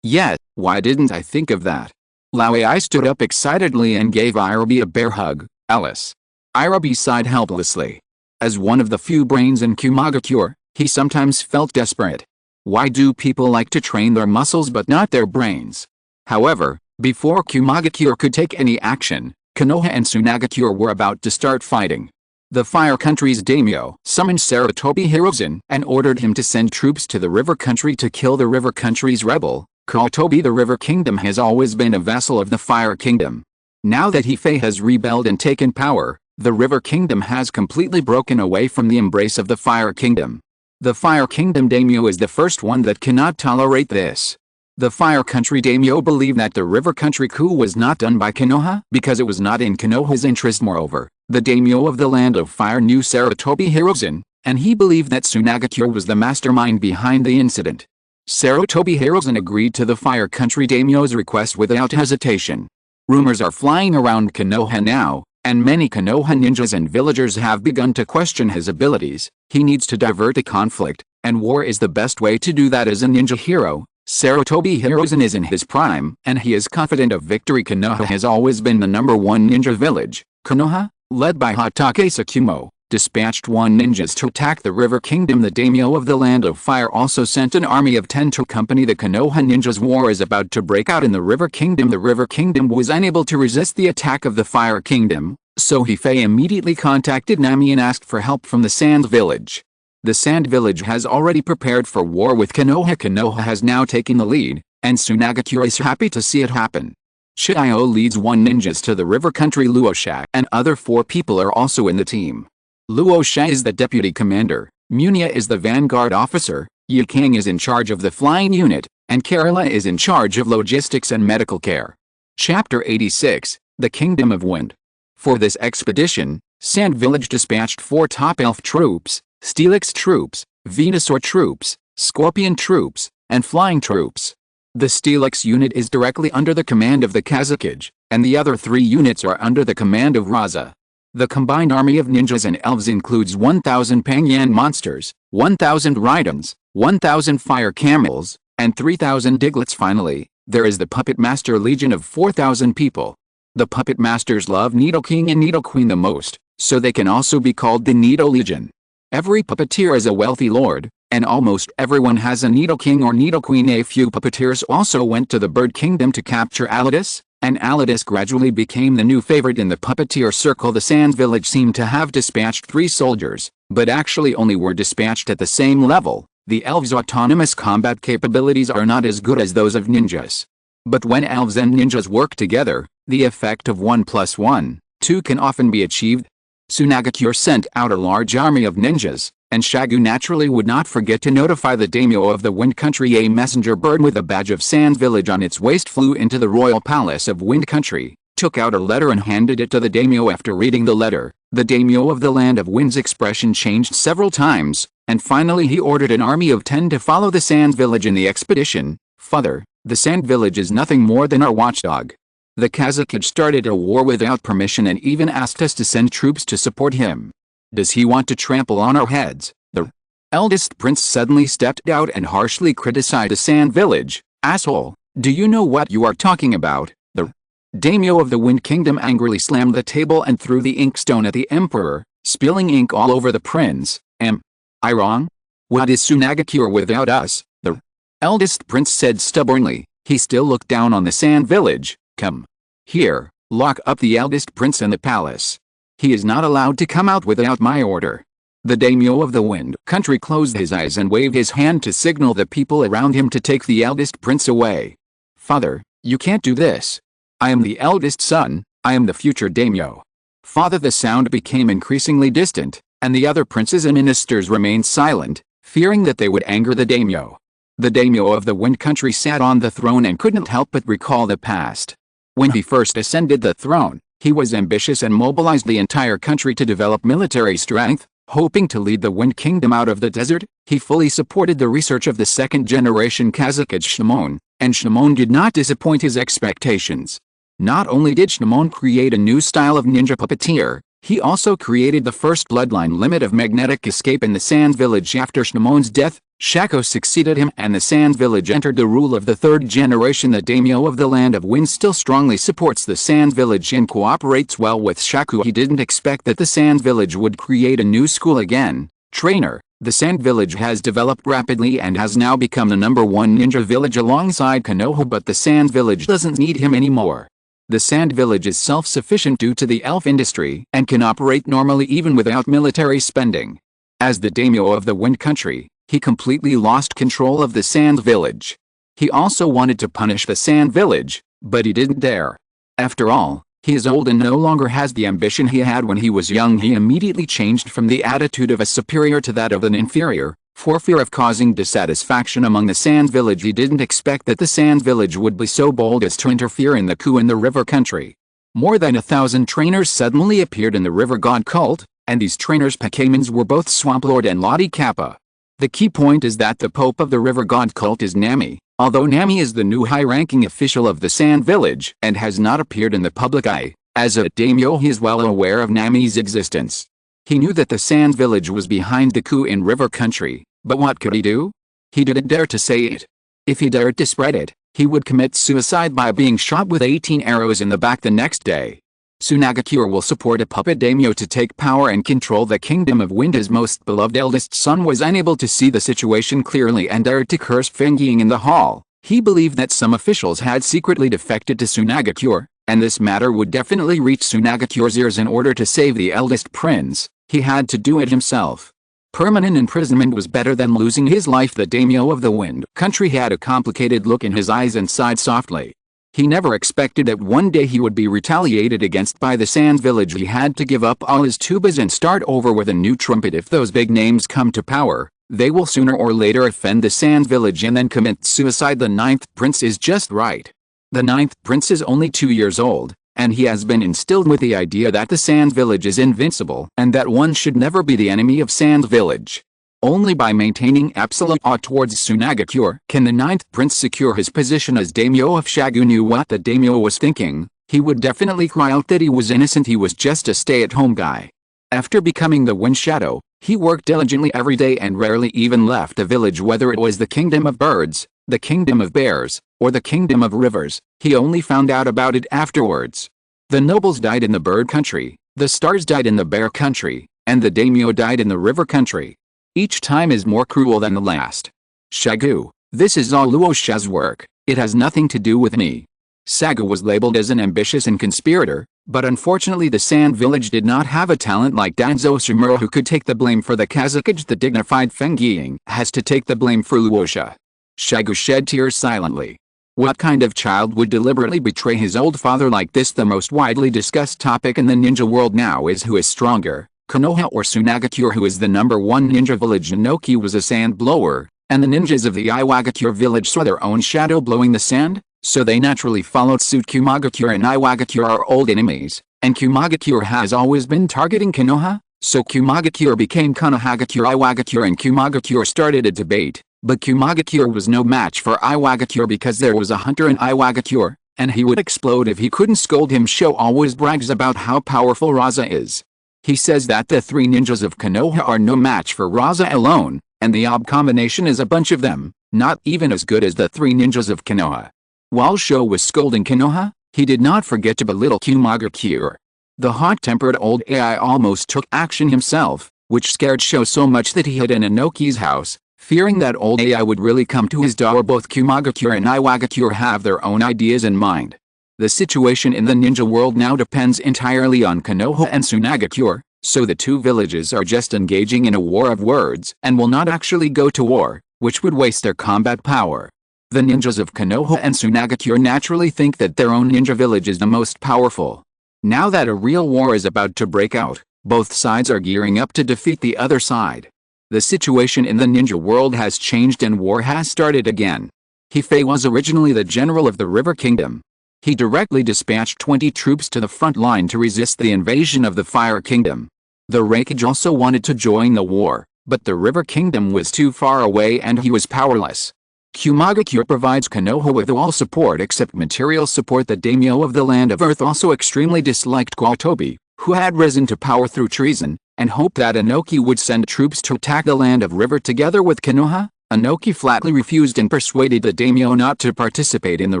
Yeah, why didn't I think of that? Luo Ai stood up excitedly and gave Irabi a bear hug. Alice. Irabi sighed helplessly. As one of the few brains in Kumagakure, he sometimes felt desperate. Why do people like to train their muscles but not their brains? However, before Kumagakure could take any action, Konoha and Tsunagakure were about to start fighting. The Fire Country's daimyo summoned Sarutobi Hiruzen and ordered him to send troops to the River Country to kill the River Country's rebel. Kotobi. The River Kingdom has always been a vassal of the Fire Kingdom. Now that Hefei has rebelled and taken power, the River Kingdom has completely broken away from the embrace of the Fire Kingdom. The Fire Kingdom daimyo is the first one that cannot tolerate this. The Fire Country daimyo believed that the River Country coup was not done by Konoha because it was not in Konoha's interest. Moreover, the daimyo of the Land of Fire knew Sarutobi Hiruzen, and he believed that Tsunagakure was the mastermind behind the incident. Sarutobi Hiruzen agreed to the Fire Country daimyo's request without hesitation. Rumors are flying around Konoha now, and many Konoha ninjas and villagers have begun to question his abilities. He needs to divert a conflict, and war is the best way to do that as a ninja hero. Sarutobi Hiruzen is in his prime, and he is confident of victory. Konoha has always been the #1 ninja village. Konoha, led by Hatake Tsukumo, dispatched 1 ninjas to attack the River Kingdom. The daimyo of the Land of Fire also sent an army of 10 to accompany the Konoha ninjas. War is about to break out in the River Kingdom. The River Kingdom was unable to resist the attack of the Fire Kingdom, so Hefei immediately contacted Nami and asked for help from the Sand Village. The Sand Village has already prepared for war with Konoha. Konoha has now taken the lead, and Tsunagakure is happy to see it happen. Xiao leads 1 ninjas to the River Country. Luo Sha and other 4 people are also in the team. Luo Sha is the deputy commander, Munia is the vanguard officer, Yukang is in charge of the flying unit, and Karula is in charge of logistics and medical care. Chapter 86, The Kingdom of Wind. For this expedition, Sand Village dispatched 4 top elf troops, Steelix troops, Venusaur troops, Scorpion troops, and flying troops. The Steelix unit is directly under the command of the Kazekage, and the other 3 units are under the command of Rasa. The combined army of ninjas and elves includes 1,000 Pangyan monsters, 1,000 Rhydons, 1,000 fire camels, and 3,000 Diglets. Finally, there is the Puppet Master Legion of 4,000 people. The Puppet Masters love Needle King and Needle Queen the most, so they can also be called the Needle Legion. Every puppeteer is a wealthy lord, and almost everyone has a Needle King or Needle Queen. A few puppeteers also went to the Bird Kingdom to capture Alidus, and Alidus gradually became the new favorite in the puppeteer circle. The Sand Village seemed to have dispatched 3 soldiers, but actually only were dispatched at the same level. The elves' autonomous combat capabilities are not as good as those of ninjas. But when elves and ninjas work together, the effect of 1 + 1, 2 can often be achieved. Sunagakure sent out a large army of ninjas, and Shagu naturally would not forget to notify the daimyo of the Wind Country. A messenger bird with a badge of Sand Village on its waist flew into the royal palace of Wind Country, took out a letter and handed it to the daimyo. After reading the letter, the daimyo of the Land of Wind's expression changed several times, and finally he ordered an army of 10 to follow the Sand Village in the expedition. Father, the Sand Village is nothing more than our watchdog. The Kazekage started a war without permission and even asked us to send troops to support him. Does he want to trample on our heads? The eldest prince suddenly stepped out and harshly criticized the Sand Village. Asshole, do you know what you are talking about? The daimyo of the Wind Kingdom angrily slammed the table and threw the inkstone at the emperor, spilling ink all over the prince. Am I wrong? What is Sunagakure without us? The eldest prince said stubbornly. He still looked down on the Sand Village. Come here, lock up the eldest prince in the palace. He is not allowed to come out without my order. The daimyo of the Wind Country closed his eyes and waved his hand to signal the people around him to take the eldest prince away. Father, you can't do this. I am the eldest son, I am the future daimyo. Father, the sound became increasingly distant, and the other princes and ministers remained silent, fearing that they would anger the daimyo. The daimyo of the Wind Country sat on the throne and couldn't help but recall the past. When he first ascended the throne, he was ambitious and mobilized the entire country to develop military strength, hoping to lead the Wind Kingdom out of the desert. He fully supported the research of the second-generation Kazekage Shimon, and Shimon did not disappoint his expectations. Not only did Shimon create a new style of ninja puppeteer, he also created the first bloodline limit of magnetic escape in the Sand Village. After Shimon's death, Shagu succeeded him and the Sand Village entered the rule of the 3rd generation. The daimyo of the Land of Wind still strongly supports the Sand Village and cooperates well with Shagu. He didn't expect that the Sand Village would create a new school again. Trainer, the Sand Village has developed rapidly and has now become the #1 ninja village alongside Konoha, but the Sand Village doesn't need him anymore. The Sand Village is self-sufficient due to the elf industry and can operate normally even without military spending. As the daimyo of the Wind Country, he completely lost control of the Sand Village. He also wanted to punish the Sand Village, but he didn't dare. After all, he is old and no longer has the ambition he had when he was young. He immediately changed from the attitude of a superior to that of an inferior, for fear of causing dissatisfaction among the Sand Village. He didn't expect that the Sand Village would be so bold as to interfere in the coup in the River Country. More than 1,000 trainers suddenly appeared in the River God cult, and these trainers' Pokémons were both Swamp Lord and Lottie Kappa. The key point is that the Pope of the River God cult is Nami, although Nami is the new high-ranking official of the Sand Village and has not appeared in the public eye. As a daimyo, he is well aware of Nami's existence. He knew that the Sand Village was behind the coup in River Country, but what could he do? He didn't dare to say it. If he dared to spread it, he would commit suicide by being shot with 18 arrows in the back the next day. Sunagakure will support a puppet daimyo to take power and control the Kingdom of Wind. His most beloved eldest son was unable to see the situation clearly and dared to curse Fengying in the hall. He believed that some officials had secretly defected to Sunagakure, and this matter would definitely reach Sunagakure's ears. In order to save the eldest prince, he had to do it himself. Permanent imprisonment was better than losing his life. The daimyo of the Wind Country had a complicated look in his eyes and sighed softly. He never expected that one day he would be retaliated against by the Sand Village. He had to give up all his tubas and start over with a new trumpet. If those big names come to power, they will sooner or later offend the Sand Village and then commit suicide. The 9th prince is just right. The 9th prince is only 2 years old, and he has been instilled with the idea that the Sand Village is invincible and that one should never be the enemy of Sand Village. Only by maintaining absolute awe towards Tsunagakure can the ninth prince secure his position as daimyo. If Shagu knew what the daimyo was thinking, he would definitely cry out that he was innocent. He was just a stay-at-home guy. After becoming the Wind Shadow, he worked diligently every day and rarely even left the village, whether it was the kingdom of birds, the kingdom of bears, or the kingdom of rivers. He only found out about it afterwards. The nobles died in the bird country, the stars died in the bear country, and the daimyo died in the river country. Each time is more cruel than the last. Shagu, this is all Luo Sha's work, it has nothing to do with me. Shagu was labeled as an ambitious and conspirator, but unfortunately the Sand Village did not have a talent like Danzo Ishimaru who could take the blame for the Kazekage. The dignified Feng Ying has to take the blame for Luo Sha. Shagu shed tears silently. What kind of child would deliberately betray his old father like this? The most widely discussed topic in the ninja world now is who is stronger, Konoha or Tsunagakure. Who is the number one ninja village? Inoki was a sand blower, and the ninjas of the Iwagakure village saw their own shadow blowing the sand, so they naturally followed suit. Kumagakure and Iwagakure are old enemies, and Kumagakure has always been targeting Konoha, so Kumagakure became Konohagakure. Iwagakure and Kumagakure started a debate, but Kumagakure was no match for Iwagakure because there was a hunter in Iwagakure, and he would explode if he couldn't scold him. Sho always brags about how powerful Rasa is. He says that the three ninjas of Konoha are no match for Rasa alone, and the Ob combination is a bunch of them, not even as good as the three ninjas of Konoha. While Sho was scolding Konoha, he did not forget to belittle Kumagakure. The hot-tempered old AI almost took action himself, which scared Sho so much that he hid in Inoki's house, fearing that old AI would really come to his door. Both Kumagakure and Iwagakure have their own ideas in mind. The situation in the ninja world now depends entirely on Konoha and Tsunagakure, so the two villages are just engaging in a war of words and will not actually go to war, which would waste their combat power. The ninjas of Konoha and Tsunagakure naturally think that their own ninja village is the most powerful. Now that a real war is about to break out, both sides are gearing up to defeat the other side. The situation in the ninja world has changed and war has started again. Hefei was originally the general of the River Kingdom. He directly dispatched 20 troops to the front line to resist the invasion of the Fire Kingdom. The Raikage also wanted to join the war, but the River Kingdom was too far away and he was powerless. Kumagakure provides Konoha with all support except material support. The daimyo of the Land of Earth also extremely disliked Kwatobi, who had risen to power through treason, and hoped that Inoki would send troops to attack the Land of River together with Konoha. Inoki flatly refused and persuaded the daimyo not to participate in the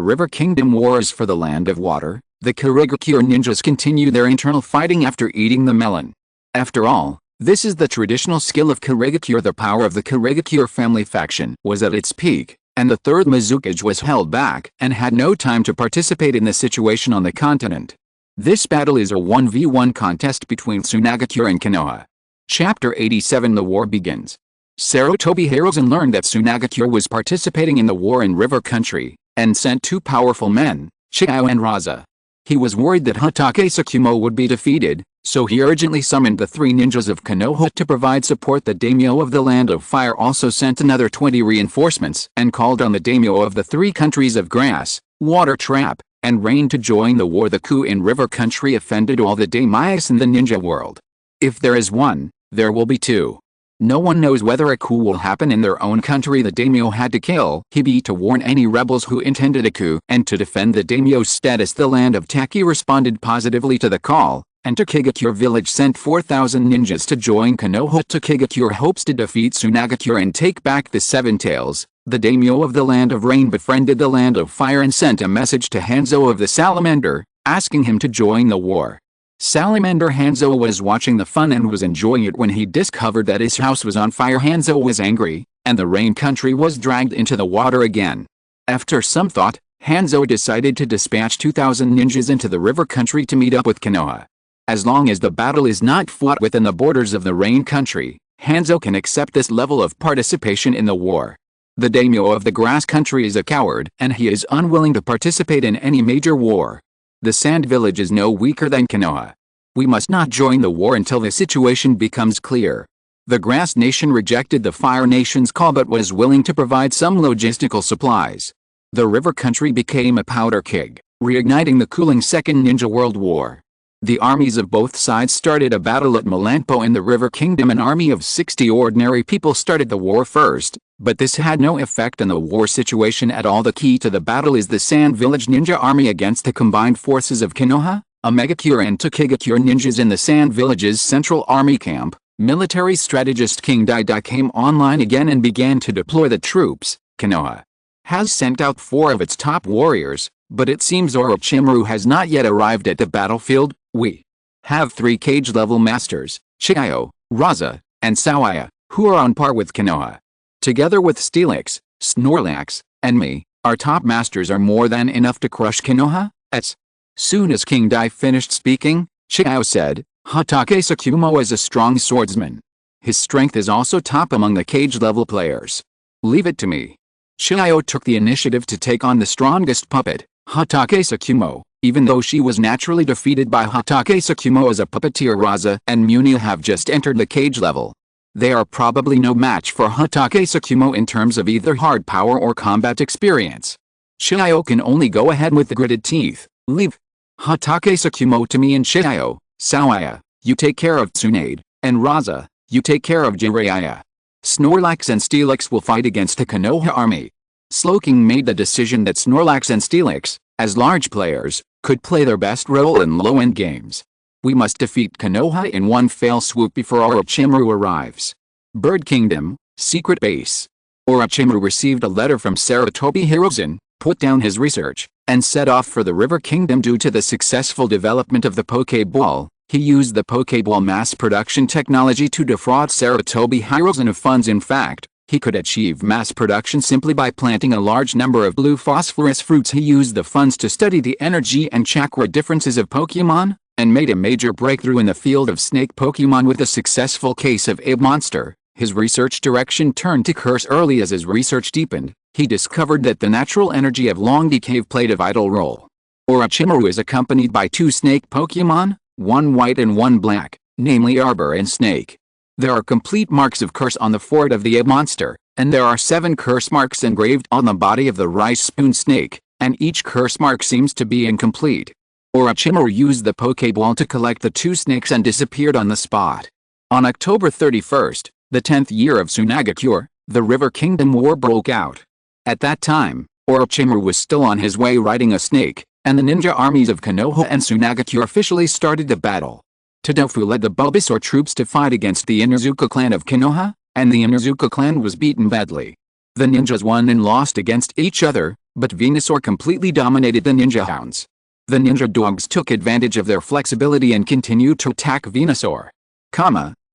River Kingdom wars for the Land of Water. The Karigakure ninjas continue their internal fighting after eating the melon. After all, this is the traditional skill of Karigakure. The power of the Karigakure family faction was at its peak, and the third Mizukage was held back and had no time to participate in the situation on the continent. This battle is a 1v1 contest between Tsunagakure and Konoha. Chapter 87. The war begins. Sarutobi Hiruzen learned that Tsunagakure was participating in the war in River Country, and sent two powerful men, Xiao and Rasa. He was worried that Hatake Tsukumo would be defeated, so he urgently summoned the three ninjas of Konoha to provide support. The daimyo of the Land of Fire also sent another 20 reinforcements and called on the daimyo of the three countries of Grass, Water Trap, and Rain to join the war. The coup in River Country offended all the daimyos in the ninja world. If there is one, there will be two. No one knows whether a coup will happen in their own country. The daimyo had to kill Hibi to warn any rebels who intended a coup and to defend the daimyo's status. The Land of Taki responded positively to the call, and Tokigakure village sent 4,000 ninjas to join Konoha. Tokigakure hopes to defeat Tsunagakure and take back the Seven Tails. The daimyo of the Land of Rain befriended the Land of Fire and sent a message to Hanzo of the Salamander, asking him to join the war. Salamander Hanzo was watching the fun and was enjoying it when he discovered that his house was on fire. Hanzo was angry, and the Rain Country was dragged into the water again. After some thought, Hanzo decided to dispatch 2,000 ninjas into the River Country to meet up with Konoha. As long as the battle is not fought within the borders of the Rain Country, Hanzo can accept this level of participation in the war. The daimyo of the Grass Country is a coward, and he is unwilling to participate in any major war. The Sand Village is no weaker than Konoha. We must not join the war until the situation becomes clear. The Grass Nation rejected the Fire Nation's call but was willing to provide some logistical supplies. The River Country became a powder keg, reigniting the cooling Second Ninja World War. The armies of both sides started a battle at Melampo in the River Kingdom. An army of 60 ordinary people started the war first, but this had no effect on the war situation at all. The key to the battle is the Sand Village Ninja Army against the combined forces of Konoha, Omegakure and Tokigakure ninjas in the Sand Village's central army camp. Military strategist King Dai came online again and began to deploy the troops. Konoha has sent out 4 of its top warriors, but it seems Orochimaru has not yet arrived at the battlefield. We have 3 cage-level masters, Xiao, Rasa, and Xiao Ai, who are on par with Konoha. Together with Steelix, Snorlax, and me, our top masters are more than enough to crush Konoha. As soon as King Dai finished speaking, Xiao said, Hatake Tsukumo is a strong swordsman. His strength is also top among the cage-level players. Leave it to me. Xiao took the initiative to take on the strongest puppet, Hatake Tsukumo, even though she was naturally defeated by Hatake Tsukumo as a puppeteer. Rasa and Munio have just entered the cage level. They are probably no match for Hatake Tsukumo in terms of either hard power or combat experience. Xiao can only go ahead with the gritted teeth. Leave Hatake Tsukumo to me and Xiao. Xiao Ai, you take care of Tsunade, and Rasa, you take care of Jiraiya. Snorlax and Steelix will fight against the Konoha army. Slowking made the decision that Snorlax and Steelix, as large players, could play their best role in low-end games. We must defeat Konoha in one fell swoop before Orochimaru arrives. Bird Kingdom, Secret Base. Orochimaru received a letter from Sarutobi Hiruzen, put down his research, and set off for the River Kingdom. Due to the successful development of the Pokeball, he used the Pokeball mass production technology to defraud Sarutobi Hiruzen of funds. In fact, he could achieve mass production simply by planting a large number of blue phosphorus fruits. He used the funds to study the energy and chakra differences of Pokémon, and made a major breakthrough in the field of snake Pokémon with a successful case of Abe Monster. His research direction turned to curse early. As his research deepened, he discovered that the natural energy of Longdi Cave played a vital role. Orochimaru is accompanied by 2 snake Pokémon, one white and one black, namely Arbor and Snake. There are complete marks of curse on the forehead of the Abe monster, and there are 7 curse marks engraved on the body of the rice spoon snake, and each curse mark seems to be incomplete. Orochimaru used the Pokeball to collect the 2 snakes and disappeared on the spot. On October 31st, the 10th year of Tsunagakure, the River Kingdom War broke out. At that time, Orochimaru was still on his way riding a snake, and the ninja armies of Konoha and Tsunagakure officially started the battle. Todorofu led the Bulbasaur troops to fight against the Inazuka clan of Konoha, and the Inazuka clan was beaten badly. The ninjas won and lost against each other, but Venusaur completely dominated the ninja hounds. The ninja dogs took advantage of their flexibility and continued to attack Venusaur.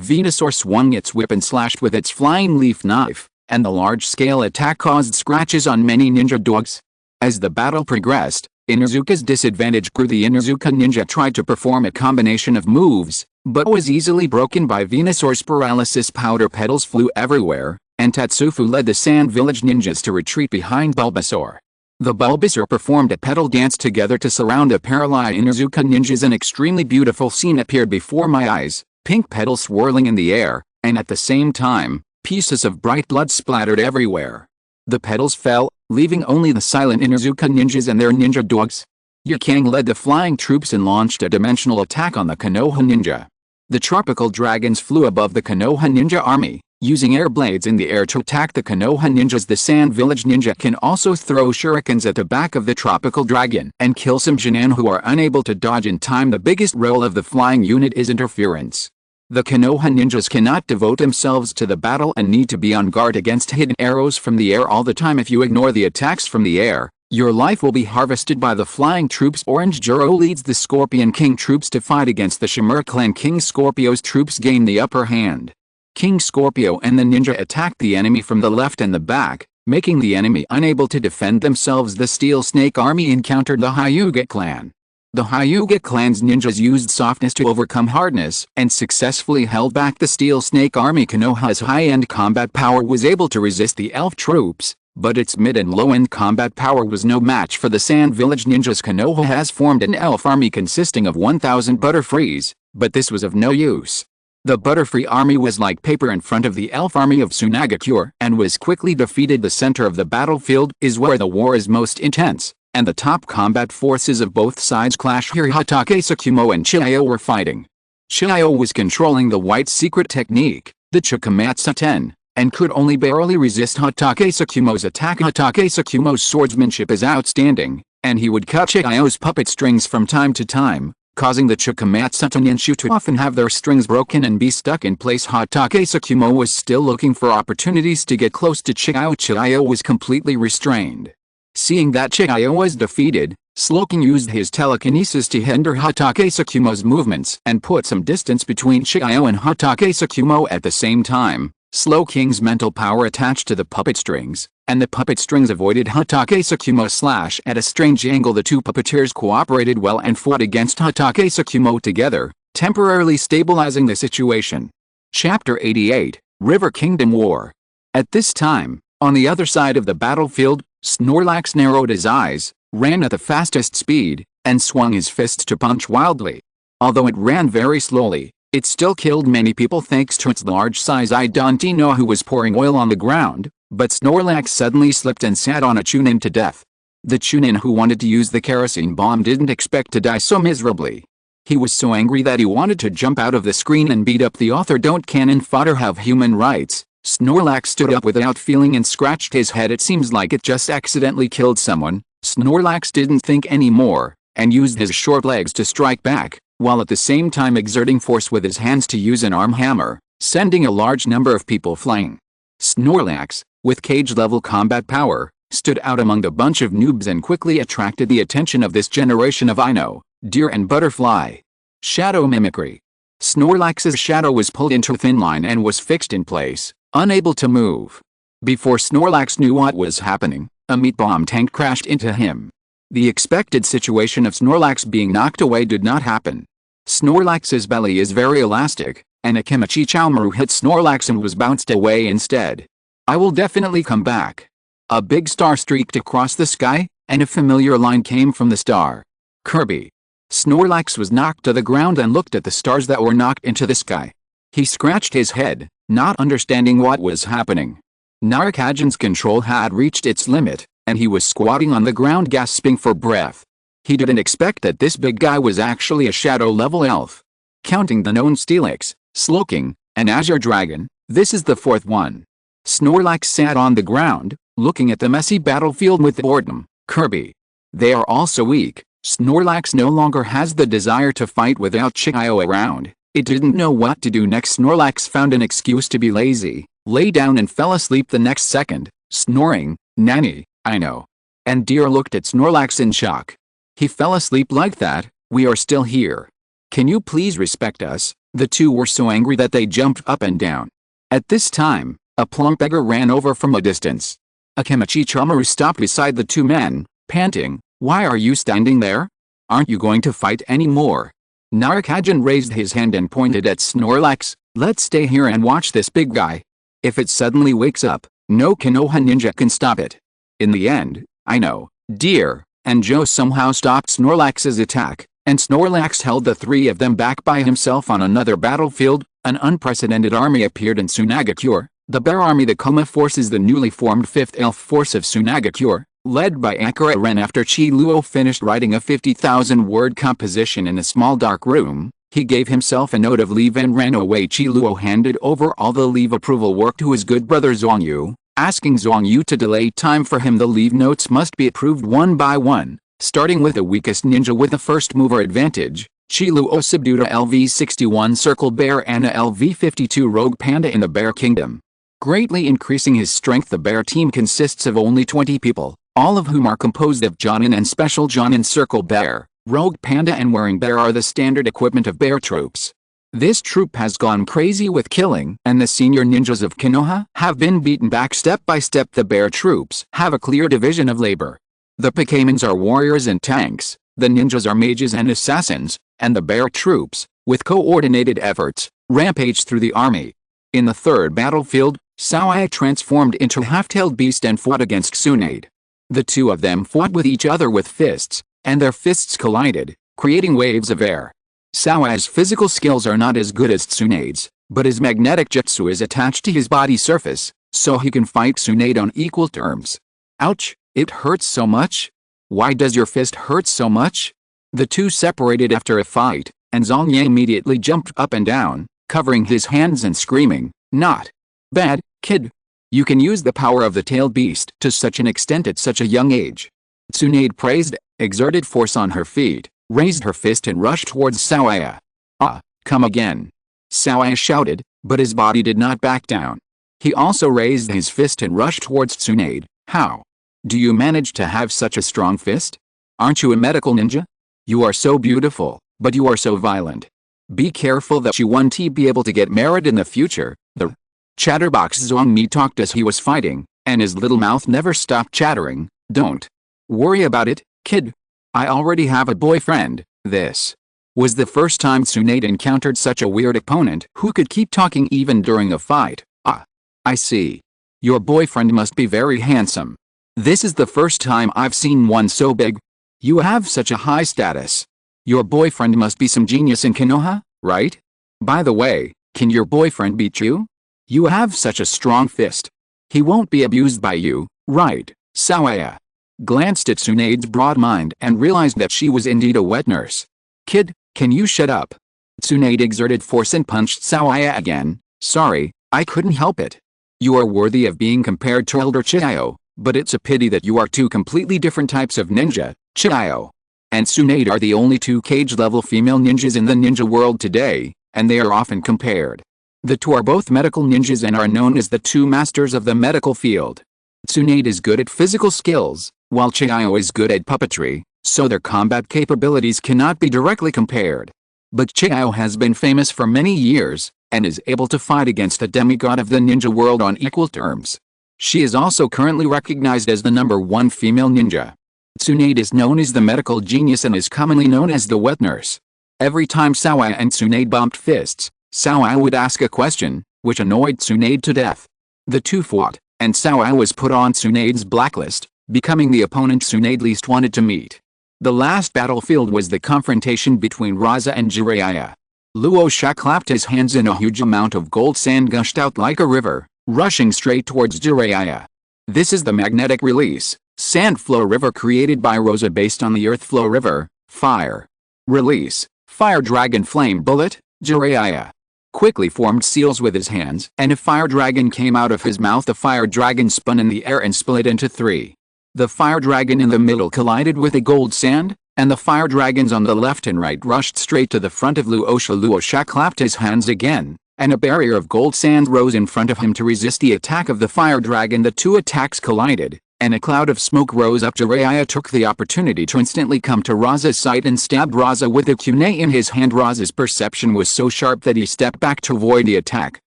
Venusaur swung its whip and slashed with its flying leaf knife, and the large-scale attack caused scratches on many ninja dogs. As the battle progressed, Inazuka's disadvantage grew. The Inazuka ninja tried to perform a combination of moves, but was easily broken by Venusaur's paralysis. Powder petals flew everywhere, and Tatsufu led the Sand Village ninjas to retreat behind Bulbasaur. The Bulbasaur performed a petal dance together to surround the paralyzed Inazuka ninjas. An extremely beautiful scene appeared before my eyes, pink petals swirling in the air, and at the same time, pieces of bright blood splattered everywhere. The petals fell, leaving only the silent Inazuka ninjas and their ninja dogs. Yukang led the flying troops and launched a dimensional attack on the Konoha ninja. The tropical dragons flew above the Konoha ninja army, using air blades in the air to attack the Konoha ninjas. The Sand Village ninja can also throw shurikens at the back of the tropical dragon and kill some Jinan who are unable to dodge in time. The biggest role of the flying unit is interference. The Konoha ninjas cannot devote themselves to the battle and need to be on guard against hidden arrows from the air all the time. If you ignore the attacks from the air, your life will be harvested by the flying troops. Orange Juro leads the Scorpion King troops to fight against the Shimura clan. King Scorpio's troops gain the upper hand. King Scorpio and the ninja attacked the enemy from the left and the back, making the enemy unable to defend themselves. The Steel Snake army encountered the Hyuga clan. The Hyuga clan's ninjas used softness to overcome hardness and successfully held back the Steel Snake army. Konoha's high-end combat power was able to resist the elf troops, but its mid and low-end combat power was no match for the Sand Village ninjas. Konoha has formed an elf army consisting of 1,000 Butterfrees, but this was of no use. The Butterfree army was like paper in front of the elf army of Tsunagakure and was quickly defeated. The center of the battlefield is where the war is most intense, and the top combat forces of both sides clashed here. Hatake Tsukumo and Xiao were fighting. Xiao was controlling the white secret technique, the Chikamatsu Ten, and could only barely resist Hatake Tsukumo's attack. Hatake Tsukumo's swordsmanship is outstanding, and he would cut Xiao's puppet strings from time to time, causing the Chikamatsu Teninshu to often have their strings broken and be stuck in place. Hatake Tsukumo was still looking for opportunities to get close to Xiao. Xiao was completely restrained. Seeing that Xiao was defeated, Slowking used his telekinesis to hinder Hatake Tsukumo's movements and put some distance between Xiao and Hatake Tsukumo. At the same time, Slowking's mental power attached to the puppet strings, and the puppet strings avoided Hatake Tsukumo's slash at a strange angle. The two puppeteers cooperated well and fought against Hatake Tsukumo together, temporarily stabilizing the situation. Chapter 88, River Kingdom War. At this time, on the other side of the battlefield, Snorlax narrowed his eyes, ran at the fastest speed, and swung his fists to punch wildly. Although it ran very slowly, it still killed many people thanks to its large size. I don't know who was pouring oil on the ground, but Snorlax suddenly slipped and sat on a Chunin to death. The Chunin who wanted to use the kerosene bomb didn't expect to die so miserably. He was so angry that he wanted to jump out of the screen and beat up the author. Don't cannon fodder have human rights? Snorlax stood up without feeling and scratched his head. It seems like it just accidentally killed someone. Snorlax didn't think anymore, and used his short legs to strike back, while at the same time exerting force with his hands to use an arm hammer, sending a large number of people flying. Snorlax, with cage-level combat power, stood out among the bunch of noobs and quickly attracted the attention of this generation of Ino, deer and butterfly. Shadow mimicry. Snorlax's shadow was pulled into a thin line and was fixed in place, unable to move. Before Snorlax knew what was happening, a meat bomb tank crashed into him. The expected situation of Snorlax being knocked away did not happen. Snorlax's belly is very elastic, and a Kimichi Chowmaru hit Snorlax and was bounced away instead. I will definitely come back. A big star streaked across the sky, and a familiar line came from the star. Kirby. Snorlax was knocked to the ground and looked at the stars that were knocked into the sky. He scratched his head, not understanding what was happening. Narakajan's control had reached its limit, and he was squatting on the ground gasping for breath. He didn't expect that this big guy was actually a shadow-level elf. Counting the known Steelix, Slowking, and Azure Dragon, this is the fourth one. Snorlax sat on the ground, looking at the messy battlefield with boredom. Kirby. They are all so weak. Snorlax no longer has the desire to fight without Xiao around. It didn't know what to do next. Snorlax found an excuse to be lazy, lay down and fell asleep the next second, snoring, "Nanny, I know." And Deer looked at Snorlax in shock. He fell asleep like that? We are still here. Can you please respect us? The two were so angry that they jumped up and down. At this time, a plump beggar ran over from a distance. Akimichi Chamaru stopped beside the two men, panting, "Why are you standing there? Aren't you going to fight anymore?" Narakajan raised his hand and pointed at Snorlax. "Let's stay here and watch this big guy. If it suddenly wakes up, no Konoha ninja can stop it." In the end, I know, Deer, and Joe somehow stopped Snorlax's attack, and Snorlax held the three of them back by himself on another battlefield. An unprecedented army appeared in Sunagakure. The Bear Army. The Kuma Force is the newly formed 5th Elf Force of Sunagakure, led by Akira Ren. After Chi Luo finished writing a 50,000-word composition in a small dark room, he gave himself a note of leave and ran away. Chi Luo handed over all the leave approval work to his good brother Zhuangyu, asking Zhuangyu to delay time for him. The leave notes must be approved one by one, starting with the weakest ninja with the first mover advantage. Chi Luo subdued a LV-61 Circle Bear and a LV-52 Rogue Panda in the Bear Kingdom, greatly increasing his strength. The Bear team consists of only 20 people, all of whom are composed of Jonin and Special Jonin. Circle Bear, Rogue Panda and Wearing Bear are the standard equipment of Bear troops. This troop has gone crazy with killing, and the senior ninjas of Konoha have been beaten back step by step. The Bear troops have a clear division of labor. The Pokémons are warriors and tanks, the ninjas are mages and assassins, and the Bear troops, with coordinated efforts, rampage through the army. In the third battlefield, Xiao Ai transformed into a half-tailed beast and fought against Tsunade. The two of them fought with each other with fists, and their fists collided, creating waves of air. Xiao Ai's physical skills are not as good as Tsunade's, but his magnetic jutsu is attached to his body surface, so he can fight Tsunade on equal terms. Ouch, it hurts so much. Why does your fist hurt so much? The two separated after a fight, and Zhongye immediately jumped up and down, covering his hands and screaming, "Not bad, kid. You can use the power of the tailed beast to such an extent at such a young age." Tsunade praised, exerted force on her feet, raised her fist and rushed towards Xiao Ai. "Ah, come again!" Xiao Ai shouted, but his body did not back down. He also raised his fist and rushed towards Tsunade. "How do you manage to have such a strong fist? Aren't you a medical ninja? You are so beautiful, but you are so violent. Be careful that you won't be able to get married in the future." The chatterbox Zhongmi talked as he was fighting, and his little mouth never stopped chattering. "Don't worry about it, kid. I already have a boyfriend." This was the first time Tsunade encountered such a weird opponent who could keep talking even during a fight. "Ah, I see. Your boyfriend must be very handsome. This is the first time I've seen one so big. You have such a high status. Your boyfriend must be some genius in Konoha, right? By the way, can your boyfriend beat you? You have such a strong fist. He won't be abused by you, right?" Xiao Ai glanced at Tsunade's broad mind and realized that she was indeed a wet nurse. "Kid, can you shut up?" Tsunade exerted force and punched Xiao Ai again. "Sorry, I couldn't help it. You are worthy of being compared to Elder Xiao, but it's a pity that you are two completely different types of ninja. Xiao and Tsunade are the only two cage-level female ninjas in the ninja world today, and they are often compared. The two are both medical ninjas and are known as the two masters of the medical field. Tsunade is good at physical skills, while Xiao is good at puppetry, so their combat capabilities cannot be directly compared. But Xiao has been famous for many years, and is able to fight against the demigod of the ninja world on equal terms. She is also currently recognized as the #1 female ninja. Tsunade is known as the medical genius and is commonly known as the wet nurse. Every time Xiao Ai and Tsunade bumped fists, Xiao Ai would ask a question, which annoyed Tsunade to death. The two fought, and Xiao Ai was put on Tsunade's blacklist, becoming the opponent Tsunade least wanted to meet. The last battlefield was the confrontation between Rasa and Jiraiya. Luo Sha clapped his hands and a huge amount of gold sand gushed out like a river, rushing straight towards Jiraiya. This is the magnetic release sand flow river created by Rasa based on the earth flow river. Fire release fire dragon flame bullet. Jiraiya quickly formed seals with his hands, and a fire dragon came out of his mouth. The fire dragon spun in the air and split into three. The fire dragon in the middle collided with the gold sand, and the fire dragons on the left and right rushed straight to the front of Luo Sha. Luo Sha clapped his hands again, and a barrier of gold sand rose in front of him to resist the attack of the fire dragon. The two attacks collided, and a cloud of smoke rose up. Jiraiya took the opportunity to instantly come to Rasa's side and stabbed Rasa with the kunai in his hand. Rasa's perception was so sharp that he stepped back to avoid the attack,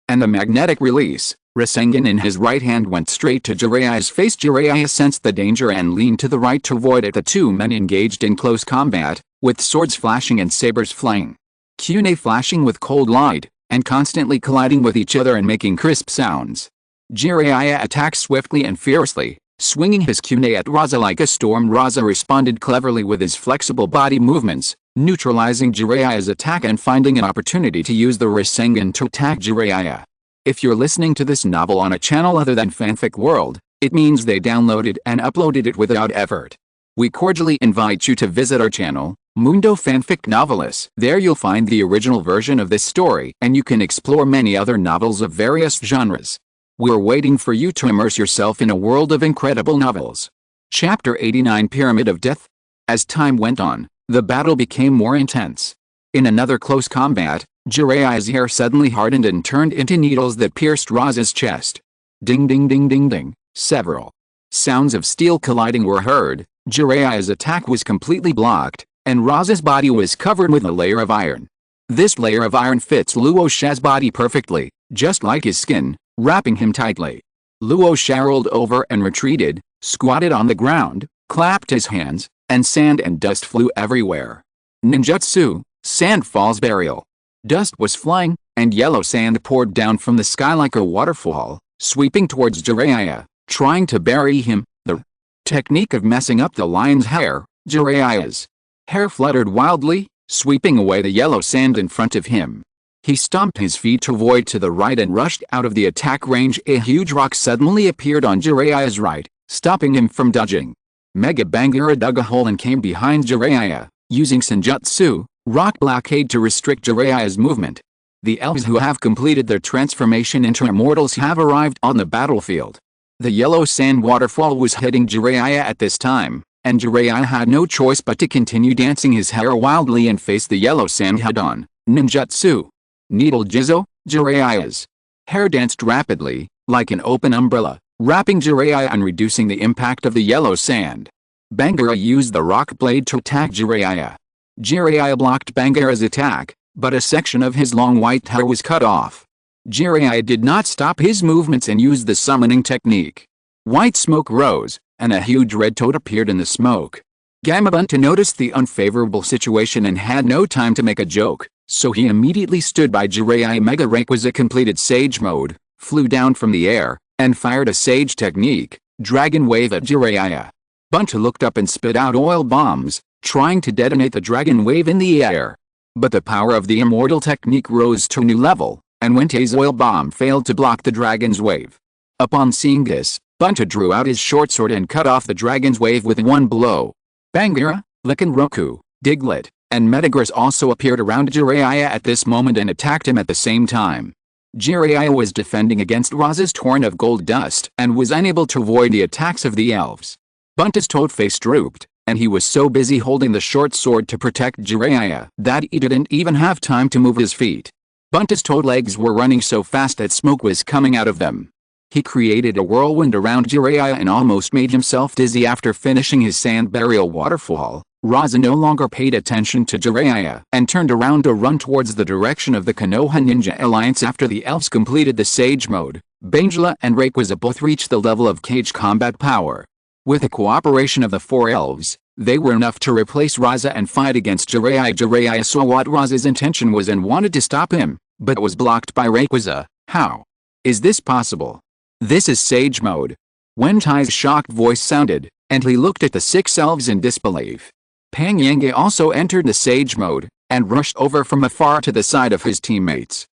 and the magnetic release Rasengan in his right hand went straight to Jiraiya's face. Jiraiya sensed the danger and leaned to the right to avoid it. The two men engaged in close combat, with swords flashing and sabers flying. Kunai flashing with cold light, and constantly colliding with each other and making crisp sounds. Jiraiya attacked swiftly and fiercely, swinging his kunai at Rasa like a storm. Rasa responded cleverly with his flexible body movements, neutralizing Jiraiya's attack and finding an opportunity to use the Rasengan to attack Jiraiya. If you're listening to this novel on a channel other than Fanfic World, it means they downloaded and uploaded it without effort. We cordially invite you to visit our channel, Mundo Fanfic Novelists. There you'll find the original version of this story, and you can explore many other novels of various genres. We're waiting for you to immerse yourself in a world of incredible novels. Chapter 89 Pyramid of Death. As time went on, the battle became more intense. In another close combat, Jiraiya's hair suddenly hardened and turned into needles that pierced Rasa's chest. Ding ding ding ding ding. Several sounds of steel colliding were heard. Jiraiya's attack was completely blocked, and Rasa's body was covered with a layer of iron. This layer of iron fits Luo Sha's body perfectly, just like his skin, wrapping him tightly. Luo Sha rolled over and retreated, squatted on the ground, clapped his hands, and sand and dust flew everywhere. Ninjutsu, Sand Falls Burial. Dust was flying, and yellow sand poured down from the sky like a waterfall, sweeping towards Jiraiya, trying to bury him. The technique of messing up the lion's hair. Jiraiya's hair fluttered wildly, sweeping away the yellow sand in front of him. He stomped his feet to avoid to the right and rushed out of the attack range. A huge rock suddenly appeared on Jiraiya's right, stopping him from dodging. Mega Bangira dug a hole and came behind Jiraiya, using Senjutsu, Rock Blockade to restrict Jiraiya's movement. The elves who have completed their transformation into immortals have arrived on the battlefield. The yellow sand waterfall was hitting Jiraiya at this time, and Jiraiya had no choice but to continue dancing his hair wildly and face the yellow sand head-on. Ninjutsu. Needle Jizo, Jiraiya's hair danced rapidly, like an open umbrella, wrapping Jiraiya and reducing the impact of the yellow sand. Bangira used the rock blade to attack Jiraiya. Jiraiya blocked Bangira's attack, but a section of his long white hair was cut off. Jiraiya did not stop his movements and used the summoning technique. White smoke rose, and a huge red toad appeared in the smoke. Gamabunta noticed the unfavorable situation and had no time to make a joke, so he immediately stood by Jiraiya. Mega Rayquaza completed Sage Mode, flew down from the air, and fired a Sage technique, Dragon Wave at Jiraiya. Bunta looked up and spit out oil bombs, trying to detonate the Dragon Wave in the air. But the power of the immortal technique rose to a new level, and Wente's oil bomb failed to block the Dragon's Wave. Upon seeing this, Bunta drew out his short sword and cut off the Dragon's Wave with one blow. Bangira, Lycanroc, Diglett, and Metagross also appeared around Jiraiya at this moment and attacked him at the same time. Jiraiya was defending against Rasa's torrent of gold dust and was unable to avoid the attacks of the elves. Bunta's toad face drooped, and he was so busy holding the short sword to protect Jiraiya that he didn't even have time to move his feet. Bunta's toad legs were running so fast that smoke was coming out of them. He created a whirlwind around Jiraiya and almost made himself dizzy after finishing his sand burial waterfall. Rasa no longer paid attention to Jiraiya and turned around to run towards the direction of the Konoha Ninja Alliance. After the elves completed the Sage Mode, Bangela and Rayquaza both reached the level of cage combat power. With the cooperation of the four elves, they were enough to replace Rasa and fight against Jiraiya. Jiraiya saw what Rasa's intention was and wanted to stop him, but was blocked by Rayquaza. How is this possible? This is Sage Mode. Wentai's shocked voice sounded, and he looked at the six elves in disbelief. Pang Yang also entered the Sage Mode, and rushed over from afar to the side of his teammates.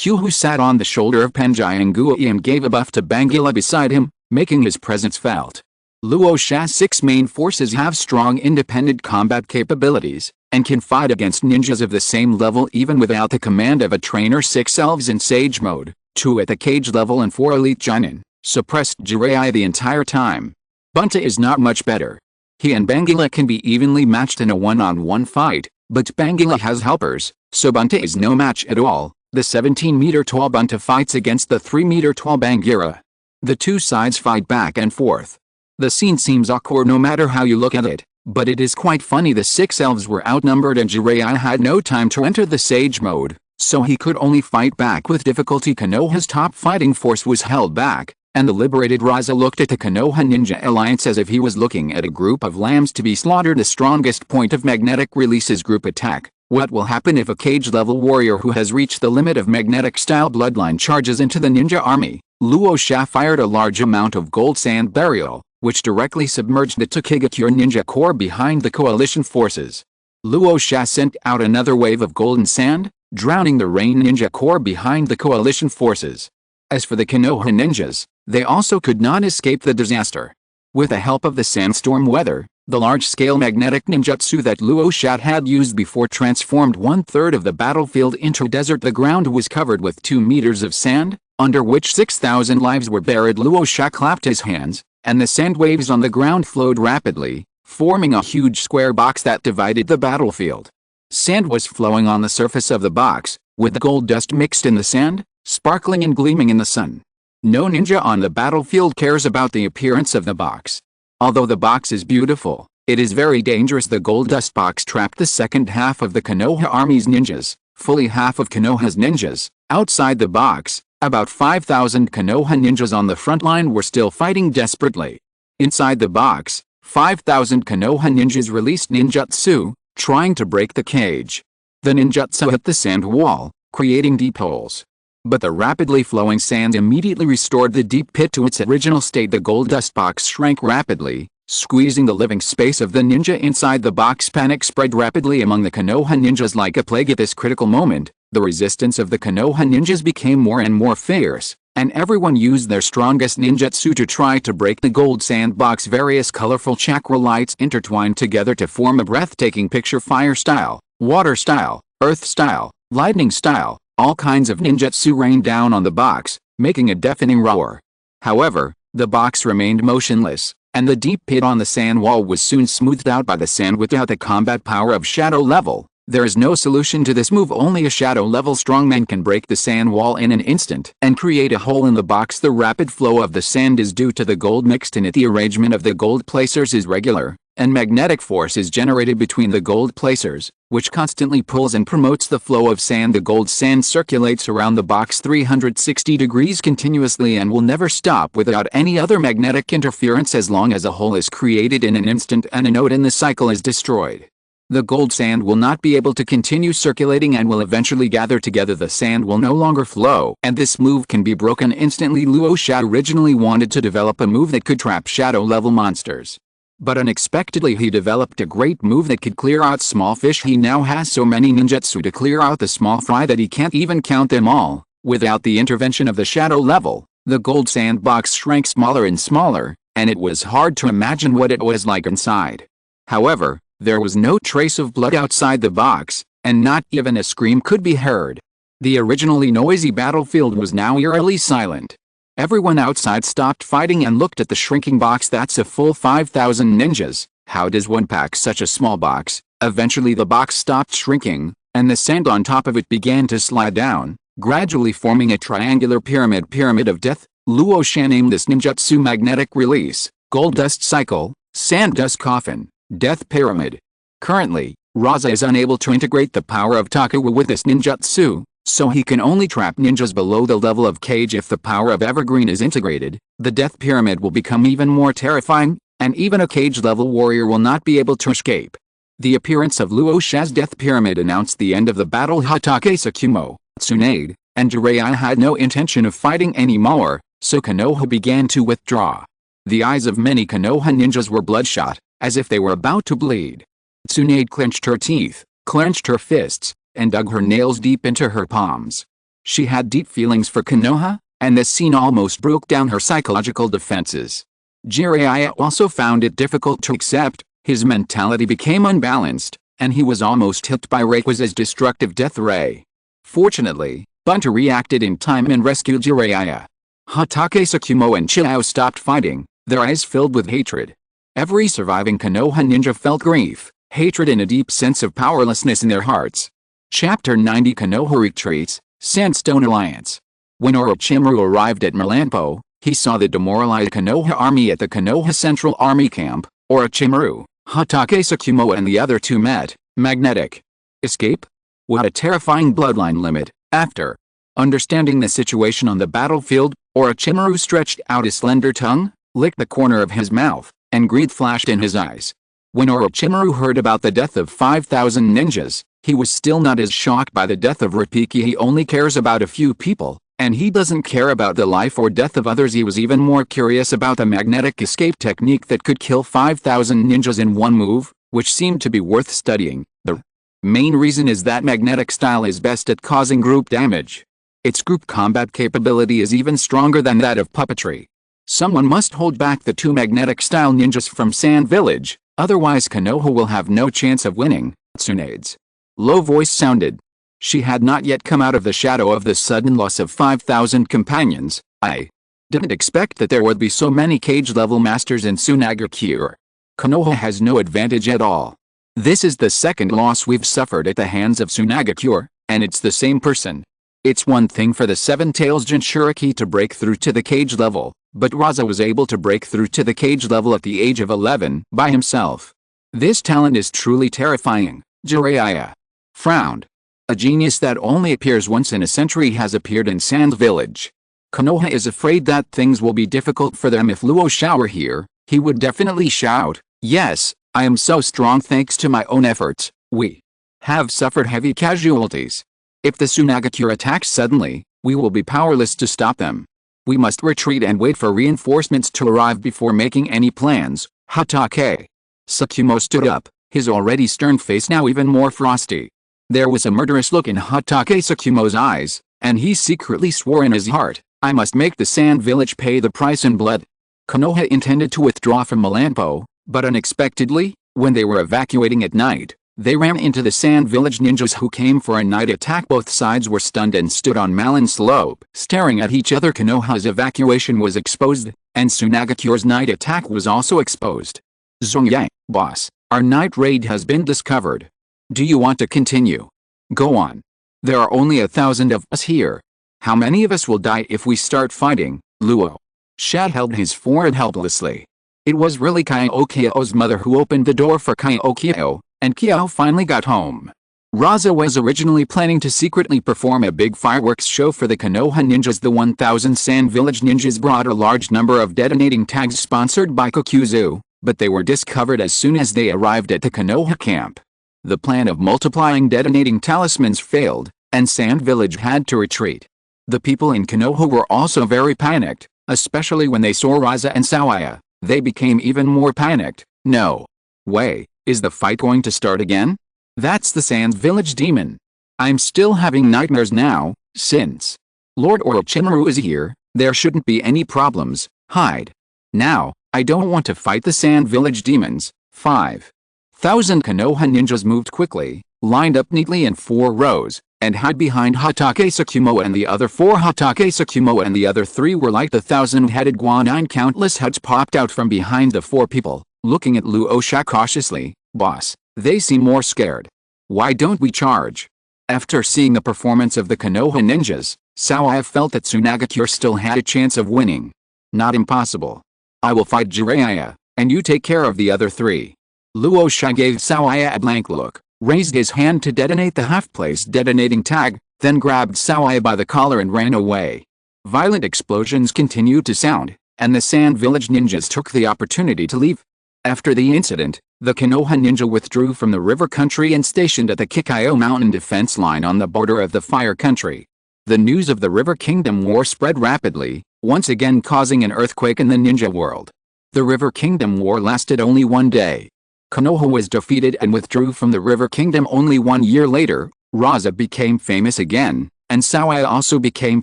Hu sat on the shoulder of Penjai and Gui and gave a buff to Bangila beside him, making his presence felt. Luo Sha's six main forces have strong independent combat capabilities, and can fight against ninjas of the same level even without the command of a trainer. Six elves in Sage Mode, 2 at the cage level and 4 elite Chunin, suppressed Jiraiya the entire time. Bunta is not much better. He and Bangila can be evenly matched in a one-on-one fight, but Bangila has helpers, so Bunta is no match at all. The 17-meter-tall Bunta fights against the 3-meter-tall Bangira. The two sides fight back and forth. The scene seems awkward no matter how you look at it, but it is quite funny. The six elves were outnumbered and Jiraiya had no time to enter the Sage Mode, so he could only fight back with difficulty. Konoha's top fighting force was held back, and the liberated Rasa looked at the Konoha Ninja Alliance as if he was looking at a group of lambs to be slaughtered. The strongest point of magnetic releases group attack. What will happen if a cage-level warrior who has reached the limit of magnetic-style bloodline charges into the ninja army? Luo Sha fired a large amount of gold sand burial, which directly submerged the Tokigakure Ninja Corps behind the coalition forces. Luo Sha sent out another wave of golden sand, drowning the Rain Ninja Corps behind the coalition forces. As for the Konoha ninjas, they also could not escape the disaster. With the help of the sandstorm weather, the large-scale magnetic ninjutsu that Luo Sha had used before transformed 1/3 of the battlefield into desert. The ground was covered with 2 meters of sand, under which 6,000 lives were buried. Luo Sha clapped his hands, and the sand waves on the ground flowed rapidly, forming a huge square box that divided the battlefield. Sand was flowing on the surface of the box, with the gold dust mixed in the sand, sparkling and gleaming in the sun. No ninja on the battlefield cares about the appearance of the box. Although the box is beautiful, it is very dangerous. The gold dust box trapped the second half of the Konoha army's ninjas, fully half of Konoha's ninjas. Outside the box, about 5,000 Konoha ninjas on the front line were still fighting desperately. Inside the box, 5,000 Konoha ninjas released ninjutsu, trying to break the cage. The ninjutsu hit the sand wall, creating deep holes. But the rapidly flowing sand immediately restored the deep pit to its original state. The gold dust box shrank rapidly, squeezing the living space of the ninja inside the box. Panic spread rapidly among the Konoha ninjas like a plague. At this critical moment, the resistance of the Konoha ninjas became more and more fierce, and everyone used their strongest ninjutsu to try to break the gold sandbox. Various colorful chakra lights intertwined together to form a breathtaking picture. Fire style, water style, earth style, lightning style, all kinds of ninjutsu rained down on the box, making a deafening roar. However, the box remained motionless, and the deep pit on the sand wall was soon smoothed out by the sand. Without the combat power of shadow level, there is no solution to this move. Only a shadow level strongman can break the sand wall in an instant and create a hole in the box. The rapid flow of the sand is due to the gold mixed in it. The arrangement of the gold placers is regular, and magnetic force is generated between the gold placers, which constantly pulls and promotes the flow of sand. The gold sand circulates around the box 360 degrees continuously and will never stop without any other magnetic interference as long as a hole is created in an instant and a node in the cycle is destroyed. The gold sand will not be able to continue circulating and will eventually gather together. The sand will no longer flow, and this move can be broken instantly. Luo Sha originally wanted to develop a move that could trap shadow-level monsters. But unexpectedly he developed a great move that could clear out small fish. He now has so many ninjutsu to clear out the small fry that he can't even count them all. Without the intervention of the shadow level, the gold sandbox shrank smaller and smaller, and it was hard to imagine what it was like inside. However, there was no trace of blood outside the box, and not even a scream could be heard. The originally noisy battlefield was now eerily silent. Everyone outside stopped fighting and looked at the shrinking box. That's a full 5,000 ninjas. How does one pack such a small box? Eventually the box stopped shrinking, and the sand on top of it began to slide down, gradually forming a triangular pyramid of death. Luo Sha named this ninjutsu magnetic release, gold dust cycle, sand dust coffin, death pyramid. Currently, Rasa is unable to integrate the power of Takuwa with this ninjutsu, so he can only trap ninjas below the level of Cage. If the power of Evergreen is integrated, the death pyramid will become even more terrifying, and even a Cage-level warrior will not be able to escape. The appearance of Luo Sha's death pyramid announced the end of the battle. Hatake Sakumo, Tsunade, and Xiao Ai had no intention of fighting anymore, so Konoha began to withdraw. The eyes of many Konoha ninjas were bloodshot, as if they were about to bleed. Tsunade clenched her teeth, clenched her fists, and dug her nails deep into her palms. She had deep feelings for Konoha, and this scene almost broke down her psychological defenses. Jiraiya also found it difficult to accept. His mentality became unbalanced, and he was almost hit by Rayquaza's destructive death ray. Fortunately, Bunta reacted in time and rescued Jiraiya. Hatake Sakumo and Xiao stopped fighting, their eyes filled with hatred. Every surviving Konoha ninja felt grief, hatred and a deep sense of powerlessness in their hearts. Chapter 90 Konoha Retreats, Sandstone Alliance. When Orochimaru arrived at Melampo, he saw the demoralized Konoha army at the Konoha Central Army Camp. Orochimaru, Hatake Sakumo and the other two met. Magnetic escape? What a terrifying bloodline limit. After understanding the situation on the battlefield, Orochimaru stretched out his slender tongue, licked the corner of his mouth, and greed flashed in his eyes. When Orochimaru heard about the death of 5,000 ninjas, he was still not as shocked by the death of Ripiki. He only cares about a few people, and he doesn't care about the life or death of others. He was even more curious about the magnetic escape technique that could kill 5,000 ninjas in one move, which seemed to be worth studying. The main reason is that magnetic style is best at causing group damage. Its group combat capability is even stronger than that of puppetry. Someone must hold back the two magnetic style ninjas from Sand Village, otherwise Konoha will have no chance of winning. Tsunade's low voice sounded. She had not yet come out of the shadow of the sudden loss of 5,000 companions. I didn't expect that there would be so many Cage-level masters in Tsunagakure. Konoha has no advantage at all. This is the second loss we've suffered at the hands of Tsunagakure, and it's the same person. It's one thing for the Seven-Tails Jinchuriki to break through to the Cage level, but Rasa was able to break through to the Cage level at the age of 11 by himself. This talent is truly terrifying. Jiraiya frowned. A genius that only appears once in a century has appeared in Sand Village. Konoha is afraid that things will be difficult for them. If Luo Sha were here, he would definitely shout, "Yes, I am so strong thanks to my own efforts. We have suffered heavy casualties. If the Tsunagakure attacks suddenly, we will be powerless to stop them. We must retreat and wait for reinforcements to arrive before making any plans." Hatake Sakumo stood up, his already stern face now even more frosty. There was a murderous look in Hatake Sakumo's eyes, and he secretly swore in his heart, I must make the Sand Village pay the price in blood. Konoha intended to withdraw from Melampo, but unexpectedly, when they were evacuating at night, they ran into the Sand Village ninjas who came for a night attack. Both sides were stunned and stood on Malin Slope, staring at each other. Konoha's evacuation was exposed, and Tsunagakure's night attack was also exposed. Zongyang, boss, our night raid has been discovered. Do you want to continue? Go on. There are only 1,000 of us here. How many of us will die if we start fighting? Luo Sha held his forehead helplessly. It was really Kyo's mother who opened the door for Kyo, and Kyo finally got home. Rasa was originally planning to secretly perform a big fireworks show for the Konoha ninjas. The 1,000 Sand Village ninjas brought a large number of detonating tags sponsored by Kokuzu, but they were discovered as soon as they arrived at the Konoha camp. The plan of multiplying detonating talismans failed, and Sand Village had to retreat. The people in Konoha were also very panicked, especially when they saw Rasa and Xiao Ai. They became even more panicked. No way, is the fight going to start again? That's the Sand Village demon. I'm still having nightmares now, since Lord Orochimaru is here, there shouldn't be any problems. Hide. Now, I don't want to fight the Sand Village demons. 5,000 Konoha ninjas moved quickly, lined up neatly in 4 rows, and hid behind Hatake Tsukumo and the other 4. Hatake Tsukumo and the other 3 were like the 1,000-headed guanine. Countless heads popped out from behind the 4 people, looking at Luo Sha cautiously. Boss, they seem more scared. Why don't we charge? After seeing the performance of the Konoha ninjas, Xiao Ai felt that Tsunagakure still had a chance of winning. Not impossible. I will fight Jiraiya, and you take care of the other 3. Luo Sha gave Xiao Ai a blank look, raised his hand to detonate the half-placed detonating tag, then grabbed Xiao Ai by the collar and ran away. Violent explosions continued to sound, and the Sand Village ninjas took the opportunity to leave. After the incident, the Konoha ninja withdrew from the river country and stationed at the Kikyo mountain defense line on the border of the fire country. The news of the River Kingdom War spread rapidly, once again causing an earthquake in the ninja world. The River Kingdom War lasted only 1 day. Konoha was defeated and withdrew from the River Kingdom. Only 1 year later, Rasa became famous again, and Xiao Ai also became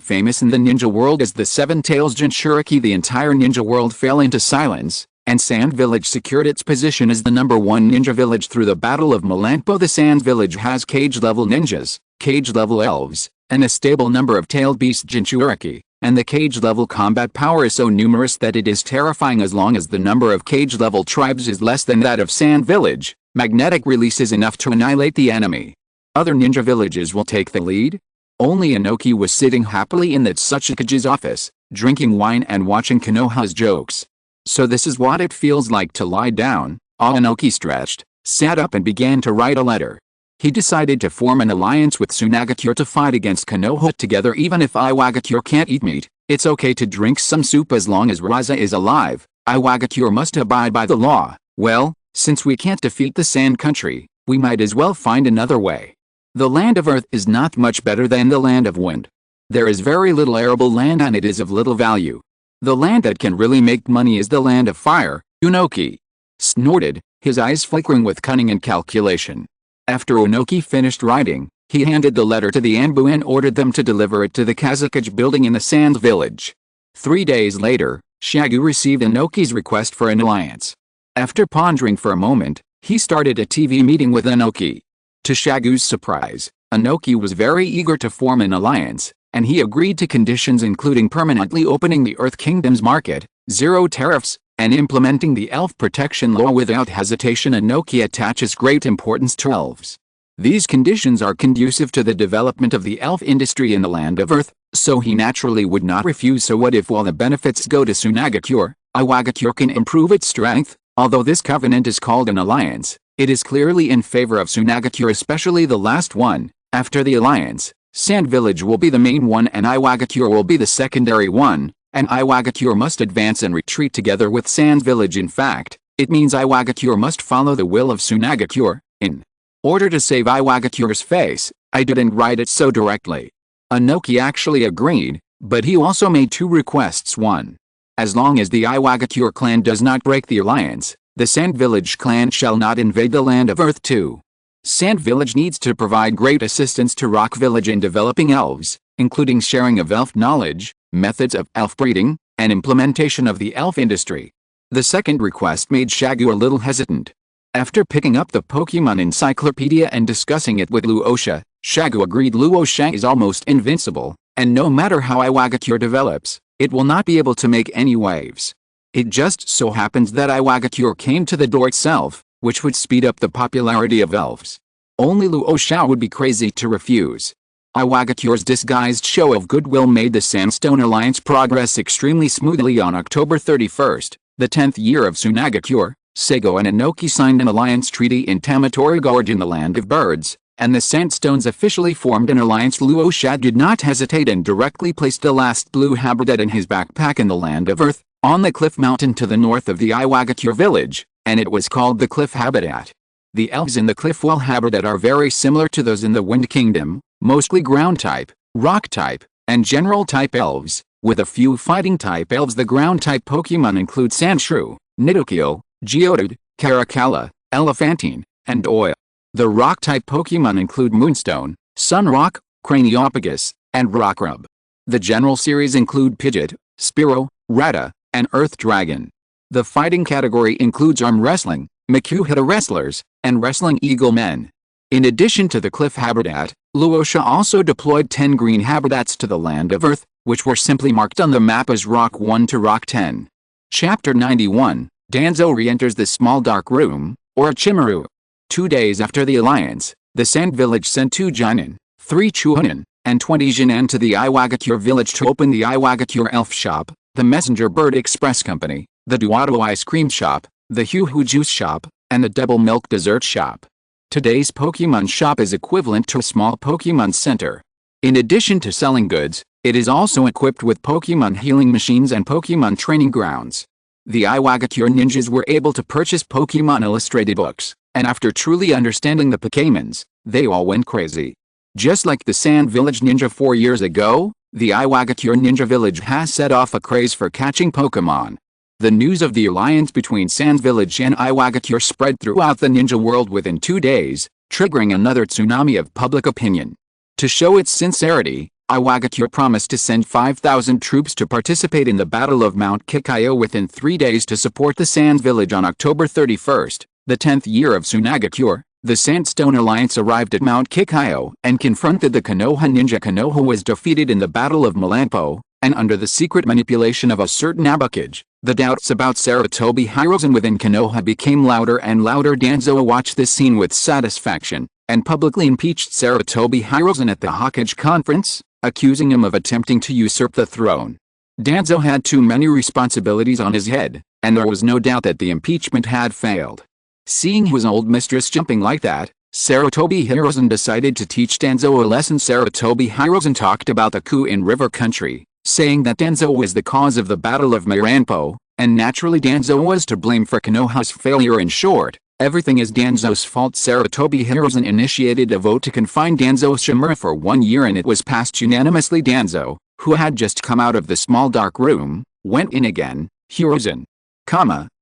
famous in the ninja world as the Seven-Tails Jinchuriki. The entire ninja world fell into silence, and Sand Village secured its position as the #1 ninja village through the Battle of Melampo. The Sand Village has cage-level ninjas, cage-level elves, and a stable number of tailed beast Jinchuriki, and the cage-level combat power is so numerous that it is terrifying. As long as the number of cage-level tribes is less than that of Sand Village, magnetic release is enough to annihilate the enemy. Other ninja villages will take the lead. Only Inoki was sitting happily in the Tsukikage's office, drinking wine and watching Konoha's jokes. So this is what it feels like to lie down. Inoki stretched, sat up and began to write a letter. He decided to form an alliance with Tsunagakure to fight against Konoha together. Even if Iwagakure can't eat meat, it's okay to drink some soup as long as Rasa is alive. Iwagakure must abide by the law. Well, since we can't defeat the Sand Country, we might as well find another way. The land of Earth is not much better than the land of Wind. There is very little arable land and it is of little value. The land that can really make money is the land of Fire. Inoki snorted, his eyes flickering with cunning and calculation. After Inoki finished writing, he handed the letter to the Anbu and ordered them to deliver it to the Kazekage building in the Sand Village. 3 days later, Shagu received Inoki's request for an alliance. After pondering for a moment, he started a TV meeting with Inoki. To Shagu's surprise, Inoki was very eager to form an alliance, and he agreed to conditions including permanently opening the Earth Kingdom's market, 0 tariffs, and implementing the elf protection law without hesitation. Inoki attaches great importance to elves. These conditions are conducive to the development of the elf industry in the land of Earth, so he naturally would not refuse. So what if all the benefits go to Tsunagakure, Iwagakure can improve its strength? Although this covenant is called an alliance, it is clearly in favor of Tsunagakure, especially the last one. After the alliance, Sand Village will be the main one and Iwagakure will be the secondary one, and Iwagakure must advance and retreat together with Sand Village. In fact, it means Iwagakure must follow the will of Tsunagakure. In order to save Iwagakure's face, I didn't write it so directly. Inoki actually agreed, but he also made 2 requests. 1. As long as the Iwagakure clan does not break the alliance, the Sand Village clan shall not invade the land of Earth. 2. Sand Village needs to provide great assistance to Rock Village in developing elves, including sharing of elf knowledge, methods of elf breeding, and implementation of the elf industry. The second request made Shagu a little hesitant. After picking up the Pokémon encyclopedia and discussing it with Luo Sha, Shagu agreed Luo Sha is almost invincible, and no matter how Iwagakure develops, it will not be able to make any waves. It just so happens that Iwagakure came to the door itself, which would speed up the popularity of elves. Only Luo Sha would be crazy to refuse. Iwagakure's disguised show of goodwill made the Sandstone Alliance progress extremely smoothly. On October 31st, the 10th year of Tsunagakure, Seigo and Inoki signed an alliance treaty in Tamatori Gorge in the Land of Birds, and the Sandstones officially formed an alliance. Luo Sha did not hesitate and directly placed the last blue habitat in his backpack in the Land of Earth, on the cliff mountain to the north of the Iwagakure village, and it was called the Cliff Habitat. The elves in the Cliffwell Habitat are very similar to those in the Wind Kingdom, mostly ground type, rock type, and general type elves, with a few fighting type elves. The ground type Pokémon include Sandshrew, Nidoquil, Geodude, Caracalla, Elephantine, and Oil. The rock-type Pokémon include Moonstone, Sunrock, Craniopagus, and Rockrub. The general series include Pidgeot, Spearow, Rattata, and Earth Dragon. The fighting category includes arm wrestling, Makuhita wrestlers, and wrestling eagle men. In addition to the Cliff Habitat, Luo Sha also deployed 10 green habitats to the Land of Earth, which were simply marked on the map as Rock 1 to Rock 10. Chapter 91. Danzo re-enters the small dark room, or Ishimaru. 2 days after the alliance, the Sand Village sent 2 Junin, 3 Chunin, and 20 Jinan to the Iwagakure village to open the Iwagakure Elf Shop, the Messenger Bird Express Company, the Duato Ice Cream Shop, the Hu Juice Shop, and the Double Milk Dessert Shop. Today's Pokémon Shop is equivalent to a small Pokémon Center. In addition to selling goods, it is also equipped with Pokémon healing machines and Pokémon training grounds. The Iwagakure ninjas were able to purchase Pokémon illustrated books, and after truly understanding the Pokémons, they all went crazy. Just like the Sand Village Ninja 4 years ago, the Iwagakure Ninja Village has set off a craze for catching Pokémon. The news of the alliance between Sand Village and Iwagakure spread throughout the ninja world within 2 days, triggering another tsunami of public opinion. To show its sincerity, Iwagakure promised to send 5,000 troops to participate in the Battle of Mount Kikayo within 3 days to support the Sand Village. On October 31st, the 10th year of Tsunagakure, the Sandstone Alliance arrived at Mount Kikayo and confronted the Konoha ninja. Konoha was defeated in the Battle of Melampo, and under the secret manipulation of a certain Abukage, the doubts about Sarutobi Hiruzen within Konoha became louder and louder. Danzo watched this scene with satisfaction, and publicly impeached Sarutobi Hiruzen at the Hokage conference, accusing him of attempting to usurp the throne. Danzo had too many responsibilities on his head, and there was no doubt that the impeachment had failed. Seeing his old mistress jumping like that, Sarutobi Hiruzen decided to teach Danzo a lesson. Sarutobi Hiruzen talked about the coup in River Country, saying that Danzo was the cause of the Battle of Merampo, and naturally Danzo was to blame for Konoha's failure. In short, everything is Danzo's fault. Sarutobi Hiruzen initiated a vote to confine Danzo Shimura for 1 year, and it was passed unanimously. Danzo, who had just come out of the small dark room, went in again. Hiruzen,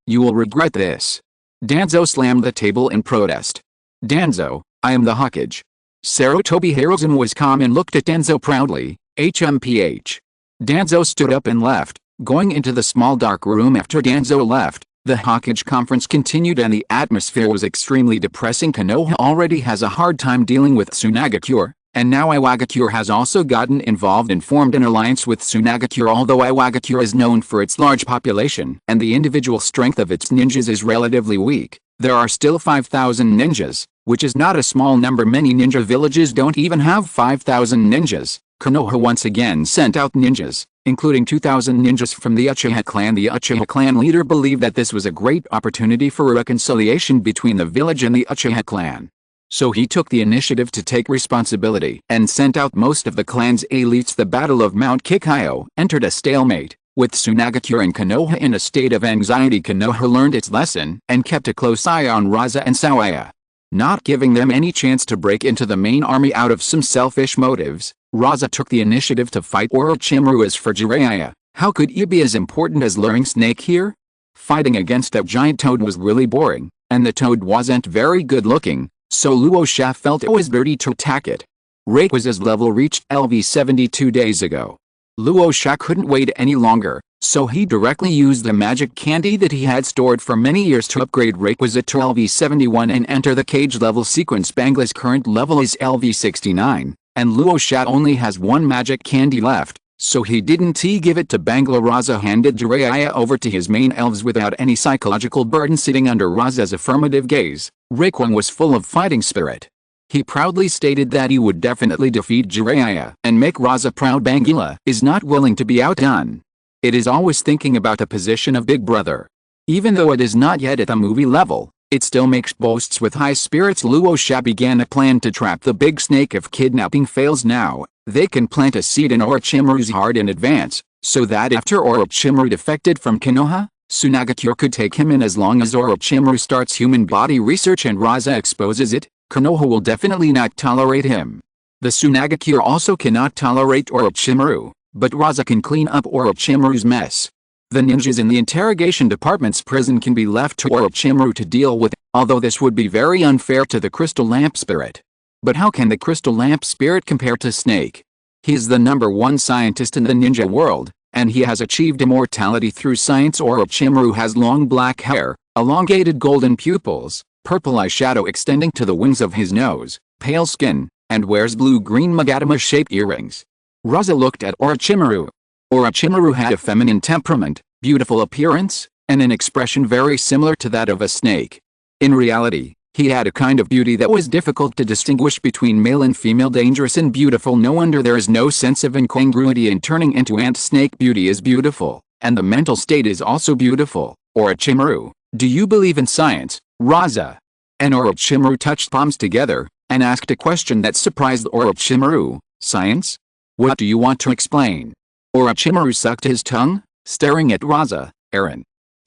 you will regret this. Danzo slammed the table in protest. Danzo, I am the Hokage. Sarutobi Hiruzen was calm and looked at Danzo proudly. HMPH. Danzo stood up and left, going into the small dark room. After Danzo left, the Hokage conference continued and the atmosphere was extremely depressing. Konoha already has a hard time dealing with Tsunagakure, and now Iwagakure has also gotten involved and formed an alliance with Tsunagakure. Although Iwagakure is known for its large population and the individual strength of its ninjas is relatively weak, there are still 5,000 ninjas, which is not a small number. Many ninja villages don't even have 5,000 ninjas. Konoha once again sent out ninjas, including 2,000 ninjas from the Uchiha clan. The Uchiha clan leader believed that this was a great opportunity for a reconciliation between the village and the Uchiha clan. So he took the initiative to take responsibility and sent out most of the clan's elites. The Battle of Mount Kikayo entered a stalemate, with Tsunagakure and Konoha in a state of anxiety. Konoha learned its lesson and kept a close eye on Rasa and Xiao Ai. Not giving them any chance to break into the main army out of some selfish motives, Rasa took the initiative to fight Orochimaru. As for Jiraiya, how could he be as important as luring Snake here? Fighting against that giant toad was really boring, and the toad wasn't very good looking, so Luo Sha felt it was dirty to attack it. Rayquaza's level reached LV 72 days ago. Luo Sha couldn't wait any longer, so he directly used the magic candy that he had stored for many years to upgrade requisite to LV71 and enter the cage level sequence. Bangla's current level is LV69, and Luo Sha only has one magic candy left, so he didn't give it to Bangla. Rasa handed Jiraiya over to his main elves without any psychological burden. Sitting under Rasa's affirmative gaze, Raekwon was full of fighting spirit. He proudly stated that he would definitely defeat Jiraiya and make Rasa proud. Bangla is not willing to be outdone. It is always thinking about the position of Big Brother. Even though it is not yet at the movie level, it still makes boasts with high spirits. Luo Sha began a plan to trap the big snake. If kidnapping fails now, they can plant a seed in Orochimaru's heart in advance, so that after Orochimaru defected from Konoha, Tsunagakure could take him in. As long as Orochimaru starts human body research and Rasa exposes it, Konoha will definitely not tolerate him. The Tsunagakure also cannot tolerate Orochimaru, but Rasa can clean up Orochimaru's mess. The ninjas in the interrogation department's prison can be left to Orochimaru to deal with, although this would be very unfair to the Crystal Lamp Spirit. But how can the Crystal Lamp Spirit compare to Snake? He is the #1 scientist in the ninja world, and he has achieved immortality through science. Orochimaru has long black hair, elongated golden pupils, purple eyeshadow extending to the wings of his nose, pale skin, and wears blue-green Magatama-shaped earrings. Rasa looked at Orochimaru. Orochimaru had a feminine temperament, beautiful appearance, and an expression very similar to that of a snake. In reality, he had a kind of beauty that was difficult to distinguish between male and female. Dangerous and beautiful. No wonder there is no sense of incongruity in turning into ant. Snake beauty is beautiful, and the mental state is also beautiful. Orochimaru, do you believe in science, Rasa? And Orochimaru touched palms together, and asked a question that surprised Orochimaru. Science? What do you want to explain? Orochimaru sucked his tongue, staring at Rasa. Aaron.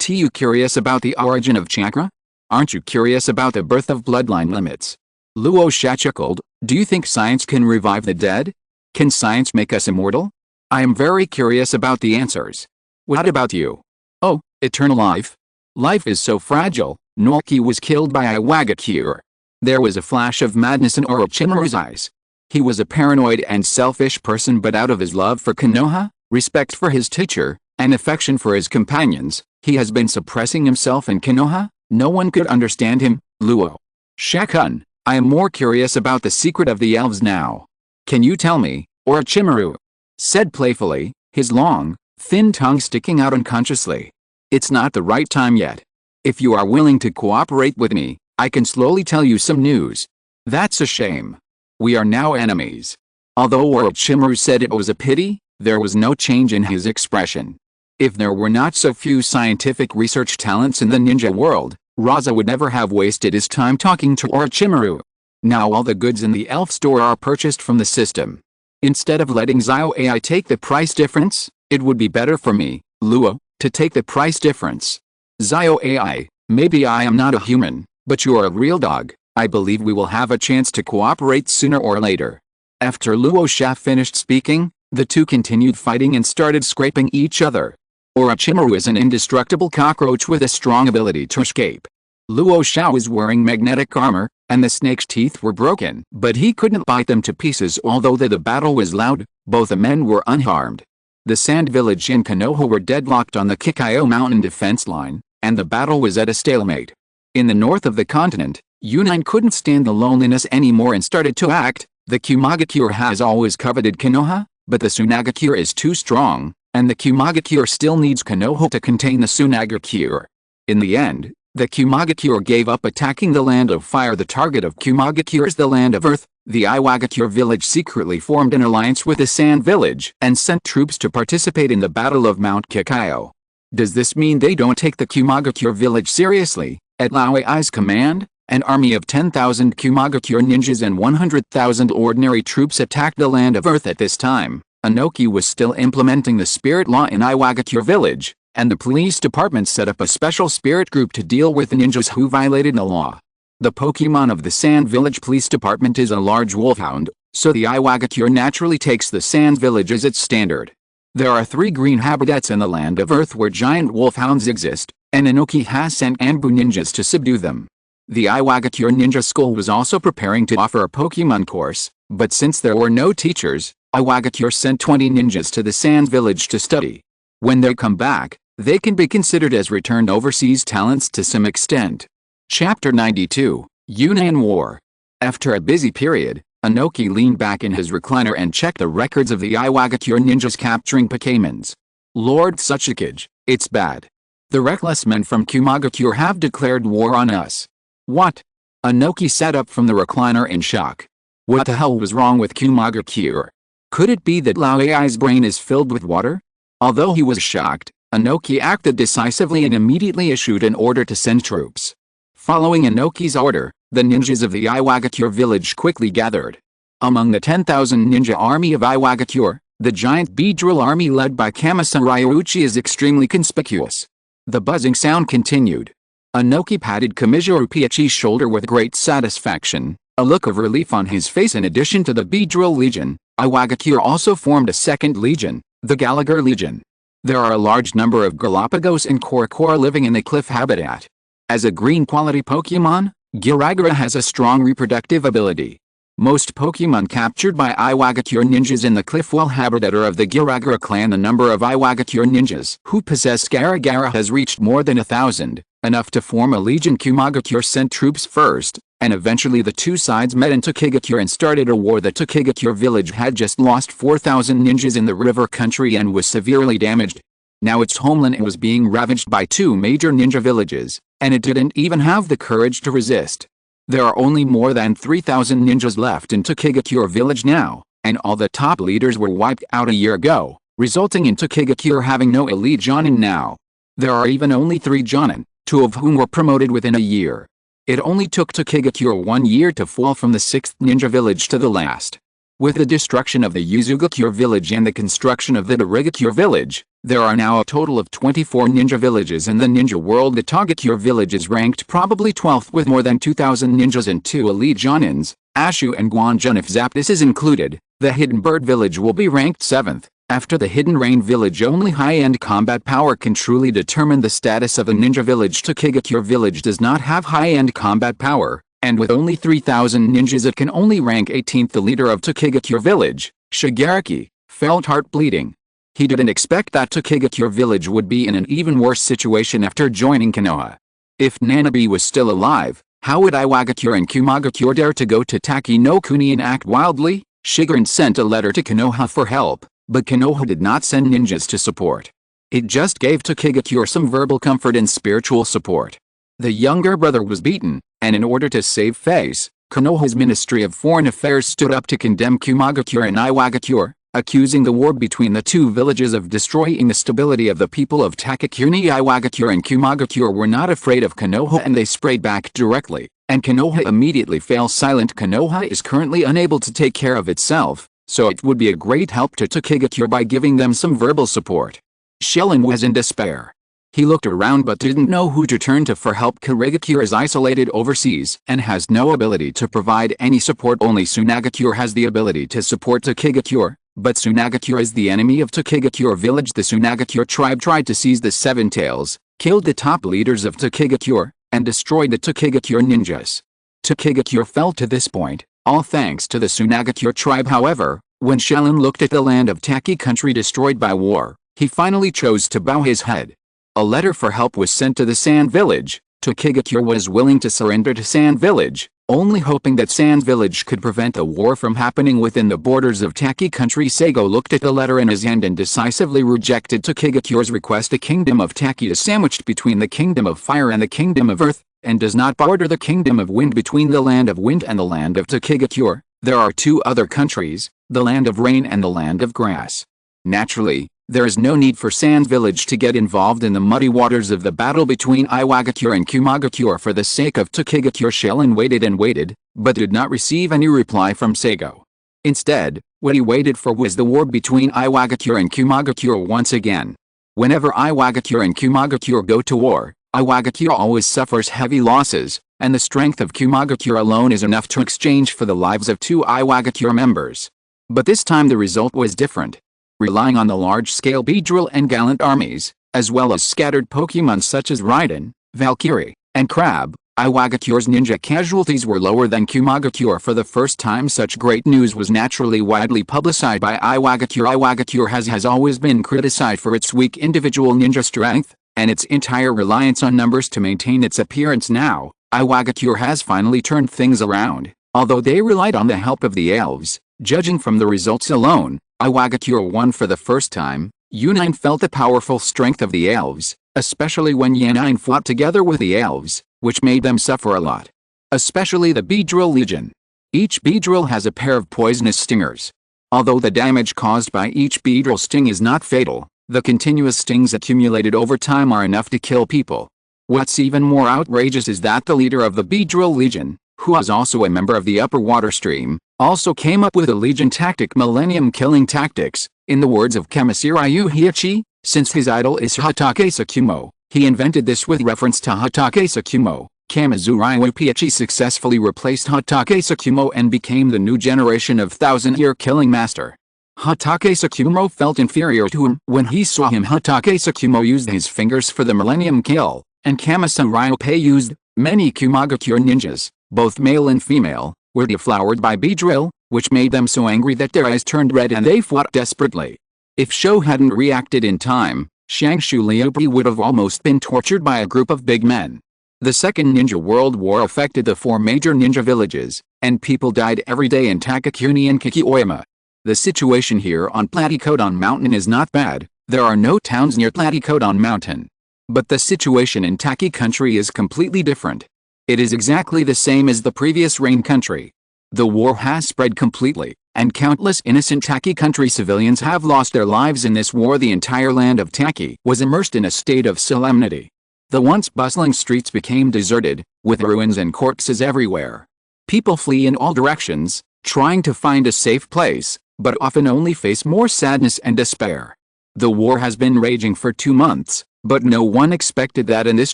You curious about the origin of chakra? Aren't you curious about the birth of bloodline limits? Luo Sha chuckled. Do you think science can revive the dead? Can science make us immortal? I am very curious about the answers. What about you? Oh, eternal life? Life is so fragile. Norki was killed by Iwagakure. There was a flash of madness in Orochimaru's eyes. He was a paranoid and selfish person, but out of his love for Konoha, respect for his teacher, and affection for his companions, he has been suppressing himself in Konoha. No one could understand him. Luo Sha-kun, I am more curious about the secret of the elves now. Can you tell me? Orochimaru said playfully, his long, thin tongue sticking out unconsciously. It's not the right time yet. If you are willing to cooperate with me, I can slowly tell you some news. That's a shame. We are now enemies. Although Orochimaru said it was a pity, there was no change in his expression. If there were not so few scientific research talents in the ninja world, Rasa would never have wasted his time talking to Orochimaru. Now all the goods in the elf store are purchased from the system. Instead of letting Xiao Ai take the price difference, it would be better for me, Luo, to take the price difference. Xiao Ai, maybe I am not a human, but you are a real dog. I believe we will have a chance to cooperate sooner or later. After Luo Sha finished speaking, the two continued fighting and started scraping each other. Orochimaru is an indestructible cockroach with a strong ability to escape. Luo Sha was wearing magnetic armor, and the snake's teeth were broken, but he couldn't bite them to pieces. Although the battle was loud, both the men were unharmed. The Sand Village and Konoha were deadlocked on the Kikyo Mountain defense line, and the battle was at a stalemate. In the north of the continent, Yunnan couldn't stand the loneliness anymore and started to act. The Kumagakure has always coveted Konoha, but the Tsunagakure is too strong, and the Kumagakure still needs Konoha to contain the Tsunagakure. In the end, the Kumagakure gave up attacking the Land of Fire. The target of Kumagakure is the Land of Earth. The Iwagakure village secretly formed an alliance with the Sand Village and sent troops to participate in the Battle of Mount Kikyo. Does this mean they don't take the Kumagakure village seriously? At Xiao Ai's command, an army of 10,000 Kumagakure ninjas and 100,000 ordinary troops attacked the Land of Earth. At this time, Inoki was still implementing the spirit law in Iwagakure village, and the police department set up a special spirit group to deal with ninjas who violated the law. The Pokémon of the Sand Village Police Department is a large wolfhound, so the Iwagakure naturally takes the Sand Village as its standard. There are 3 green habitats in the Land of Earth where giant wolfhounds exist, and Inoki has sent Anbu ninjas to subdue them. The Iwagakure Ninja School was also preparing to offer a Pokémon course, But since there were no teachers, Iwagakure sent 20 ninjas to the Sand Village to study. When they come back, they can be considered as returned overseas talents to some extent. Chapter 92, Yunnan War. After a busy period, Inoki leaned back in his recliner and checked the records of the Iwagakure ninjas capturing Pokémons. Lord Tsuchikage, it's bad. The reckless men from Kumagakure have declared war on us. What? Inoki sat up from the recliner in shock. What the hell was wrong with Kumagakure? Could it be that Luo Ai's brain is filled with water? Although he was shocked, Inoki acted decisively and immediately issued an order to send troops. Following Inoki's order, the ninjas of the Iwagakure village quickly gathered. Among the 10,000 ninja army of Iwagakure, the giant Beedrill army led by Kamasa Ryuichi is extremely conspicuous. The buzzing sound continued. Inoki patted Kamijiru Piachi's shoulder with great satisfaction, a look of relief on his face. In addition to the Beedrill Legion, Iwagakure also formed a second legion, the Gallagher Legion. There are a large number of Galapagos and Korokoro living in the cliff habitat. As a green quality Pokémon, Giragra has a strong reproductive ability. Most Pokémon captured by Iwagakure ninjas in the cliff-well habitat are of the Giragra clan. The number of Iwagakure ninjas who possess Garagara has reached more than 1,000, enough to form a legion. Kumagakure sent troops first, and eventually the two sides met in Tokigakure and started a war. The Tokigakure village had just lost 4,000 ninjas in the river country and was severely damaged. Now its homeland was being ravaged by two major ninja villages, and it didn't even have the courage to resist. There are only more than 3,000 ninjas left in Tokigakure village now, and all the top leaders were wiped out a year ago, resulting in Tokigakure having no elite jonin now. There are even only 3 jonin, 2 of whom were promoted within a year. It only took Tokigakure 1 year to fall from the 6th ninja village to the last. With the destruction of the Yuzugakure village and the construction of the Darigakure village, there are now a total of 24 ninja villages in the ninja world. The Togakure village is ranked probably 12th with more than 2,000 ninjas and 2 elite jonins, Ashu and Guanjun. If Zapdos is included, the Hidden Bird village will be ranked 7th. After the Hidden Rain village, only high-end combat power can truly determine the status of a ninja village. Tokigakure village does not have high-end combat power, and with only 3,000 ninjas it can only rank 18th. The leader of Tokigakure village, Shigaraki, felt heart bleeding. He didn't expect that Tokigakure village would be in an even worse situation after joining Konoha. If Nanabe was still alive, how would Iwagakure and Kumagakure dare to go to Taki no Kuni and act wildly? Shigerin sent a letter to Konoha for help, but Konoha did not send ninjas to support. It just gave Tokigakure some verbal comfort and spiritual support. The younger brother was beaten, and in order to save face, Konoha's Ministry of Foreign Affairs stood up to condemn Kumagakure and Iwagakure, accusing the war between the two villages of destroying the stability of the people of Takakuni. Iwagakure and Kumagakure were not afraid of Konoha and they sprayed back directly, and Konoha immediately fell silent. Konoha is currently unable to take care of itself, so it would be a great help to Tokigakure by giving them some verbal support. Shellin was in despair. He looked around but didn't know who to turn to for help. Karigakure is isolated overseas and has no ability to provide any support. Only Tsunagakure has the ability to support Tokigakure. But Tsunagakure is the enemy of Tokigakure village. The Tsunagakure tribe tried to seize the Seven Tails, killed the top leaders of Tokigakure, and destroyed the Tokigakure ninjas. Tokigakure fell to this point, all thanks to the Tsunagakure tribe. However, when Shellin looked at the land of Taki country destroyed by war, he finally chose to bow his head. A letter for help was sent to the Sand Village. Tokigakure was willing to surrender to Sand Village, only hoping that Sand Village could prevent a war from happening within the borders of Taki country. Seigo looked at the letter in his hand and decisively rejected Tokigakure's request. The kingdom of Taki is sandwiched between the kingdom of fire and the kingdom of earth, and does not border the kingdom of wind. Between the land of wind and the land of Tokigakure, there are 2 other countries, the land of rain and the land of grass. Naturally, there is no need for Sand Village to get involved in the muddy waters of the battle between Iwagakure and Kumagakure. For the sake of Tokigakure, Shellin waited and waited, but did not receive any reply from Seigo. Instead, what he waited for was the war between Iwagakure and Kumagakure once again. Whenever Iwagakure and Kumagakure go to war, Iwagakure always suffers heavy losses, and the strength of Kumagakure alone is enough to exchange for the lives of 2 Iwagakure members. But this time the result was different. Relying on the large-scale Beedrill and Gallant armies, as well as scattered Pokémon such as Raiden, Valkyrie, and Crab, Iwagakure's ninja casualties were lower than Kumagakure. For the first time, such great news was naturally widely publicized by Iwagakure. Iwagakure has always been criticized for its weak individual ninja strength, and its entire reliance on numbers to maintain its appearance. Now, Iwagakure has finally turned things around, although they relied on the help of the elves. Judging from the results alone, Iwagakure won for the first time. Unine felt the powerful strength of the elves, especially when Yanine fought together with the elves, which made them suffer a lot. Especially the Beedrill Legion. Each Beedrill has a pair of poisonous stingers. Although the damage caused by each Beedrill sting is not fatal, the continuous stings accumulated over time are enough to kill people. What's even more outrageous is that the leader of the Beedrill Legion, who is also a member of the upper water stream, also came up with a Legion tactic, Millennium Killing Tactics. In the words of Kamasirayu Heiichi, since his idol is Hatake Tsukumo, he invented this with reference to Hatake Tsukumo. Kamasirayu Heiichi successfully replaced Hatake Tsukumo and became the new generation of thousand-year killing master. Hatake Tsukumo felt inferior to him. When he saw him, Hatake Tsukumo used his fingers for the Millennium Kill, and Kamasirayu used. Many Kumagakure ninjas, both male and female, were deflowered by Beedrill, which made them so angry that their eyes turned red and they fought desperately. If Sho hadn't reacted in time, Shangshu Liupi would have almost been tortured by a group of big men. The Second Ninja World War affected the 4 major ninja villages, and people died every day in Takakuni and Kikioyama. The situation here on Platycodon Mountain is not bad. There are no towns near Platycodon Mountain. But the situation in Taki country is completely different. It is exactly the same as the previous Rain country. The war has spread completely, and countless innocent Taki country civilians have lost their lives in this war. The entire land of Taki was immersed in a state of solemnity. The once bustling streets became deserted, with ruins and corpses everywhere. People flee in all directions, trying to find a safe place, but often only face more sadness and despair. The war has been raging for 2 months, but no one expected that in this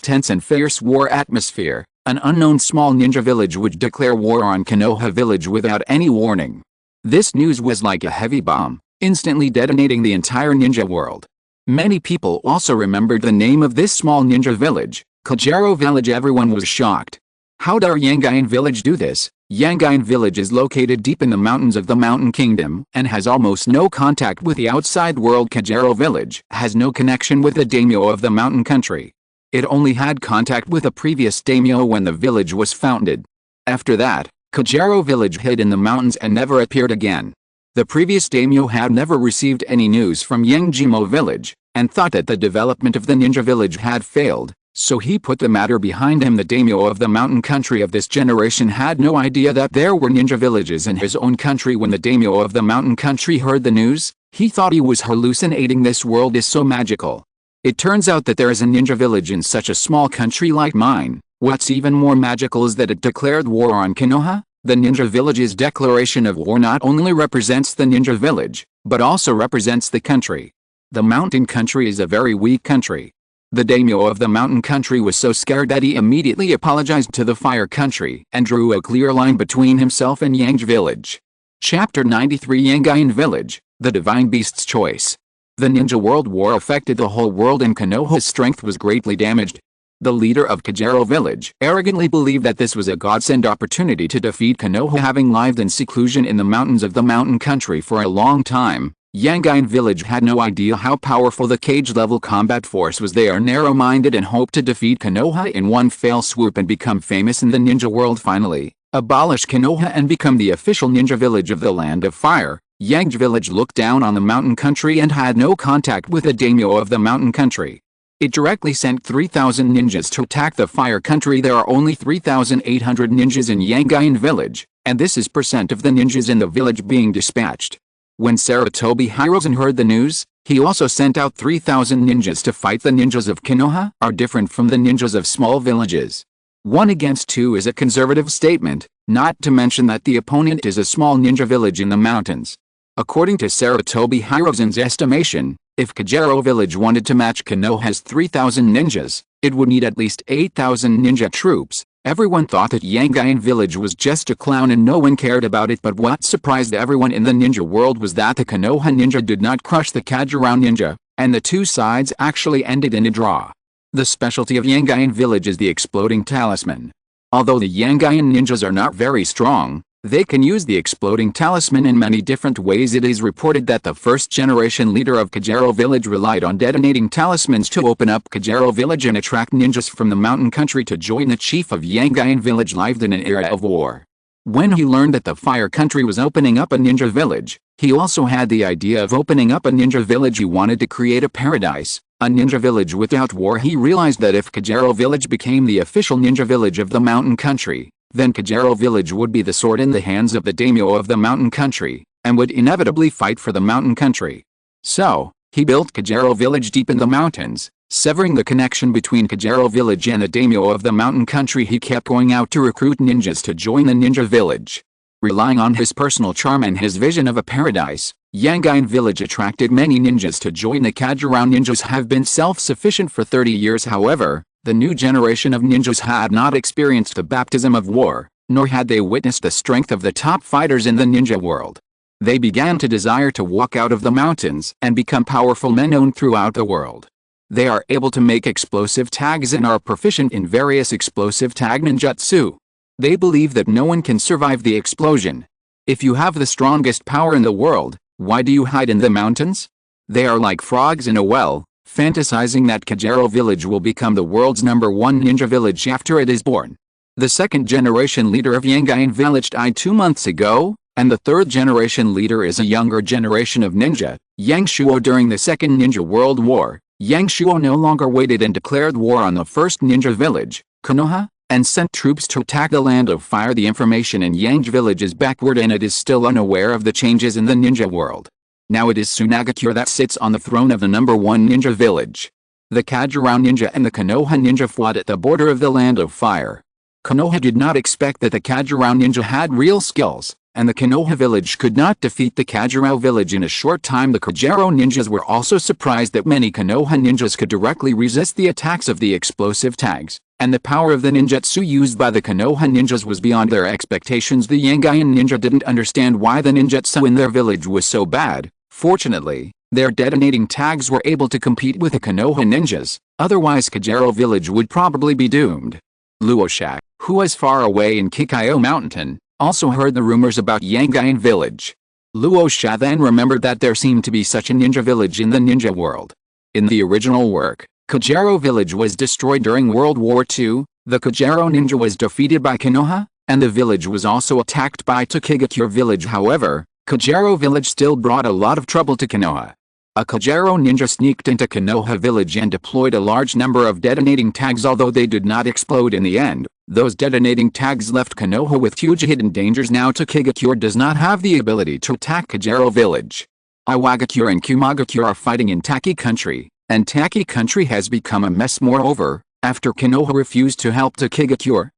tense and fierce war atmosphere, an unknown small ninja village would declare war on Konoha village without any warning. This news was like a heavy bomb, instantly detonating the entire ninja world. Many people also remembered the name of this small ninja village, Kajero village. Everyone was shocked. How dare Yangain village do this? Yangain village is located deep in the mountains of the Mountain Kingdom and has almost no contact with the outside world. Kajero village has no connection with the daimyo of the mountain country. It only had contact with a previous daimyo when the village was founded. After that, Kajero village hid in the mountains and never appeared again. The previous daimyo had never received any news from Yangjimo village, and thought that the development of the ninja village had failed, so he put the matter behind him. The daimyo of the mountain country of this generation had no idea that there were ninja villages in his own country. When the daimyo of the mountain country heard the news, he thought he was hallucinating. This world is so magical. It turns out that there is a ninja village in such a small country like mine. What's even more magical is that it declared war on Konoha. The ninja village's declaration of war not only represents the ninja village, but also represents the country. The mountain country is a very weak country. The daimyo of the mountain country was so scared that he immediately apologized to the fire country and drew a clear line between himself and Yang village. Chapter 93 Yangain Village, The Divine Beast's Choice. The Ninja World War affected the whole world and Konoha's strength was greatly damaged. The leader of Kajero village arrogantly believed that this was a godsend opportunity to defeat Konoha. Having lived in seclusion in the mountains of the mountain country for a long time, Yangain village had no idea how powerful the cage-level combat force was. They are narrow-minded and hope to defeat Konoha in one fell swoop and become famous in the ninja world. Finally, abolish Konoha and become the official ninja village of the Land of Fire. Yang village looked down on the mountain country and had no contact with the daimyo of the mountain country. It directly sent 3,000 ninjas to attack the fire country. There are only 3,800 ninjas in Yangain village, and this is percent of the ninjas in the village being dispatched. When Sarutobi Hirozen heard the news, he also sent out 3,000 ninjas to fight. The ninjas of Konoha are different from the ninjas of small villages. 1 against 2 is a conservative statement, not to mention that the opponent is a small ninja village in the mountains. According to Sarutobi Hirozen's estimation, if Kajero village wanted to match Konoha's 3,000 ninjas, it would need at least 8,000 ninja troops. Everyone thought that Yangain village was just a clown and no one cared about it, but what surprised everyone in the ninja world was that the Konoha ninja did not crush the Kajero ninja, and the 2 sides actually ended in a draw. The specialty of Yangain village is the exploding talisman. Although the Yangayan ninjas are not very strong, they can use the exploding talisman in many different ways. It is reported that the first generation leader of Kajero village relied on detonating talismans to open up Kajero village and attract ninjas from the mountain country to join. The chief of Yangayan village lived in an era of war. When he learned that the fire country was opening up a ninja village, he also had the idea of opening up a ninja village. He wanted to create a paradise, a ninja village without war. He realized that if Kajero village became the official ninja village of the mountain country, then Kajero village would be the sword in the hands of the daimyo of the mountain country, and would inevitably fight for the mountain country. So, he built Kajero village deep in the mountains, severing the connection between Kajero village and the daimyo of the mountain country. He kept going out to recruit ninjas to join the ninja village. Relying on his personal charm and his vision of a paradise, Yangayan village attracted many ninjas to join. The Kajero ninjas have been self-sufficient for 30 years. However, the new generation of ninjas had not experienced the baptism of war, nor had they witnessed the strength of the top fighters in the ninja world. They began to desire to walk out of the mountains and become powerful men known throughout the world. They are able to make explosive tags and are proficient in various explosive tag ninjutsu. They believe that no one can survive the explosion. If you have the strongest power in the world, why do you hide in the mountains? They are like frogs in a well, fantasizing that Kajero village will become the world's #1 ninja village after it is born. The second generation leader of Yangayan village died 2 months ago, and the third generation leader is a younger generation of ninja, Yang Shuo. During the Second Ninja World War, Yang Shuo no longer waited and declared war on the first ninja village, Konoha, and sent troops to attack the Land of Fire. The information in Yang village is backward and it is still unaware of the changes in the ninja world. Now it is Tsunagakure that sits on the throne of the #1 ninja village. The Kajero ninja and the Konoha ninja fought at the border of the Land of Fire. Konoha did not expect that the Kajero ninja had real skills, and the Konoha village could not defeat the Kajero village in a short time. The Kajero ninjas were also surprised that many Konoha ninjas could directly resist the attacks of the explosive tags, and the power of the ninjutsu used by the Konoha ninjas was beyond their expectations. The Yangayan ninja didn't understand why the ninjutsu in their village was so bad. Fortunately, their detonating tags were able to compete with the Konoha ninjas, otherwise Kajero village would probably be doomed. Luo Sha, who was far away in Kikayo Mountain, also heard the rumors about Yangayan village. Luo Sha then remembered that there seemed to be such a ninja village in the ninja world. In the original work, Kajero village was destroyed during World War II, the Kajero ninja was defeated by Konoha, and the village was also attacked by Takigakure village. However, Kajero village still brought a lot of trouble to Konoha. A Kajero ninja sneaked into Konoha village and deployed a large number of detonating tags. Although they did not explode in the end, those detonating tags left Konoha with huge hidden dangers. Now Takigakure does not have the ability to attack Kajero village. Iwagakure and Kumagakure are fighting in Taki country, and Taki country has become a mess. Moreover, after Konoha refused to help Takigakure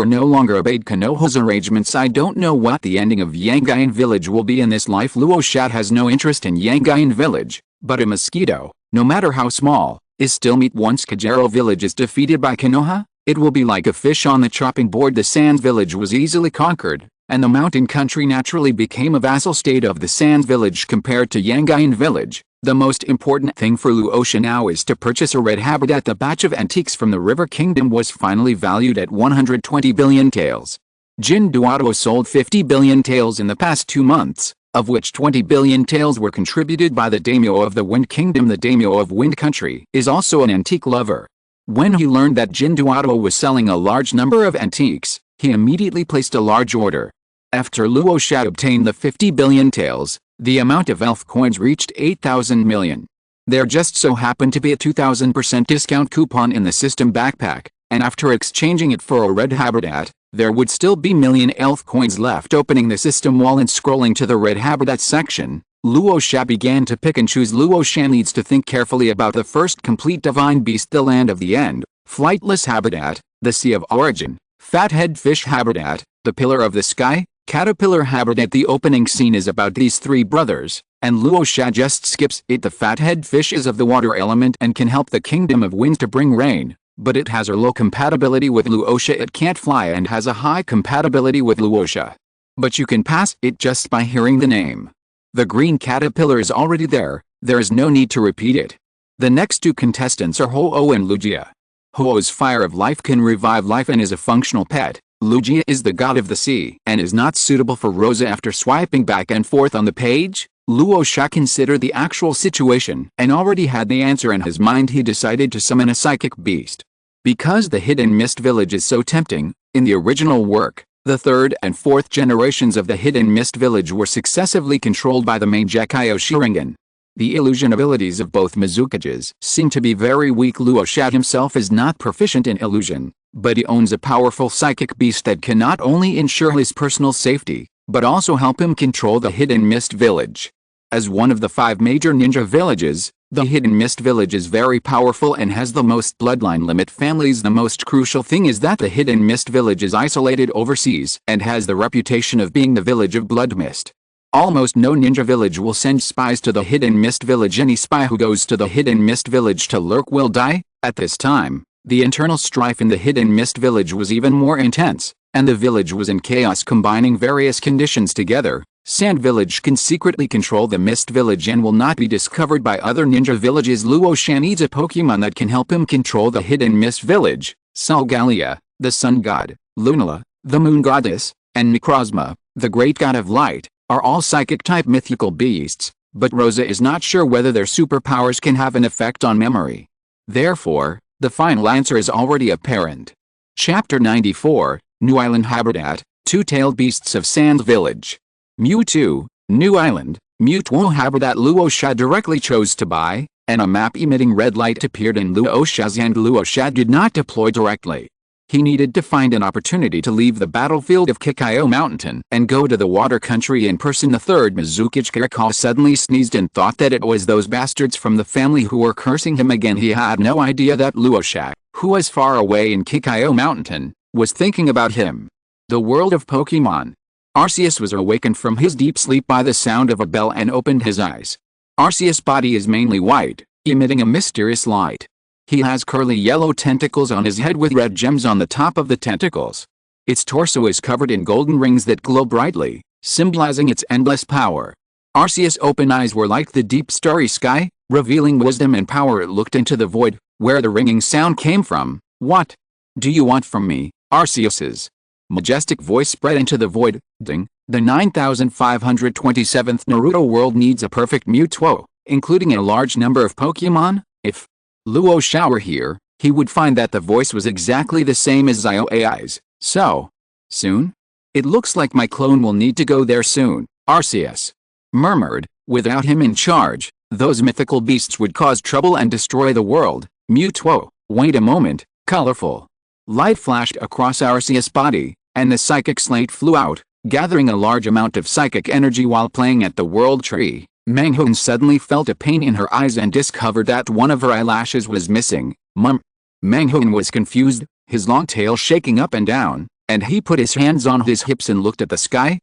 no longer obeyed Konoha's arrangements. I don't know what the ending of Yangayan village will be in this life. Luo Sha has no interest in Yangayan village, but a mosquito, no matter how small, is still meat. Once Kajero village is defeated by Konoha, it will be like a fish on the chopping board. The Sands village was easily conquered, and the mountain country naturally became a vassal state of the Sands village compared to Yangayan village. The most important thing for Luo Sha now is to purchase a red habitat. The batch of antiques from the River Kingdom was finally valued at 120 billion taels. Jin Duato sold 50 billion taels in the past 2 months, of which 20 billion taels were contributed by the daimyo of the Wind Kingdom. The daimyo of Wind Country is also an antique lover. When he learned that Jin Duato was selling a large number of antiques, he immediately placed a large order. After Luo Sha obtained the 50 billion taels, the amount of elf coins reached 8,000 million. There just so happened to be a 2,000% discount coupon in the system backpack, and after exchanging it for a red habitat, there would still be million elf coins left. Opening the system wall and scrolling to the red habitat section, Luo Sha began to pick and choose. Luo Sha needs to think carefully about the first complete divine beast, the land of the end, flightless habitat, the sea of origin, fathead fish habitat, the pillar of the sky, caterpillar habitat. The opening scene is about these 3 brothers, and Luo Sha just skips it. The fathead fish is of the water element and can help the kingdom of winds to bring rain, but it has a low compatibility with Luo Sha. It can't fly and has a high compatibility with Luo Sha. But you can pass it just by hearing the name. The green caterpillar is already there, there is no need to repeat it. The next 2 contestants are Ho-Oh and Lujia. Huo's fire of life can revive life and is a functional pet. Lugia is the god of the sea and is not suitable for Rosa. After swiping back and forth on the page, Luo Sha considered the actual situation and already had the answer in his mind. He decided to summon a psychic beast. Because the Hidden Mist Village is so tempting, in the original work, the third and fourth generations of the Hidden Mist Village were successively controlled by the main Gekyo Sharingan. The illusion abilities of both Mizukages seem to be very weak. Luo Sha himself is not proficient in illusion, but he owns a powerful psychic beast that can not only ensure his personal safety, but also help him control the Hidden Mist Village. As one of the 5 major ninja villages, the Hidden Mist Village is very powerful and has the most bloodline limit families. The most crucial thing is that the Hidden Mist Village is isolated overseas and has the reputation of being the village of blood mist. Almost no ninja village will send spies to the Hidden Mist Village. Any spy who goes to the Hidden Mist Village to lurk will die. At this time, the internal strife in the Hidden Mist Village was even more intense, and the village was in chaos. Combining various conditions together, Sand Village can secretly control the Mist Village and will not be discovered by other ninja villages. Luo Sha needs a Pokemon that can help him control the Hidden Mist Village. Solgalea, the Sun God, Lunala, the Moon Goddess, and Necrozma, the Great God of Light, are all psychic-type mythical beasts, but Rosa is not sure whether their superpowers can have an effect on memory. Therefore, the final answer is already apparent. Chapter 94, New Island Habitat, Two-Tailed Beasts of Sand Village. Mewtwo, New Island, Mewtwo Habitat. Luo Sha directly chose to buy, and a map emitting red light appeared in Luo Sha's hand. Luo Sha did not deploy directly. He needed to find an opportunity to leave the battlefield of Kikyo Mountain and go to the water country in person. The third Mizukage Karaka suddenly sneezed and thought that it was those bastards from the family who were cursing him again. He had no idea that Luo Sha, who was far away in Kikyo Mountain, was thinking about him. The world of Pokemon. Arceus was awakened from his deep sleep by the sound of a bell and opened his eyes. Arceus' body is mainly white, emitting a mysterious light. He has curly yellow tentacles on his head with red gems on the top of the tentacles. Its torso is covered in golden rings that glow brightly, symbolizing its endless power. Arceus' open eyes were like the deep starry sky, revealing wisdom and power. It looked into the void, where the ringing sound came from. "What do you want from me?" Arceus's majestic voice spread into the void. Ding. The 9527th Naruto world needs a perfect Mewtwo, including a large number of Pokemon. If Luo Sha were here, he would find that the voice was exactly the same as Xiao Ai's. So soon? It looks like my clone will need to go there soon, Arceus murmured. Without him in charge, those mythical beasts would cause trouble and destroy the world. Mewtwo, wait a moment. Colorful light flashed across Arceus' body, and the psychic slate flew out, gathering a large amount of psychic energy. While playing at the world tree, Manghun suddenly felt a pain in her eyes and discovered that one of her eyelashes was missing. Manghun was confused, his long tail shaking up and down, and he put his hands on his hips and looked at the sky.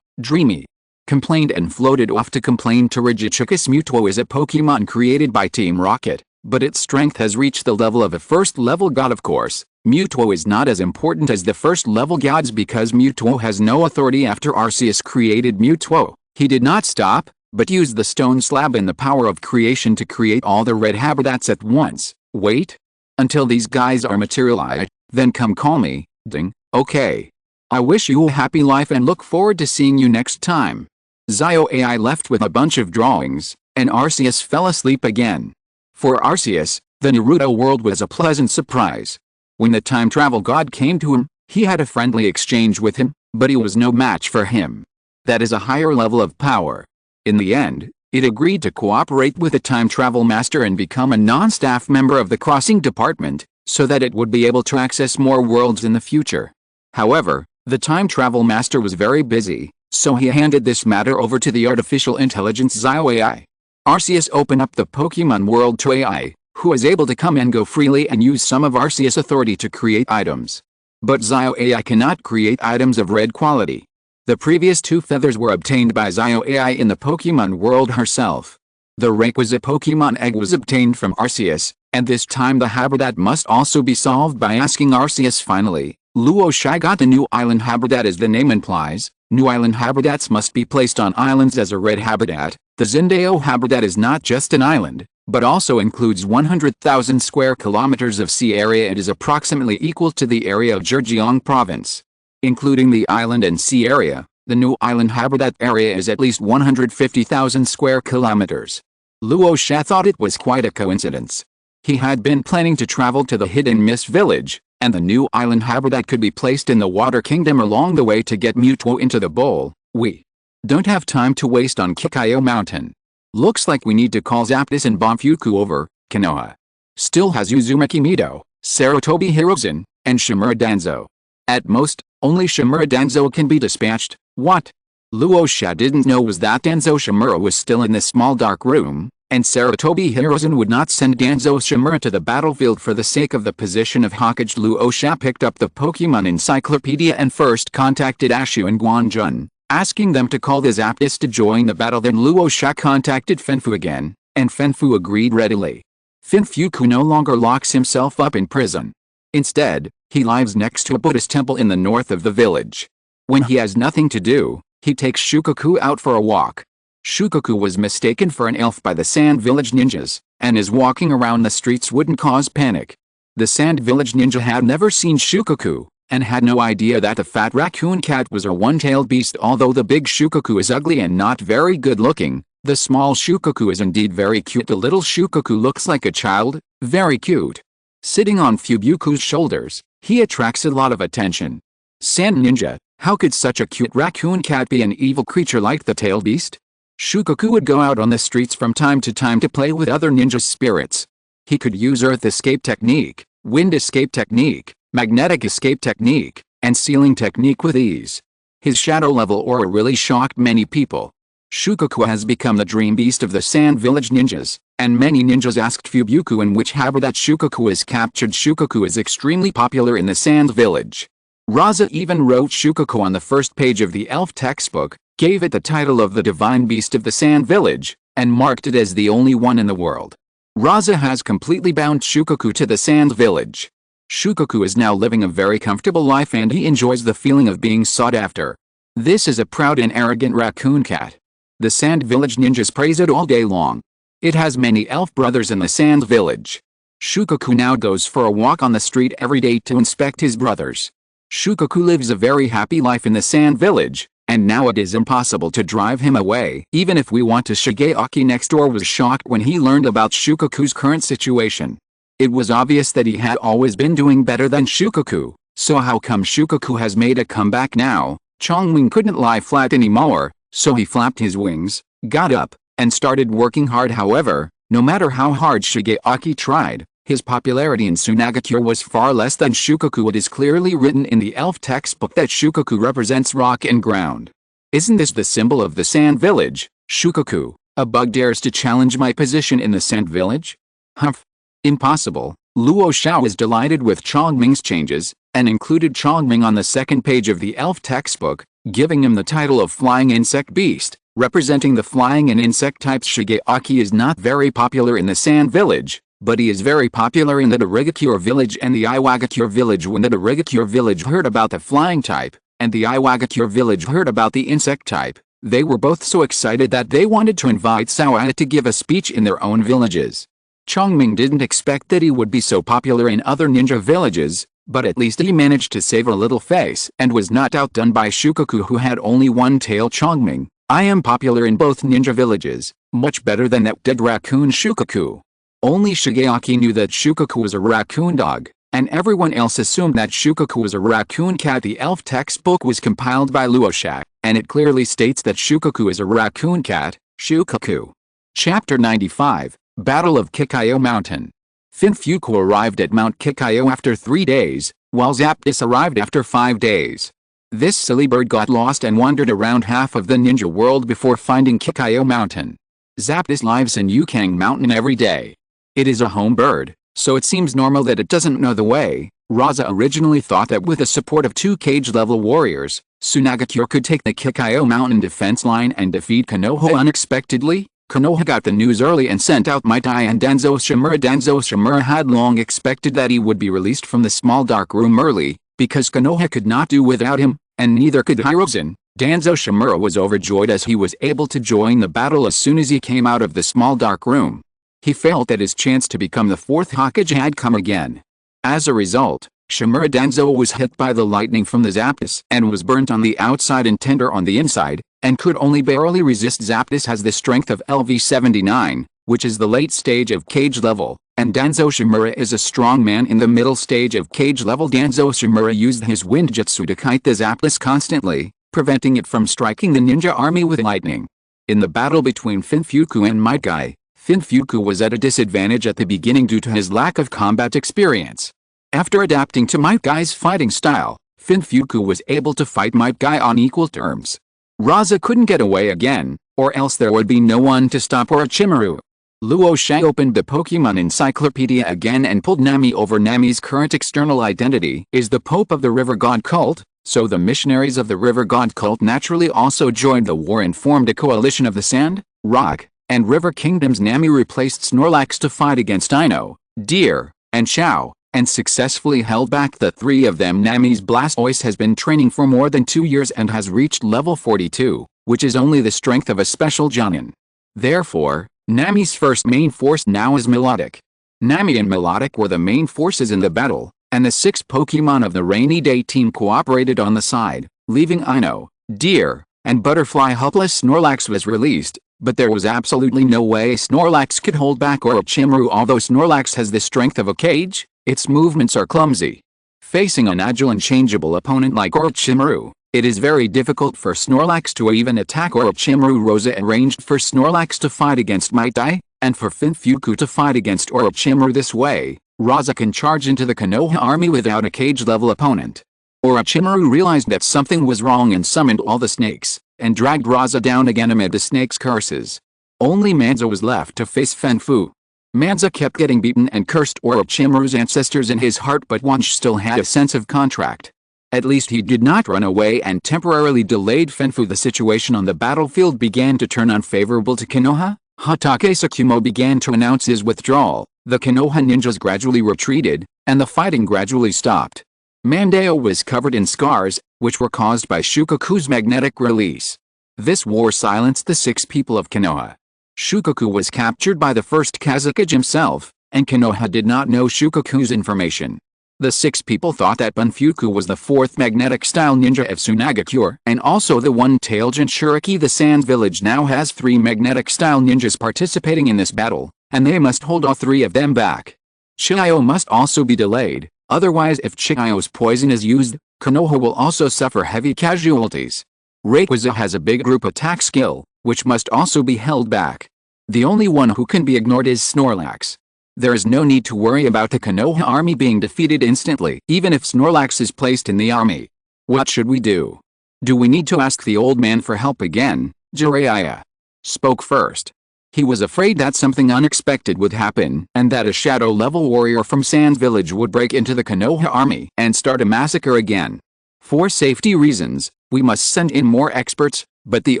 Dreamy. Complained and floated off to complain to Regichukis. Mewtwo is a Pokemon created by Team Rocket, but its strength has reached the level of a first-level god. Of course, Mewtwo is not as important as the first-level gods because Mewtwo has no authority. After Arceus created Mewtwo, he did not stop, but used the stone slab and the power of creation to create all the red habitats at once. Wait until these guys are materialized, then come call me. Ding. Okay. I wish you a happy life and look forward to seeing you next time. Xiao Ai left with a bunch of drawings, and Arceus fell asleep again. For Arceus, the Naruto world was a pleasant surprise. When the time travel god came to him, he had a friendly exchange with him, but he was no match for him. That is a higher level of power. In the end, it agreed to cooperate with the time travel master and become a non-staff member of the crossing department, so that it would be able to access more worlds in the future. However, the time travel master was very busy, so he handed this matter over to the artificial intelligence Xiao Ai. Arceus opened up the Pokemon world to AI, who is able to come and go freely and use some of Arceus' authority to create items. But Xiao Ai cannot create items of red quality. The previous 2 feathers were obtained by Xiao Ai in the Pokemon world herself. The requisite Pokemon egg was obtained from Arceus, and this time the habitat must also be solved by asking Arceus. Finally, Luo Sha got the New Island Habitat. As the name implies, New Island habitats must be placed on islands as a red habitat. The Zindao habitat is not just an island, but also includes 100,000 square kilometers of sea area and is approximately equal to the area of Zhejiang province. Including the island and sea area, the new island habitat area is at least 150,000 square kilometers. Luo Sha thought it was quite a coincidence. He had been planning to travel to the Hidden Mist village, and the new island habitat could be placed in the Water Kingdom along the way to get Mutuo into the bowl. We don't have time to waste on Kikayo Mountain. Looks like we need to call Zapdos and Bonfuku over. Konoha still has Uzumaki Mido, Sarutobi Hiruzen, and Shimura Danzo. At most, only Shimura Danzo can be dispatched. What Luo Sha didn't know was that Danzo Shimura was still in the small dark room, and Sarutobi Hiruzen would not send Danzo Shimura to the battlefield for the sake of the position of Hokage. Luo Sha picked up the Pokemon Encyclopedia and first contacted Ashu and Guanjun, asking them to call the Zapdos to join the battle. Then Luo Sha contacted Fenfu again, and Fenfu agreed readily. Fenfuku no longer locks himself up in prison. Instead, he lives next to a Buddhist temple in the north of the village. When he has nothing to do, he takes Shukaku out for a walk. Shukaku was mistaken for an elf by the Sand Village ninjas, and his walking around the streets wouldn't cause panic. The Sand Village ninja had never seen Shukaku, and had no idea that the fat raccoon cat was a one-tailed beast. Although the big Shukaku is ugly and not very good looking, the small Shukaku is indeed very cute. The little Shukaku looks like a child, very cute. Sitting on Fubuku's shoulders, he attracts a lot of attention. Sand Ninja, how could such a cute raccoon cat be an evil creature like the tailed beast? Shukaku would go out on the streets from time to time to play with other ninja spirits. He could use earth escape technique, wind escape technique, magnetic escape technique, and sealing technique with ease. His shadow level aura really shocked many people. Shukaku has become the dream beast of the Sand Village ninjas, and many ninjas asked Fubuku in which habitat Shukaku is captured. Shukaku is extremely popular in the Sand Village. Rasa even wrote Shukaku on the first page of the elf textbook, gave it the title of the divine beast of the Sand Village, and marked it as the only one in the world. Rasa has completely bound Shukaku to the Sand Village. Shukaku is now living a very comfortable life and he enjoys the feeling of being sought after. This is a proud and arrogant raccoon cat. The Sand Village ninjas praise it all day long. It has many elf brothers in the Sand Village. Shukaku now goes for a walk on the street every day to inspect his brothers. Shukaku lives a very happy life in the Sand Village, and now it is impossible to drive him away. Even if we want to. Shigeaki next door was shocked when he learned about Shukaku's current situation. It was obvious that he had always been doing better than Shukaku, so how come Shukaku has made a comeback now? Chongming couldn't lie flat anymore, so he flapped his wings, got up, and started working hard. However, no matter how hard Shigeaki tried, his popularity in Sunagakure was far less than Shukaku. It is clearly written in the elf textbook that Shukaku represents rock and ground. Isn't this the symbol of the Sand Village? Shukaku, a bug dares to challenge my position in the Sand Village? Humph. Impossible. Luo Sha was delighted with Chongming's changes, and included Chongming on the second page of the elf textbook, giving him the title of Flying Insect Beast, representing the flying and insect types. Shigeaki is not very popular in the Sand Village, but he is very popular in the Darigakure village and the Iwagakure village. When the Darigakure village heard about the flying type, and the Iwagakure village heard about the insect type, they were both so excited that they wanted to invite Xiao Ai to give a speech in their own villages. Chongming didn't expect that he would be so popular in other ninja villages, but at least he managed to save a little face and was not outdone by Shukaku, who had only one tail. Chongming, I am popular in both ninja villages, much better than that dead raccoon Shukaku. Only Shigeaki knew that Shukaku was a raccoon dog, and everyone else assumed that Shukaku was a raccoon cat. The elf textbook was compiled by Luo Sha, and it clearly states that Shukaku is a raccoon cat. Shukaku. Chapter 95, Battle of Kikayo Mountain. Finfuku arrived at Mount Kikayo after 3 days, while Zapdos arrived after 5 days. This silly bird got lost and wandered around half of the ninja world before finding Kikayo Mountain. Zapdos lives in Yukang Mountain every day. It is a home bird, so it seems normal that it doesn't know the way. Rasa originally thought that with the support of 2 cage-level warriors, Sunagakure could take the Kikayo Mountain defense line and defeat Konoha. Unexpectedly, Konoha got the news early and sent out Mitai and Danzo Shimura. Danzo Shimura had long expected that he would be released from the small dark room early, because Konoha could not do without him, and neither could Hiruzen. Danzo Shimura was overjoyed as he was able to join the battle as soon as he came out of the small dark room. He felt that his chance to become the fourth Hokage had come again. As a result, Shimura Danzo was hit by the lightning from the Zapdos and was burnt on the outside and tender on the inside, and could only barely resist. Zapdos has the strength of LV-79, which is the late stage of Kage level, and Danzo Shimura is a strong man in the middle stage of Kage level. Danzo Shimura used his wind jutsu to kite the Zapdos constantly, preventing it from striking the ninja army with lightning. In the battle between Finfuku and Might Guy, Finfuku was at a disadvantage at the beginning due to his lack of combat experience. After adapting to Might Guy's fighting style, Finfuku was able to fight Might Guy on equal terms. Rasa couldn't get away again, or else there would be no one to stop Orochimaru. Luo Sha opened the Pokemon Encyclopedia again and pulled Nami over. Nami's current external identity is the Pope of the River God cult, so the missionaries of the River God cult naturally also joined the war and formed a coalition of the Sand, Rock, and River Kingdoms. Nami replaced Snorlax to fight against Ino, Deer, and Xiao, and successfully held back the three of them. Nami's Blastoise has been training for more than 2 years and has reached level 42, which is only the strength of a special Jonin. Therefore, Nami's first main force now is Melodic. Nami and Melodic were the main forces in the battle, and the 6 Pokemon of the Rainy Day team cooperated on the side, leaving Ino, Deer, and Butterfly helpless. Snorlax was released, but there was absolutely no way Snorlax could hold back Orochimaru. Although Snorlax has the strength of a cage, its movements are clumsy. Facing an agile and changeable opponent like Orochimaru, it is very difficult for Snorlax to even attack Orochimaru. Rosa arranged for Snorlax to fight against Might Guy, and for Finfuku to fight against Orochimaru. This way, Rasa can charge into the Konoha army without a cage-level opponent. Orochimaru realized that something was wrong and summoned all the snakes, and dragged Rasa down again amid the snakes' curses. Only Manza was left to face Finfu. Manza kept getting beaten and cursed Orochimaru's ancestors in his heart, but Wunsch still had a sense of contract. At least he did not run away and temporarily delayed Finfu. The situation on the battlefield began to turn unfavorable to Konoha. Hatake Tsukumo began to announce his withdrawal, the Konoha ninjas gradually retreated, and the fighting gradually stopped. Mandeo was covered in scars, which were caused by Shukaku's magnetic release. This war silenced the 6 people of Konoha. Shukaku was captured by the First Kazekage himself, and Konoha did not know Shukaku's information. The 6 people thought that Bunfuku was the 4th magnetic-style ninja of Tsunagakure and also the one-tailed Jinchuriki. The Sand Village now has 3 magnetic-style ninjas participating in this battle, and they must hold all 3 of them back. Chiyo must also be delayed, otherwise if Chiyo's poison is used, Konoha will also suffer heavy casualties. Rayquaza has a big group attack skill, which must also be held back. The only one who can be ignored is Snorlax. There is no need to worry about the Konoha army being defeated instantly, even if Snorlax is placed in the army. What should we do? Do we need to ask the old man for help again? Jiraiya spoke first. He was afraid that something unexpected would happen and that a shadow-level warrior from Sand Village would break into the Konoha army and start a massacre again. For safety reasons, we must send in more experts, but the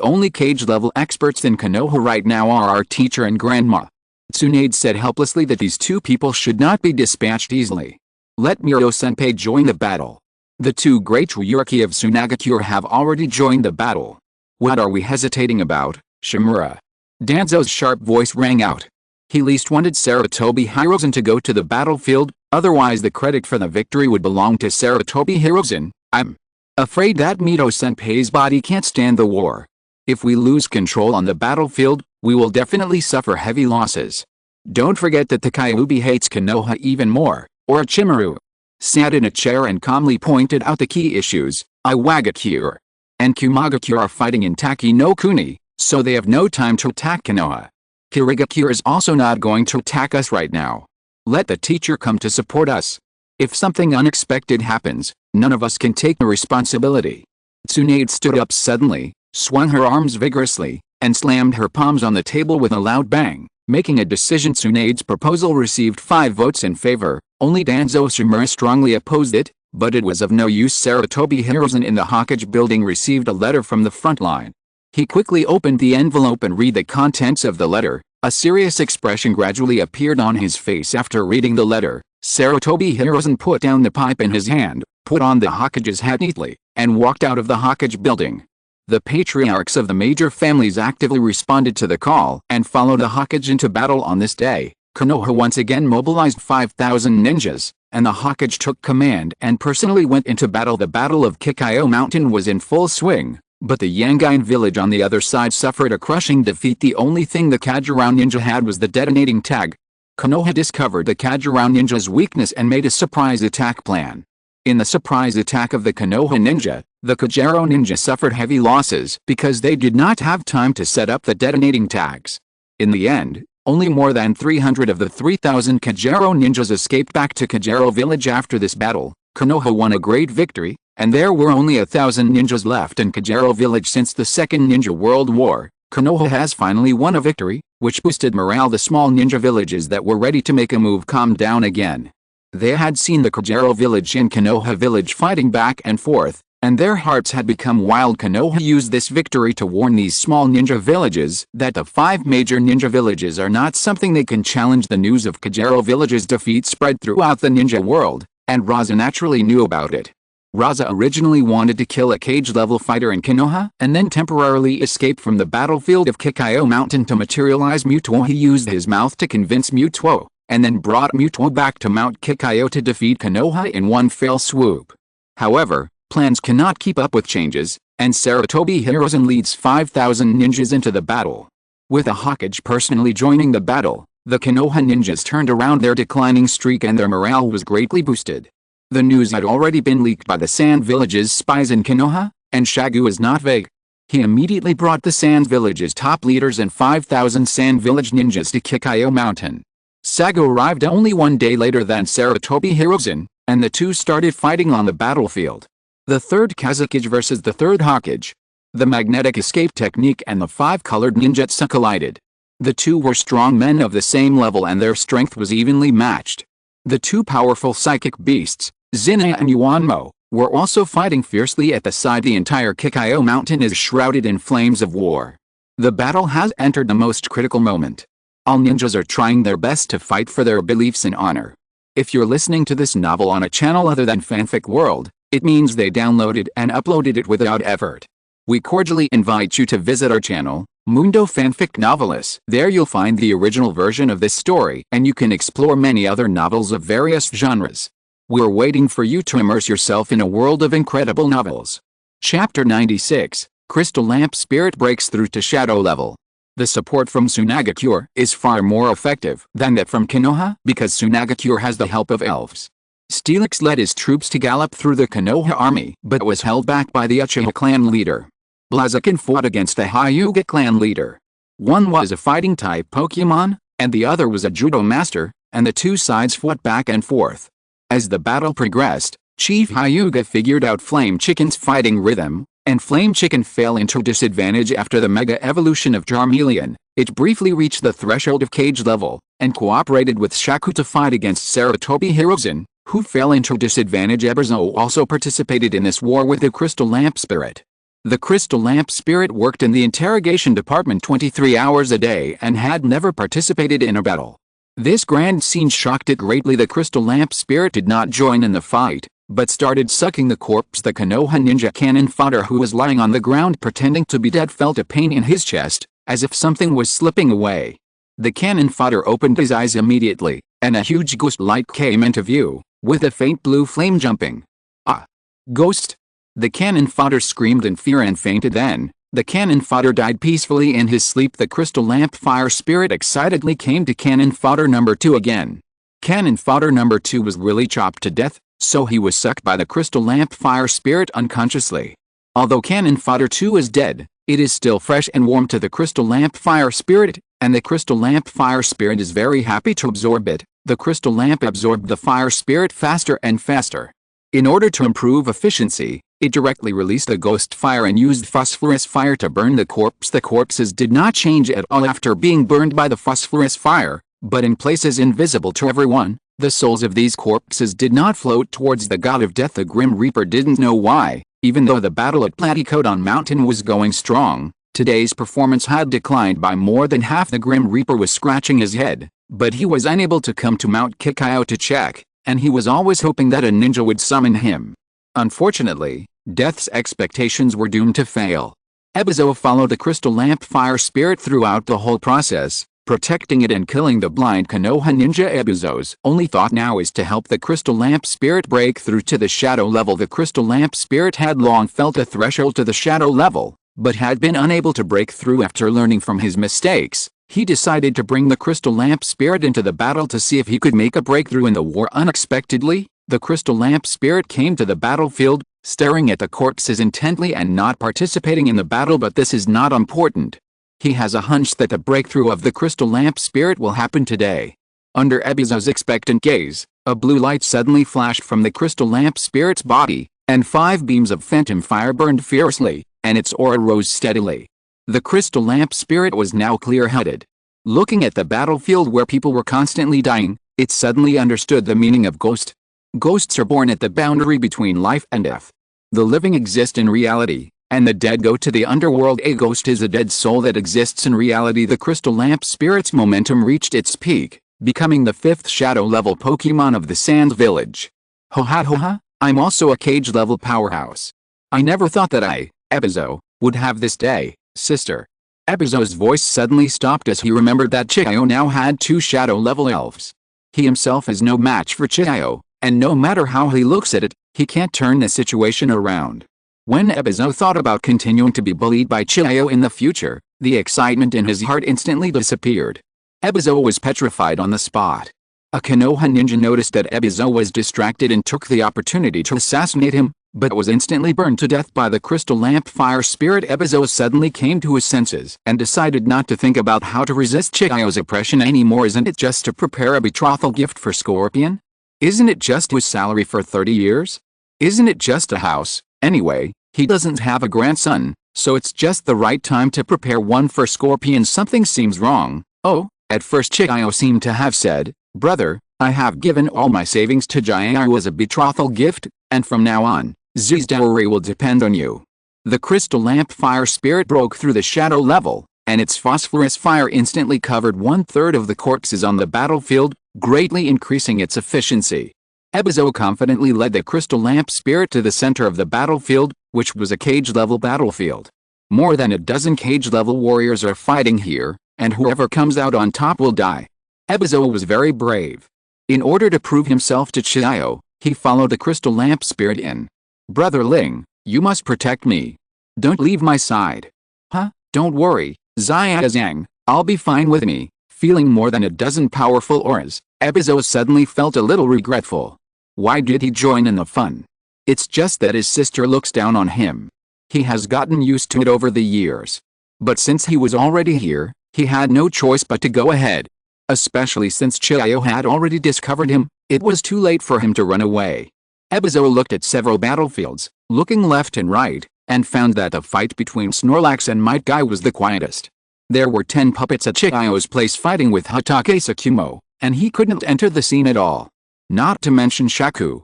only cage-level experts in Konoha right now are our teacher and grandma. Tsunade said helplessly that these 2 people should not be dispatched easily. Let Miro-senpai join the battle. The 2 great Ryuriki of Tsunagakure have already joined the battle. What are we hesitating about, Shimura? Danzo's sharp voice rang out. He least wanted Sarutobi Hiruzen to go to the battlefield, otherwise the credit for the victory would belong to Sarutobi Hiruzen. I'm afraid that Miro-senpai's body can't stand the war. If we lose control on the battlefield, we will definitely suffer heavy losses. Don't forget that the Kyuubi hates Konoha even more. Orochimaru sat in a chair and calmly pointed out the key issues. Iwagakure and Kumagakure are fighting in Taki no Kuni, so they have no time to attack Konoha. Kirigakure is also not going to attack us right now. Let the teacher come to support us. If something unexpected happens, none of us can take the responsibility. Tsunade stood up suddenly, swung her arms vigorously, and slammed her palms on the table with a loud bang, making a decision. Tsunade's proposal received 5 votes in favor. Only Danzo Shimura strongly opposed it, but it was of no use. Sarutobi Hiruzen in the Hokage building received a letter from the front line. He quickly opened the envelope and read the contents of the letter. A serious expression gradually appeared on his face after reading the letter. Sarutobi Hiruzen put down the pipe in his hand, put on the Hokage's hat neatly, and walked out of the Hokage building. The patriarchs of the major families actively responded to the call and followed the Hokage into battle on this day. Konoha once again mobilized 5,000 ninjas, and the Hokage took command and personally went into battle. The Battle of Kikayo Mountain was in full swing, but the Yangain village on the other side suffered a crushing defeat. The only thing the Kajirao ninja had was the detonating tag. Konoha discovered the Kajirao ninja's weakness and made a surprise attack plan. In the surprise attack of the Konoha ninja, the Kajirao ninja suffered heavy losses because they did not have time to set up the detonating tags. In the end, only more than 300 of the 3,000 Kajirao ninjas escaped back to Kajirao village. After this battle, Konoha won a great victory, and there were only 1,000 ninjas left in Kajirao village. Since the Second Ninja World War, Konoha has finally won a victory, which boosted morale. The small ninja villages that were ready to make a move calmed down again. They had seen the Kajirao village and Konoha village fighting back and forth, and their hearts had become wild. Konoha used this victory to warn these small ninja villages that the 5 major ninja villages are not something they can challenge. The news of Kajirao village's defeat spread throughout the ninja world, and Rasa naturally knew about it. Rasa originally wanted to kill a cage-level fighter in Konoha and then temporarily escape from the battlefield of Kikayo Mountain to materialize Mutuo. He used his mouth to convince Mutuo, and then brought Mutuo back to Mount Kikayo to defeat Konoha in one fell swoop. However, plans cannot keep up with changes, and Sarutobi Hiruzen leads 5,000 ninjas into the battle. With a Hokage personally joining the battle, the Konoha ninjas turned around their declining streak and their morale was greatly boosted. The news had already been leaked by the Sand Village's spies in Konoha, and Shagu is not vague. He immediately brought the Sand Village's top leaders and 5,000 Sand Village ninjas to Kikayo Mountain. Shagu arrived only one day later than Sarutobi Hiruzen, and the two started fighting on the battlefield. The Third Kazekage versus the Third Hokage. The magnetic escape technique and the 5-colored ninjutsu collided. The two were strong men of the same level and their strength was evenly matched. The two powerful psychic beasts, Zinna and Yuanmo, were also fighting fiercely at the side. The entire Kikayo Mountain is shrouded in flames of war. The battle has entered the most critical moment. All ninjas are trying their best to fight for their beliefs and honor. If you're listening to this novel on a channel other than Fanfic World, it means they downloaded and uploaded it without effort. We cordially invite you to visit our channel, Mundo Fanfic Novelis. There you'll find the original version of this story and you can explore many other novels of various genres. We're waiting for you to immerse yourself in a world of incredible novels. Chapter 96, Crystal Lamp Spirit breaks through to Shadow level. The support from Tsunagakure is far more effective than that from Konoha because Tsunagakure has the help of elves. Steelix led his troops to gallop through the Konoha army but was held back by the Uchiha clan leader. Blaziken fought against the Hyuga clan leader. One was a fighting-type Pokémon, and the other was a judo master, and the two sides fought back and forth. As the battle progressed, Chief Hyuga figured out Flame Chicken's fighting rhythm, and Flame Chicken fell into disadvantage after the Mega Evolution of Charmeleon. It briefly reached the threshold of cage level, and cooperated with Shaku to fight against Sarutobi Hiruzen, who fell into disadvantage. Eberzo also participated in this war with the Crystal Lamp Spirit. The Crystal Lamp Spirit worked in the interrogation department 23 hours a day and had never participated in a battle. This grand scene shocked it greatly. The Crystal Lamp Spirit did not join in the fight, but started sucking the corpse. The Konoha ninja cannon fodder who was lying on the ground pretending to be dead felt a pain in his chest, as if something was slipping away. The cannon fodder opened his eyes immediately, and a huge ghost light came into view, with a faint blue flame jumping. Ah! Ghost! The cannon fodder screamed in fear and fainted. Then, the cannon fodder died peacefully in his sleep. The Crystal Lamp Fire Spirit excitedly came to cannon fodder number 2 again. Cannon fodder number 2 was really chopped to death, so he was sucked by the Crystal Lamp Fire Spirit unconsciously. Although cannon fodder 2 is dead, it is still fresh and warm to the Crystal Lamp Fire Spirit, and the Crystal Lamp Fire Spirit is very happy to absorb it. The Crystal Lamp absorbed the Fire Spirit faster and faster. In order to improve efficiency, it directly released the ghost fire and used phosphorus fire to burn the corpse. The corpses did not change at all after being burned by the phosphorus fire, but in places invisible to everyone, the souls of these corpses did not float towards the god of death. The Grim Reaper didn't know why, even though the battle at Platycodon Mountain was going strong. Today's performance had declined by more than half. The Grim Reaper was scratching his head, but he was unable to come to Mount Kikayo to check, and he was always hoping that a ninja would summon him. Unfortunately, Death's expectations were doomed to fail. Ebizo followed the crystal lamp fire spirit throughout the whole process, protecting it and killing the blind Konoha ninja. Ebizo's only thought now is to help the crystal lamp spirit break through to the shadow level. The crystal lamp spirit had long felt a threshold to the shadow level, but had been unable to break through. After learning from his mistakes, he decided to bring the crystal lamp spirit into the battle to see if he could make a breakthrough in the war. Unexpectedly, the crystal lamp spirit came to the battlefield, staring at the corpses intently and not participating in the battle. But this is not important. He has a hunch that the breakthrough of the crystal lamp spirit will happen today. Under Ebizo's expectant gaze, a blue light suddenly flashed from the crystal lamp spirit's body, and 5 beams of phantom fire burned fiercely, and its aura rose steadily. The crystal lamp spirit was now clear-headed. Looking at the battlefield where people were constantly dying, it suddenly understood the meaning of ghost. Ghosts are born at the boundary between life and death. The living exist in reality, and the dead go to the underworld. A ghost is a dead soul that exists in reality. The crystal lamp spirit's momentum reached its peak, becoming the 5th shadow-level Pokémon of the Sand Village. Ho ha ho ha, I'm also a cage-level powerhouse. I never thought that I, Ebizo, would have this day, sister. Ebizo's voice suddenly stopped as he remembered that Xiao now had 2 shadow-level elves. He himself is no match for Xiao, and no matter how he looks at it, he can't turn the situation around. When Ebizo thought about continuing to be bullied by Xiao in the future, the excitement in his heart instantly disappeared. Ebizo was petrified on the spot. A Konoha ninja noticed that Ebizo was distracted and took the opportunity to assassinate him, but was instantly burned to death by the crystal lamp fire spirit. Ebizo suddenly came to his senses and decided not to think about how to resist Xiao's oppression anymore. Isn't it just to prepare a betrothal gift for Scorpion? Isn't it just his salary for 30 years? Isn't it just a house? Anyway, he doesn't have a grandson, so it's just the right time to prepare one for Scorpion. Something seems wrong. Oh, at first Xiao seemed to have said, "Brother, I have given all my savings to Xiao as a betrothal gift, and from now on, Z's dowry will depend on you." The crystal lamp fire spirit broke through the shadow level, and its phosphorus fire instantly covered 1/3 of the corpses on the battlefield, greatly increasing its efficiency. Ebizo confidently led the crystal lamp spirit to the center of the battlefield, which was a cage-level battlefield. More than a dozen cage-level warriors are fighting here, and whoever comes out on top will die. Ebizo was very brave. In order to prove himself to Xiao, he followed the crystal lamp spirit in. "Brother Ling, you must protect me. Don't leave my side." "Huh? Don't worry, Xia Zhang, I'll be fine with me." Feeling more than a dozen powerful auras, Ebizo suddenly felt a little regretful. Why did he join in the fun? It's just that his sister looks down on him. He has gotten used to it over the years. But since he was already here, he had no choice but to go ahead. Especially since Xiao had already discovered him, it was too late for him to run away. Ebizo looked at several battlefields, looking left and right, and found that the fight between Snorlax and Might Guy was the quietest. There were 10 puppets at Xiao's place fighting with Hatake Sakumo, and he couldn't enter the scene at all. Not to mention Shagu,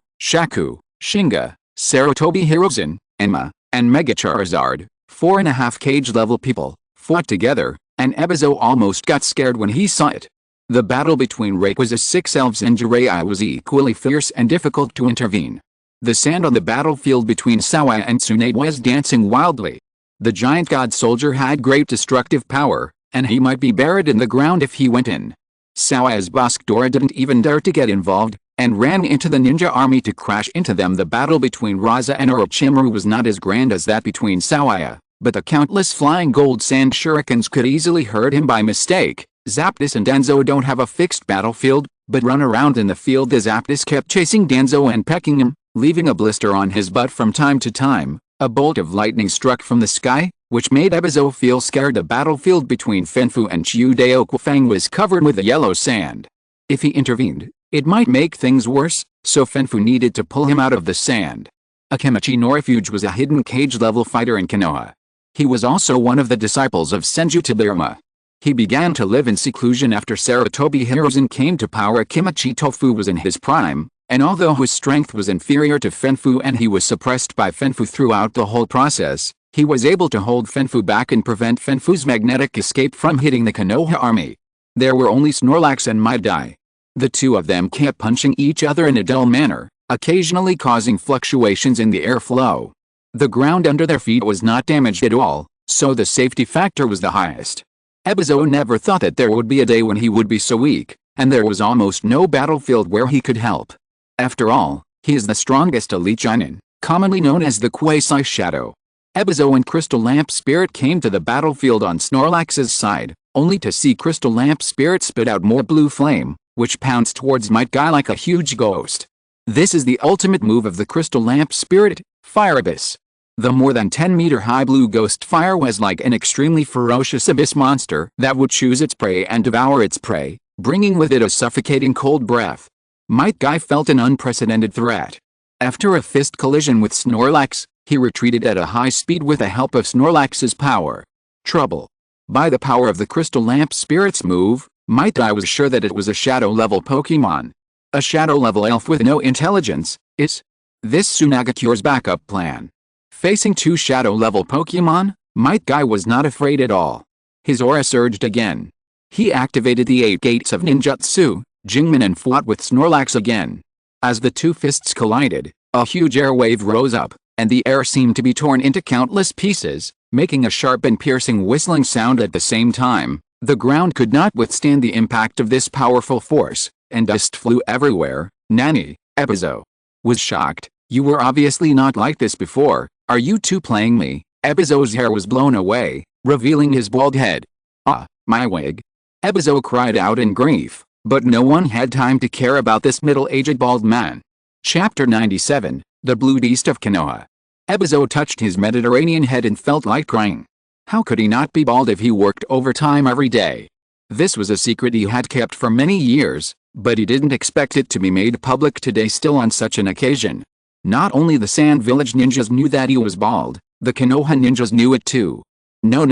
Shinga, Sarutobi Hiruzen, Enma, and Mega Charizard, 4.5 cage-level people, fought together, and Ebizo almost got scared when he saw it. The battle between Rayquaza's 6 elves and Jiraiya was equally fierce and difficult to intervene. The sand on the battlefield between Xiao Ai and Tsunade was dancing wildly. The giant god soldier had great destructive power, and he might be buried in the ground if he went in. Xiao Ai's boss Dora didn't even dare to get involved, and ran into the ninja army to crash into them. The battle between Rasa and Orochimaru was not as grand as that between Xiao Ai, but the countless flying gold sand shurikens could easily hurt him by mistake. Zapdos and Danzo don't have a fixed battlefield, but run around in the field. The Zapdos kept chasing Danzo and pecking him, leaving a blister on his butt from time to time. A bolt of lightning struck from the sky, which made Ebizo feel scared. The battlefield between Fenfu and Chiudeoquafang was covered with yellow sand. If he intervened, it might make things worse, so Fenfu needed to pull him out of the sand. Akimichi no Refuge was a hidden cage-level fighter in Konoha. He was also one of the disciples of Senju Tobirama. He began to live in seclusion after Sarutobi Hiruzen came to power. Akimichi Tofu was in his prime, and although his strength was inferior to Fenfu and he was suppressed by Fenfu throughout the whole process, he was able to hold Fenfu back and prevent Fenfu's magnetic escape from hitting the Konoha army. There were only Snorlax and Might Guy. The two of them kept punching each other in a dull manner, occasionally causing fluctuations in the airflow. The ground under their feet was not damaged at all, so the safety factor was the highest. Ebizo never thought that there would be a day when he would be so weak, and there was almost no battlefield where he could help. After all, he is the strongest elite Chunin, commonly known as the Quasi-Shadow. Ebizo and Crystal Lamp Spirit came to the battlefield on Snorlax's side, only to see Crystal Lamp Spirit spit out more blue flame, which pounced towards Might Guy like a huge ghost. This is the ultimate move of the Crystal Lamp Spirit, Fire Abyss. The more than 10-meter high blue ghost fire was like an extremely ferocious abyss monster that would choose its prey and devour its prey, bringing with it a suffocating cold breath. Might Guy felt an unprecedented threat. After a fist collision with Snorlax, he retreated at a high speed with the help of Snorlax's power. Trouble. By the power of the Crystal Lamp Spirit's move, Might Guy was sure that it was a shadow-level Pokémon. A shadow-level elf with no intelligence, is this Sunagakure's backup plan. Facing two shadow-level Pokémon, Might Guy was not afraid at all. His aura surged again. He activated the 8 gates of ninjutsu, Jingmen, and fought with Snorlax again. As the two fists collided, a huge air wave rose up, and the air seemed to be torn into countless pieces, making a sharp and piercing whistling sound at the same time. The ground could not withstand the impact of this powerful force, and dust flew everywhere. Nani, Ebizo was shocked. You were obviously not like this before. Are you two playing me? Ebizo's hair was blown away, revealing his bald head. Ah, my wig. Ebizo cried out in grief, but no one had time to care about this middle-aged bald man. Chapter 97, The Blue Beast of Konoha. Ebizo touched his Mediterranean head and felt like crying. How could he not be bald if he worked overtime every day? This was a secret he had kept for many years, but he didn't expect it to be made public today still on such an occasion. Not only the Sand Village ninjas knew that he was bald, the Konoha ninjas knew it too. No,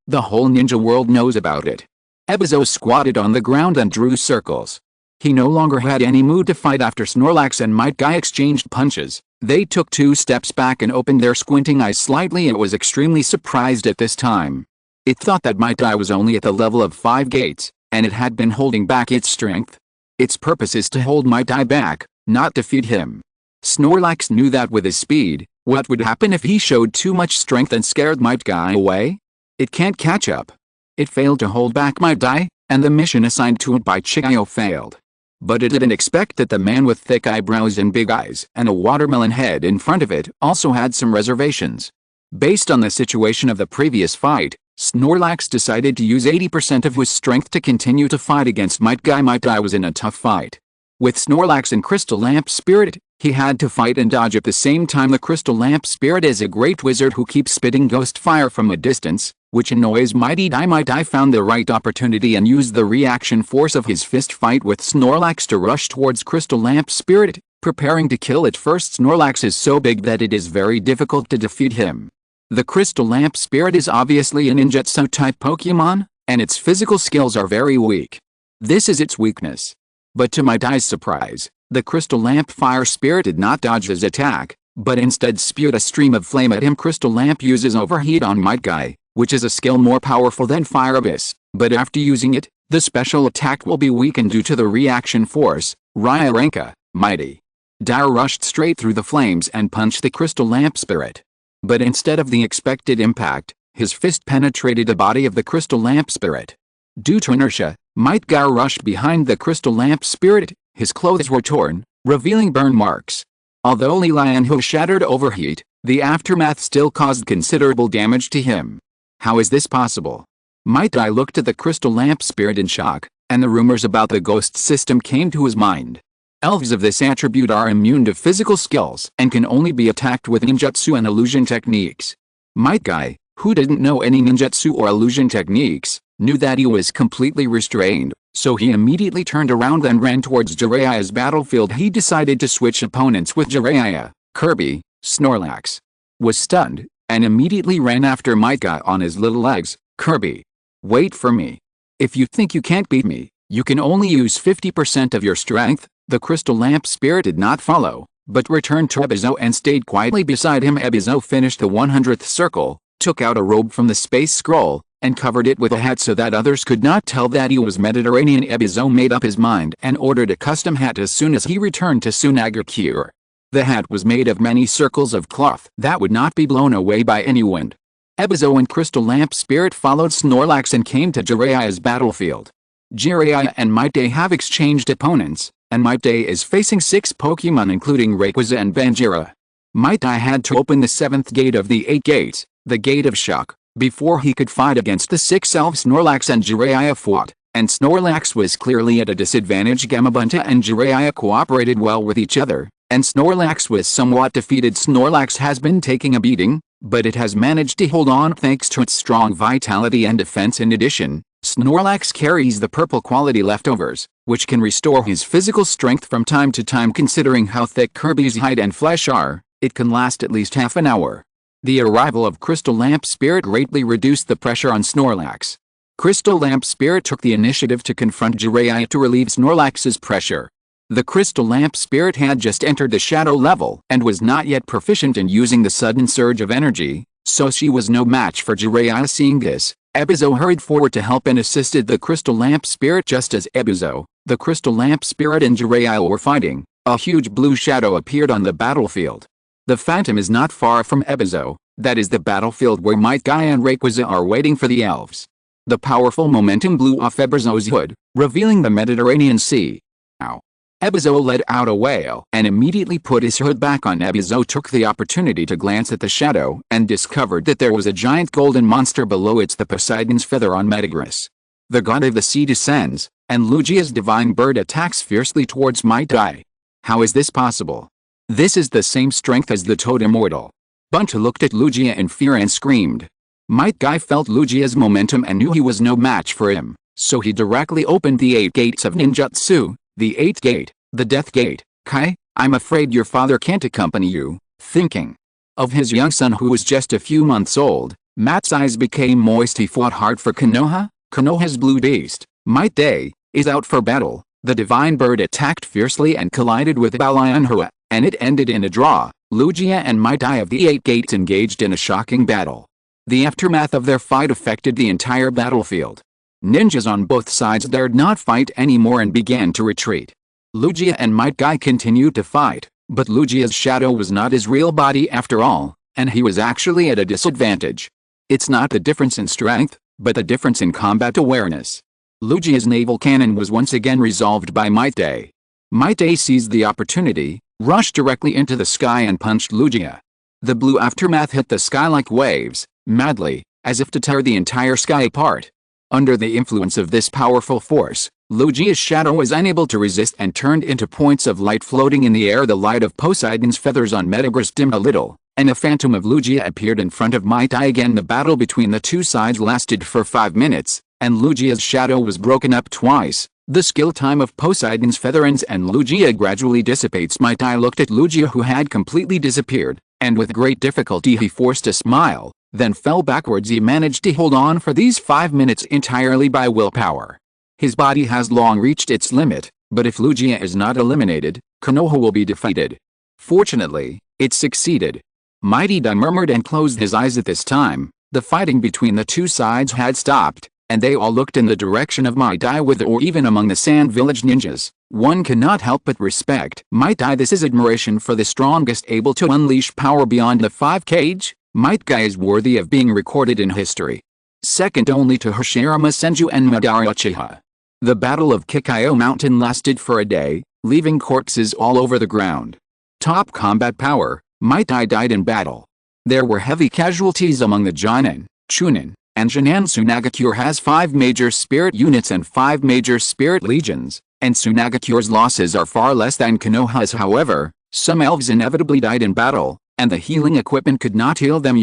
the whole ninja world knows about it. Ebizo squatted on the ground and drew circles. He no longer had any mood to fight after Snorlax and Might Guy exchanged punches. They took 2 steps back and opened their squinting eyes slightly. It was extremely surprised at this time. It thought that Might Guy was only at the level of 5 gates, and it had been holding back its strength. Its purpose is to hold Might Guy back, not defeat him. Snorlax knew that with his speed, what would happen if he showed too much strength and scared Might Guy away? It can't catch up. It failed to hold back Might Guy, and the mission assigned to it by Xiao failed. But it didn't expect that the man with thick eyebrows and big eyes and a watermelon head in front of it also had some reservations. Based on the situation of the previous fight, Snorlax decided to use 80% of his strength to continue to fight against Might Guy. Might Guy was in a tough fight. With Snorlax and Crystal Lamp Spirit, he had to fight and dodge at the same time. The Crystal Lamp Spirit is a great wizard who keeps spitting ghost fire from a distance, which annoys Mighty Guy. Might Guy found the right opportunity and used the reaction force of his fist fight with Snorlax to rush towards Crystal Lamp Spirit, preparing to kill it first. Snorlax is so big that it is very difficult to defeat him. The Crystal Lamp Spirit is obviously a ninjutsu-type Pokémon, and its physical skills are very weak. This is its weakness. But to Might Guy's surprise, the Crystal Lamp Fire Spirit did not dodge his attack, but instead spewed a stream of flame at him. Crystal Lamp uses Overheat on Might Guy, which is a skill more powerful than Fire Abyss, but after using it, the special attack will be weakened due to the reaction force. Rairanka, Mighty Guy rushed straight through the flames and punched the Crystal Lamp Spirit. But instead of the expected impact, his fist penetrated the body of the Crystal Lamp Spirit. Due to inertia, Might Guy rushed behind the Crystal Lamp Spirit. His clothes were torn, revealing burn marks. Although Li Lianhu shattered Overheat, the aftermath still caused considerable damage to him. How is this possible? Might Guy looked at the Crystal Lamp Spirit in shock, and the rumors about the ghost system came to his mind. Elves of this attribute are immune to physical skills and can only be attacked with ninjutsu and illusion techniques. Might Guy, who didn't know any ninjutsu or illusion techniques, knew that he was completely restrained, so he immediately turned around and ran towards Jiraiya's battlefield. He decided to switch opponents with Jiraiya. Kirby, Snorlax, was stunned, and immediately ran after Might Guy on his little legs. Kirby, wait for me. If you think you can't beat me, you can only use 50% of your strength. The Crystal Lamp Spirit did not follow, but returned to Ebizo and stayed quietly beside him. Ebizo finished the 100th circle, took out a robe from the space scroll, and covered it with a hat so that others could not tell that he was Mediterranean. Ebizo made up his mind and ordered a custom hat as soon as he returned to Sunagakure. The hat was made of many circles of cloth that would not be blown away by any wind. Ebizo and Crystal Lamp Spirit followed Snorlax and came to Jiraiya's battlefield. Jiraiya and Might Day have exchanged opponents, and Might Day is facing 6 Pokémon including Rayquaza and Banjira. Might Day had to open the 7th gate of the 8 gates, the Gate of Shock, before he could fight against the 6 elves Snorlax and Jiraiya fought, and Snorlax was clearly at a disadvantage. Gamabunta and Jiraiya cooperated well with each other, and Snorlax was somewhat defeated. Snorlax has been taking a beating, but it has managed to hold on thanks to its strong vitality and defense. In addition, Snorlax carries the purple quality leftovers, which can restore his physical strength from time to time. Considering how thick Kirby's hide and flesh are, it can last at least half an hour. The arrival of Crystal Lamp Spirit greatly reduced the pressure on Snorlax. Crystal Lamp Spirit took the initiative to confront Jiraiya to relieve Snorlax's pressure. The Crystal Lamp Spirit had just entered the shadow level and was not yet proficient in using the sudden surge of energy, so she was no match for Jiraiya. Seeing this, Ebizo hurried forward to help and assisted the Crystal Lamp Spirit. Just as Ebizo, the Crystal Lamp Spirit and Jiraiya were fighting, a huge blue shadow appeared on the battlefield. The Phantom is not far from Ebizo, that is the battlefield where Might Guy and Rayquaza are waiting for the elves. The powerful momentum blew off Ebizo's hood, revealing the Mediterranean Sea. Ow. Ebizo let out a wail and immediately put his hood back on. Ebizo took the opportunity to glance at the shadow and discovered that there was a giant golden monster below it. The Poseidon's feather on Metagross. The god of the sea descends, and Lugia's divine bird attacks fiercely towards Might Guy. How is this possible? This is the same strength as the toad immortal. Bunta looked at Lugia in fear and screamed. Might Guy felt Lugia's momentum and knew he was no match for him, so he directly opened the 8 gates of ninjutsu, the 8th gate, the death gate. Kai, I'm afraid your father can't accompany you. Thinking of his young son who was just a few months old, Matt's eyes became moist. He fought hard for Konoha. Konoha's blue beast, Might Day, is out for battle. The divine bird attacked fiercely and collided with Balionhua, and it ended in a draw. Lugia and Might Day of the 8 gates engaged in a shocking battle. The aftermath of their fight affected the entire battlefield. Ninjas on both sides dared not fight anymore and began to retreat. Lugia and Might Guy continued to fight, but Lugia's shadow was not his real body after all, and he was actually at a disadvantage. It's not the difference in strength, but the difference in combat awareness. Lugia's naval cannon was once again resolved by Might Day. Might Day seized the opportunity, rushed directly into the sky and punched Lugia. The blue aftermath hit the sky like waves, madly, as if to tear the entire sky apart. Under the influence of this powerful force, Lugia's shadow was unable to resist and turned into points of light floating in the air. The light of Poseidon's feathers on Metagross dimmed a little, and a phantom of Lugia appeared in front of Might Day. Again, the battle between the two sides lasted for 5 minutes, and Lugia's shadow was broken up twice. The skill time of Poseidon's feather ends and Lugia gradually dissipates. Might Day looked at Lugia, who had completely disappeared, and with great difficulty he forced a smile, then fell backwards. He managed to hold on for these 5 minutes entirely by willpower. His body has long reached its limit, but if Lugia is not eliminated, Konoha will be defeated. Fortunately, it succeeded. Mighty Day murmured and closed his eyes. At this time, the fighting between the two sides had stopped, and they all looked in the direction of Might Day. With or even among the Sand Village ninjas, one cannot help but respect Might Day. This is admiration for the strongest able to unleash power beyond the 5 cage. Might Day is worthy of being recorded in history, second only to Hashirama Senju and Madara Uchiha. The Battle of Kikayo Mountain lasted for a day, leaving corpses all over the ground. Top combat power, Might Day died in battle. There were heavy casualties among the Jonin, Chunin, and Jinan. Sunagakure has 5 major spirit units and 5 major spirit legions, and Sunagakure's losses are far less than Konoha's. However, some elves inevitably died in battle, and the healing equipment could not heal them.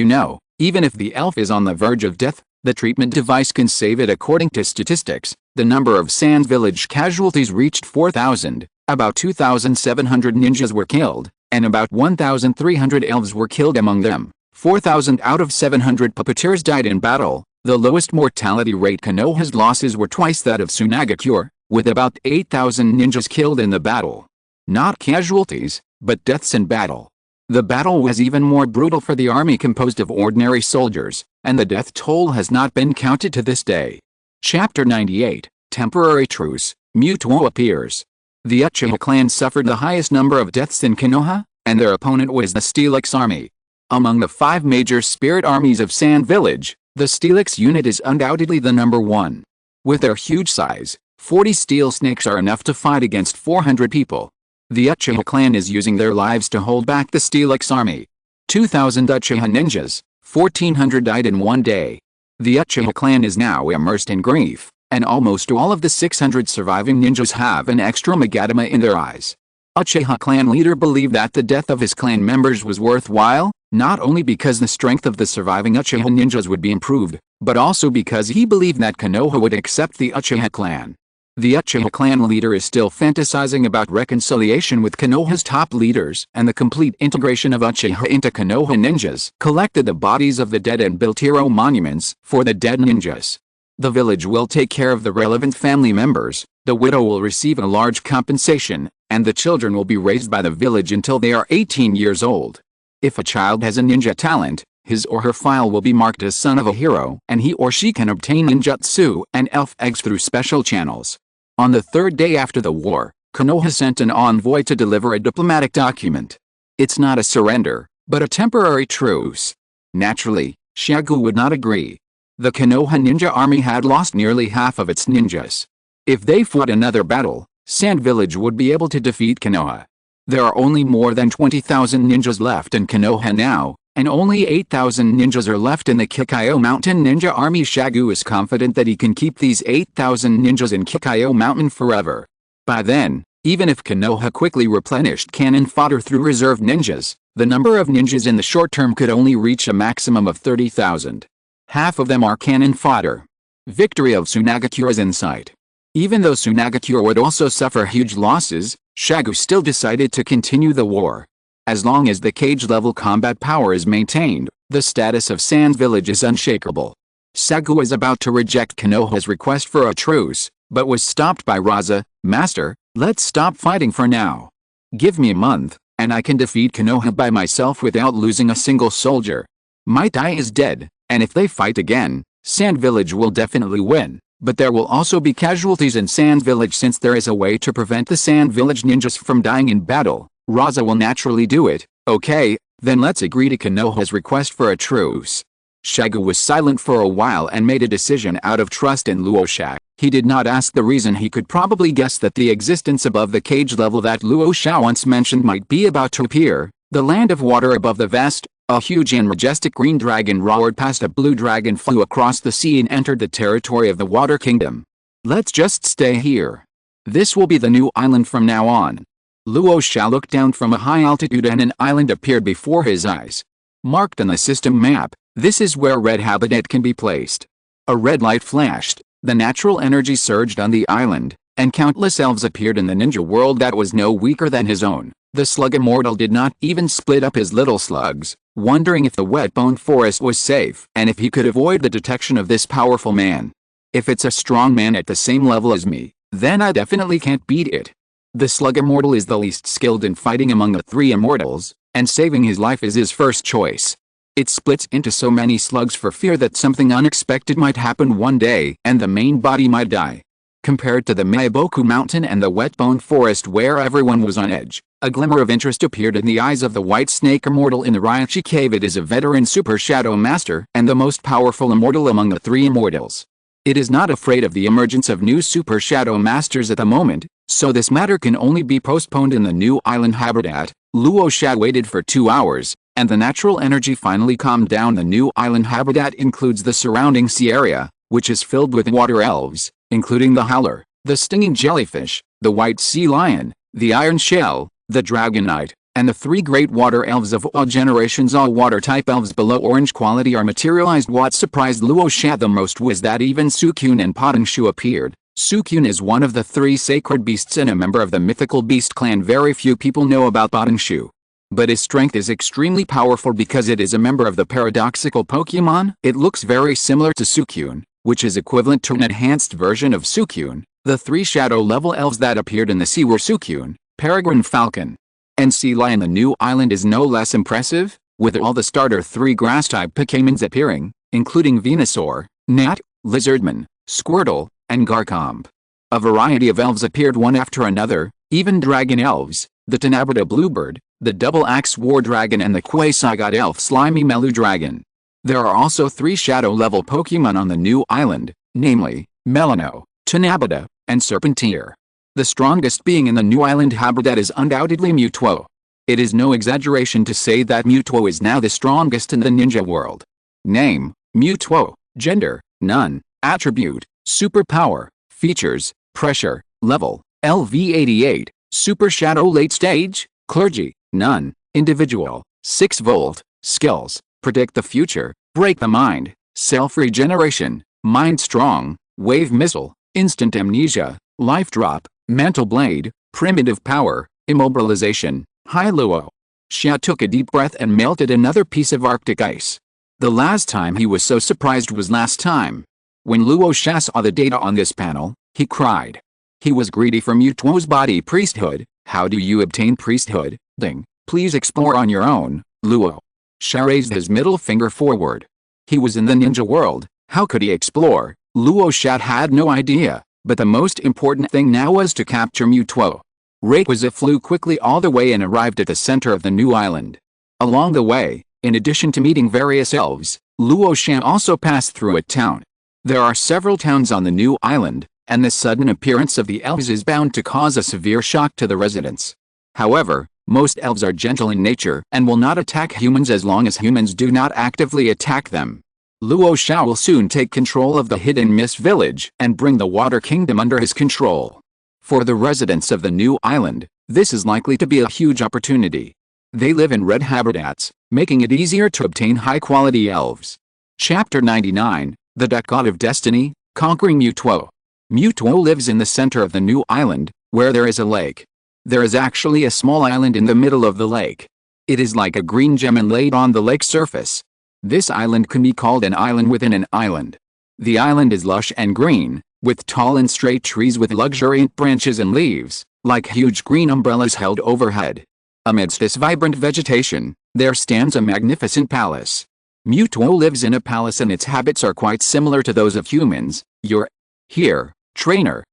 Even if the elf is on the verge of death, the treatment device can save it. According to statistics, the number of Sand Village casualties reached 4,000, about 2,700 ninjas were killed, and about 1,300 elves were killed among them. 4,000 out of 700 puppeteers died in battle. The lowest mortality rate. Konoha's losses were twice that of Sunagakure, with about 8,000 ninjas killed in the battle. Not casualties, but deaths in battle. The battle was even more brutal for the army composed of ordinary soldiers, and the death toll has not been counted to this day. Chapter 98, Temporary Truce. Mutuo appears. The Uchiha clan suffered the highest number of deaths in Konoha, and their opponent was the Steelix army. Among the 5 major spirit armies of Sand Village, the Steelix unit is undoubtedly the number one. With their huge size, 40 steel snakes are enough to fight against 400 people. The Uchiha clan is using their lives to hold back the Steelix army. 2,000 Uchiha ninjas, 1,400 died in one day. The Uchiha clan is now immersed in grief, and almost all of the 600 surviving ninjas have an extra magatama in their eyes. Uchiha clan leader believed that the death of his clan members was worthwhile, not only because the strength of the surviving Uchiha ninjas would be improved, but also because he believed that Konoha would accept the Uchiha clan. The Uchiha clan leader is still fantasizing about reconciliation with Konoha's top leaders and the complete integration of Uchiha into Konoha ninjas. Collected the bodies of the dead and built hero monuments for the dead ninjas. The village will take care of the relevant family members, the widow will receive a large compensation, and the children will be raised by the village until they are 18 years old. If a child has a ninja talent, his or her file will be marked as son of a hero, and he or she can obtain ninjutsu and elf eggs through special channels. On the 3rd day after the war, Konoha sent an envoy to deliver a diplomatic document. It's not a surrender, but a temporary truce. Naturally, Shagu would not agree. The Konoha ninja army had lost nearly half of its ninjas. If they fought another battle, Sand Village would be able to defeat Konoha. There are only more than 20,000 ninjas left in Konoha now, and only 8,000 ninjas are left in the Kikayo Mountain Ninja Army. Shagu is confident that he can keep these 8,000 ninjas in Kikayo Mountain forever. By then, even if Konoha quickly replenished cannon fodder through reserve ninjas, the number of ninjas in the short term could only reach a maximum of 30,000. Half of them are cannon fodder. Victory of Tsunagakure is in sight. Even though Tsunagakure would also suffer huge losses, Shagu still decided to continue the war. As long as the cage-level combat power is maintained, the status of Sand Village is unshakable. Shagu was about to reject Konoha's request for a truce, but was stopped by Rasa. Master, let's stop fighting for now. Give me a month, and I can defeat Konoha by myself without losing a single soldier. My Dai is dead, and if they fight again, Sand Village will definitely win. But there will also be casualties in Sand Village since there is a way to prevent the Sand Village ninjas from dying in battle. Rasa will naturally do it. Okay, then let's agree to Konoha's request for a truce. Shagu was silent for a while and made a decision out of trust in Luo Sha. He did not ask the reason. He could probably guess that the existence above the cage level that Luo Sha once mentioned might be about to appear. The land of water above the vast, a huge and majestic green dragon roared past. A blue dragon flew across the sea and entered the territory of the Water Kingdom. Let's just stay here. This will be the new island from now on. Luo Sha looked down from a high altitude and an island appeared before his eyes. Marked on the system map, this is where red habitat can be placed. A red light flashed, the natural energy surged on the island, and countless elves appeared in the ninja world that was no weaker than his own. The slug immortal did not even split up his little slugs, wondering if the wet bone forest was safe and if he could avoid the detection of this powerful man. If it's a strong man at the same level as me, then I definitely can't beat it. The slug immortal is the least skilled in fighting among the 3 immortals, and saving his life is his first choice. It splits into so many slugs for fear that something unexpected might happen one day and the main body might die. Compared to the Meiboku Mountain and the wet bone forest where everyone was on edge, a glimmer of interest appeared in the eyes of the white snake immortal in the Raichi cave. It is a veteran super shadow master and the most powerful immortal among the 3 immortals. It is not afraid of the emergence of new super shadow masters at the moment, so this matter can only be postponed in the new island habitat. Luo Sha waited for 2 hours, and the natural energy finally calmed down. The new island habitat includes the surrounding sea area, which is filled with water elves, including the howler, the stinging jellyfish, the white sea lion, the iron shell, the dragonite, and the 3 great water elves of all generations. All water-type elves below orange quality are materialized. What surprised Luo Sha the most was that even Sukyun and Potingshu appeared. Sukyun is one of the 3 sacred beasts and a member of the mythical beast clan. Very few people know about Potingshu. But his strength is extremely powerful because it is a member of the paradoxical Pokémon. It looks very similar to Sukyun, which is equivalent to an enhanced version of Sukyun. The 3 shadow-level elves that appeared in the sea were Sukyun, Peregrine Falcon, and Sea Lion. The new island is no less impressive, with all the starter 3 grass-type Pokémons appearing, including Venusaur, Gnat, Lizardman, Squirtle, and Garchomp. A variety of elves appeared one after another, even dragon elves, the Tanabata Bluebird, the Double-Axe War Dragon and the Quasi-God Elf Slimy Melu Dragon. There are also 3 shadow-level Pokémon on the new island, namely, Melano, Tanabata, and Serpentier. The strongest being in the new island habitat is undoubtedly Mewtwo. It is no exaggeration to say that Mewtwo is now the strongest in the ninja world. Name, Mewtwo. Gender, none. Attribute, superpower. Features, pressure, level, LV88. Super Shadow late stage, clergy, none. Individual, 6 volt. Skills, predict the future, break the mind, self-regeneration, mind strong, wave missile, instant amnesia, life drop, mantle blade, primitive power, immobilization, high Luo Sha took a deep breath and melted another piece of Arctic ice. The last time he was so surprised was last time. When Luo Sha saw the data on this panel, he cried. He was greedy for Mewtwo's body priesthood. How do you obtain priesthood? Ding. Please explore on your own, Luo Sha raised his middle finger forward. He was in the ninja world, how could he explore? Luo Sha had no idea, but the most important thing now was to capture Mewtwo. Rayquaza flew quickly all the way and arrived at the center of the new island. Along the way, in addition to meeting various elves, Luo Sha also passed through a town. There are several towns on the new island, and the sudden appearance of the elves is bound to cause a severe shock to the residents. However, most elves are gentle in nature and will not attack humans as long as humans do not actively attack them. Luo Sha will soon take control of the Hidden Mist village and bring the Water Kingdom under his control. For the residents of the new island, this is likely to be a huge opportunity. They live in red habitats, making it easier to obtain high-quality elves. Chapter 99, The Duck God of Destiny, Conquering Mewtwo. Mewtwo lives in the center of the new island, where there is a lake. There is actually a small island in the middle of the lake. It is like a green gem inlaid on the lake surface. This island can be called an island within an island. The island is lush and green, with tall and straight trees with luxuriant branches and leaves, like huge green umbrellas held overhead. Amidst this vibrant vegetation, there stands a magnificent palace. Mewtwo lives in a palace and its habits are quite similar to those of humans. You're here, trainer.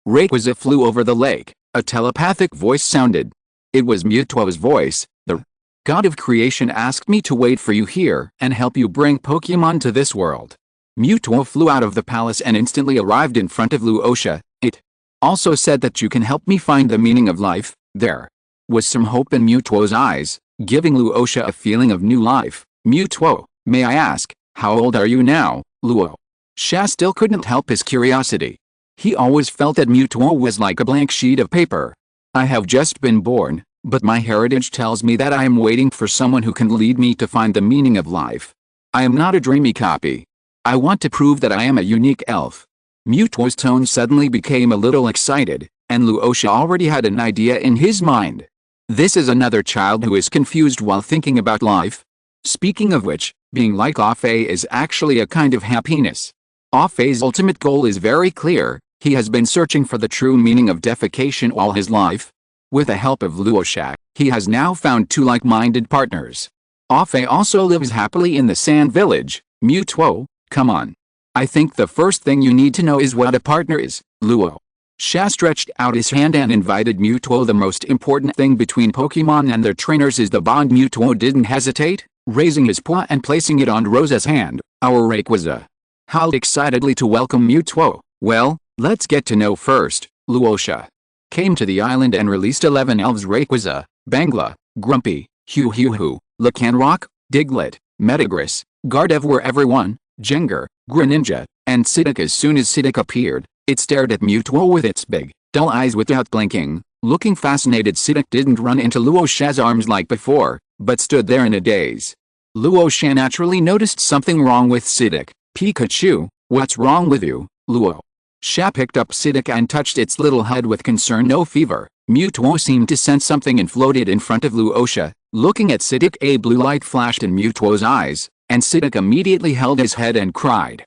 Rayquaza flew over the lake. A telepathic voice sounded. It was Mewtwo's voice. The God of Creation asked me to wait for you here and help you bring Pokémon to this world. Mewtwo flew out of the palace and instantly arrived in front of Luo Sha. It also said that you can help me find the meaning of life. There was some hope in Mewtwo's eyes, giving Luo Sha a feeling of new life. Mewtwo, may I ask, how old are you now? Luo Sha still couldn't help his curiosity. He always felt that Mewtwo was like a blank sheet of paper. I have just been born, but my heritage tells me that I am waiting for someone who can lead me to find the meaning of life. I am not a dreamy copy. I want to prove that I am a unique elf. Mewtwo's tone suddenly became a little excited, and Luo Sha already had an idea in his mind. This is another child who is confused while thinking about life. Speaking of which, being like Afei is actually a kind of happiness. Afei's ultimate goal is very clear. He has been searching for the true meaning of defecation all his life. With the help of Luo Sha, he has now found 2 like-minded partners. Afei also lives happily in the sand village. Mewtwo, come on. I think the first thing you need to know is what a partner is. Luo Sha stretched out his hand and invited Mewtwo. The most important thing between Pokémon and their trainers is the bond. Mewtwo didn't hesitate, raising his paw and placing it on Rosa's hand. Our Rayquaza howled excitedly to welcome Mewtwo. Well, let's get to know first. Luo Sha came to the island and released 11 elves: Rayquaza, Bangla, Grumpy, Hu, Lycanroc, Diglett, Metagross, Gardev were everyone, Jengar, Greninja, and Psyduck. As soon as Psyduck appeared, it stared at Mewtwo with its big, dull eyes without blinking. Looking fascinated, Psyduck didn't run into Luo Sha's arms like before, but stood there in a daze. Luo Sha naturally noticed something wrong with Psyduck. Pikachu, what's wrong with you? Luo Sha picked up Psyduck and touched its little head with concern. No fever. Mewtwo seemed to sense something and floated in front of Luo Sha. Looking at Psyduck, a blue light flashed in Mewtwo's eyes, and Psyduck immediately held his head and cried.